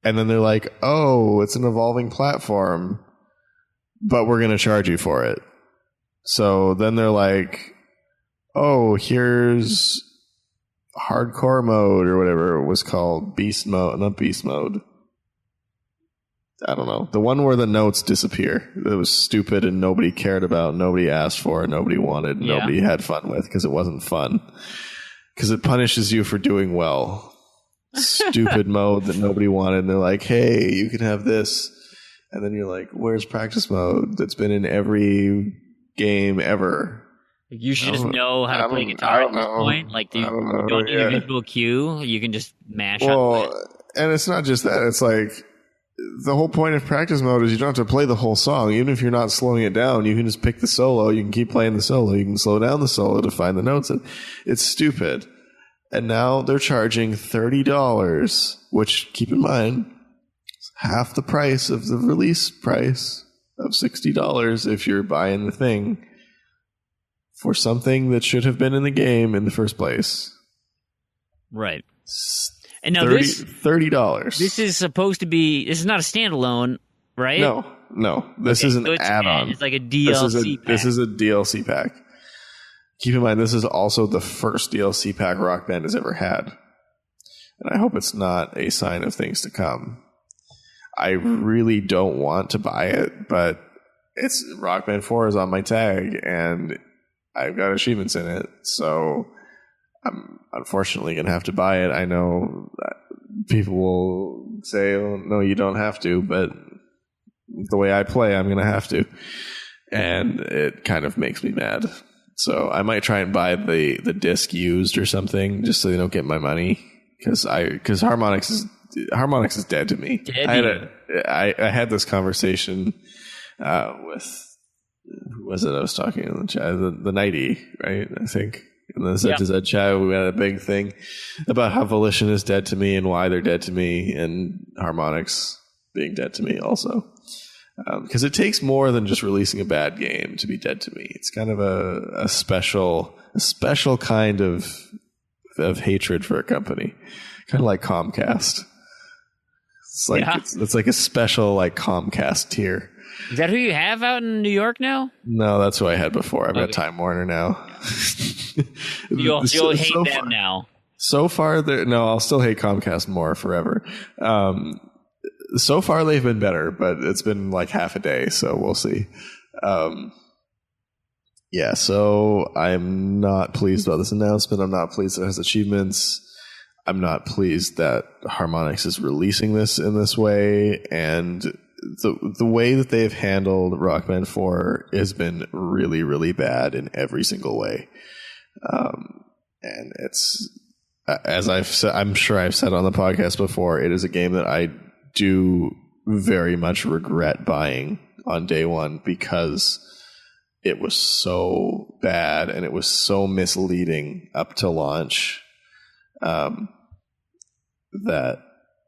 then they're like, oh, it's an evolving platform, but we're going to charge you for it. So then they're like, oh, here's hardcore mode or whatever it was called. Beast mode, not beast mode. I don't know. The one where the notes disappear. It was stupid and nobody cared about, nobody asked for, nobody wanted, nobody had fun with because it wasn't fun. Because it punishes you for doing well. Stupid mode that nobody wanted. And they're like, hey, you can have this. And then you're like, where's practice mode that's been in every game ever? You should just know how to play guitar at this point. Like, you don't need a visual cue. You can just mash on it. And it's not just that. It's like, the whole point of practice mode is you don't have to play the whole song. Even if you're not slowing it down, you can just pick the solo. You can keep playing the solo. You can slow down the solo to find the notes. It's stupid. And now they're charging $30, which, keep in mind, is half the price of the release price of $60 if you're buying the thing for something that should have been in the game in the first place. Right. And now $30. This is supposed to be. This is not a standalone, right? No. This is an add-on. It's like a DLC pack. This is a DLC pack. Keep in mind, this is also the first DLC pack Rock Band has ever had. And I hope it's not a sign of things to come. I really don't want to buy it, but it's Rock Band 4 is on my tag, and I've got achievements in it, so I'm unfortunately going to have to buy it. I know people will say, oh, no, you don't have to, but the way I play, I'm going to have to. And it kind of makes me mad. So I might try and buy the disc used or something just so they don't get my money. Because Harmonix is dead to me. I had this conversation with, who was it I was talking in the chat? The Nighty, right? I think. In the Z2Z chat, we had a big thing about how Volition is dead to me and why they're dead to me, and Harmonix being dead to me also. Because it takes more than just releasing a bad game to be dead to me. It's kind of a special kind of hatred for a company, kind of like Comcast. It's like it's like a special like Comcast tier. Is that who you have out in New York now? No, that's who I had before. I've got Time Warner now. You'll hate them now. So far, I'll still hate Comcast more forever. So far, they've been better, but it's been like half a day, so we'll see. So I'm not pleased about this announcement. I'm not pleased that it has achievements. I'm not pleased that Harmonix is releasing this in this way, and the way that they've handled Rock Band 4 has been really, really bad in every single way. And it's, as I'm sure I've said on the podcast before, it is a game that I do very much regret buying on day one because it was so bad and it was so misleading up to launch that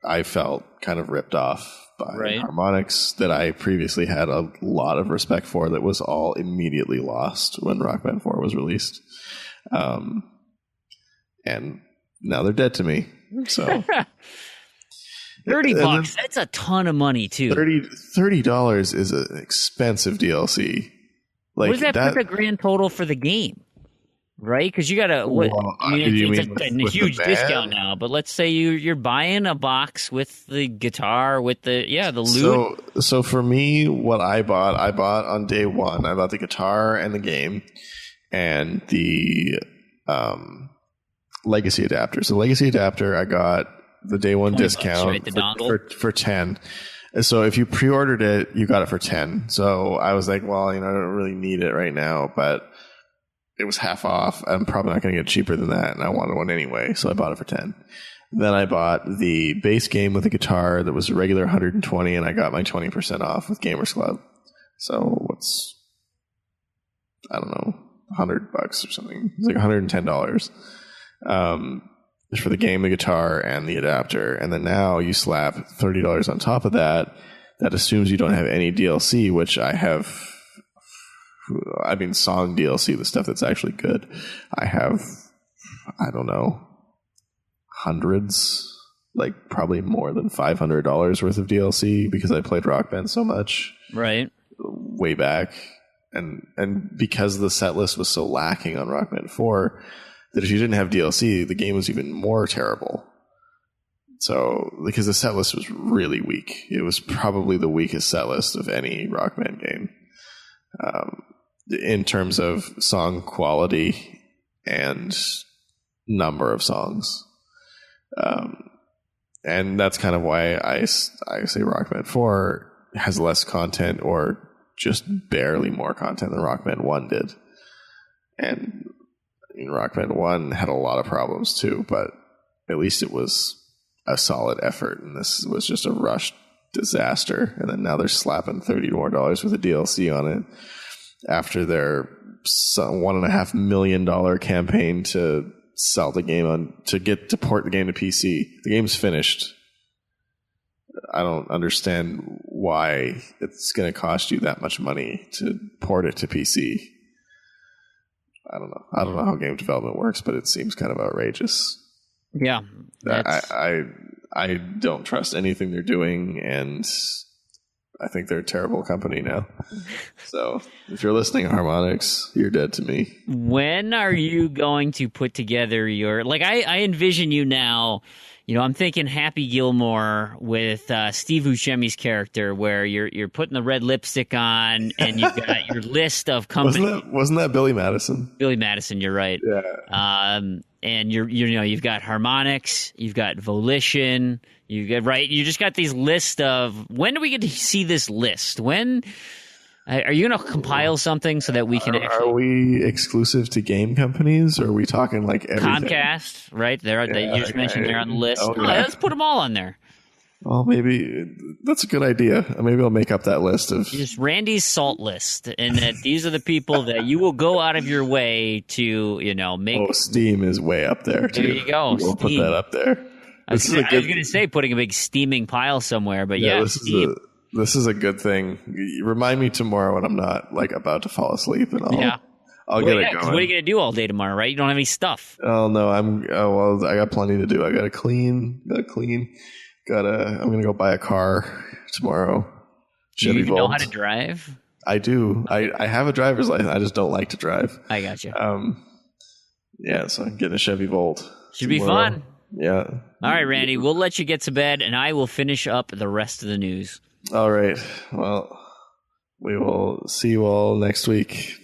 I felt kind of ripped off by Harmonix that I previously had a lot of respect for that was all immediately lost when Rock Band 4 was released. And now they're dead to me. So $30, that's a ton of money too. $30 is an expensive DLC. Like, what does that put the grand total for the game? Right? Because you got to, it's a huge discount now, but let's say you're buying a box with the guitar, with the loot. So for me, what I bought on day one, I bought the guitar and the game and the Legacy adapter. So Legacy adapter, I got the day one discount right, the dongle. for 10. So if you pre-ordered it, you got it for 10. So I was like, well, I don't really need it right now, but it was half off. I'm probably not going to get cheaper than that, and I wanted one anyway, so I bought it for 10. Then I bought the base game with the guitar that was a regular 120, and I got my 20% off with Gamers Club. So what's, I don't know, $100 or something. It's like $110 for the game, the guitar, and the adapter. And then now you slap $30 on top of that. That assumes you don't have any DLC, which I have. I mean, song DLC, the stuff that's actually good. I have, I don't know, hundreds, like probably more than $500 worth of DLC because I played Rock Band so much. Right. Way back. And because the set list was so lacking on Rock Band 4, that if you didn't have DLC, the game was even more terrible. So, because the set list was really weak. It was probably the weakest set list of any Rock Band game. In terms of song quality and number of songs. And that's kind of why I say Rock Band 4 has less content or just barely more content than Rock Band 1 did. And Rock Band 1 had a lot of problems too, but at least it was a solid effort, and this was just a rushed disaster. And then now they're slapping $30 more worth of DLC on it after their $1.5 million campaign to sell the game to port the game to PC. The game's finished. I don't understand why it's going to cost you that much money to port it to PC. I don't know how game development works, but it seems kind of outrageous. Yeah. I don't trust anything they're doing, and I think they're a terrible company now. So if you're listening, Harmonix, you're dead to me. When are you going to put together your... Like, I envision you now... I'm thinking Happy Gilmore with Steve Buscemi's character, where you're putting the red lipstick on, and you've got your list of companies. Wasn't that Billy Madison? Billy Madison, you're right. Yeah. And you've got Harmonix, you've got Volition, you just got these lists of... When do we get to see this list? When... Are you going to compile something so that we can actually... Are we exclusive to game companies, or are we talking like everything? Comcast, right? You just mentioned they're on the list. Okay. Let's put them all on there. Well, maybe that's a good idea. Maybe I'll make up that list of... Just Randy's salt list, and that these are the people that you will go out of your way to, make... Oh, Steam is way up there, too. There you go, We'll put that up there. I was going to say putting a big steaming pile somewhere, but Steam... This is a good thing. Remind me tomorrow when I'm not about to fall asleep, and I'll get it going. What are you going to do all day tomorrow, right? You don't have any stuff. Oh no, I got plenty to do. I got to clean. I'm going to go buy a car tomorrow. Do you even know how to drive? I do. I have a driver's license. I just don't like to drive. I got you. So I'm getting a Chevy Volt. Should be fun. Yeah. All right, Randy, we'll let you get to bed, and I will finish up the rest of the news. All right. Well, we will see you all next week.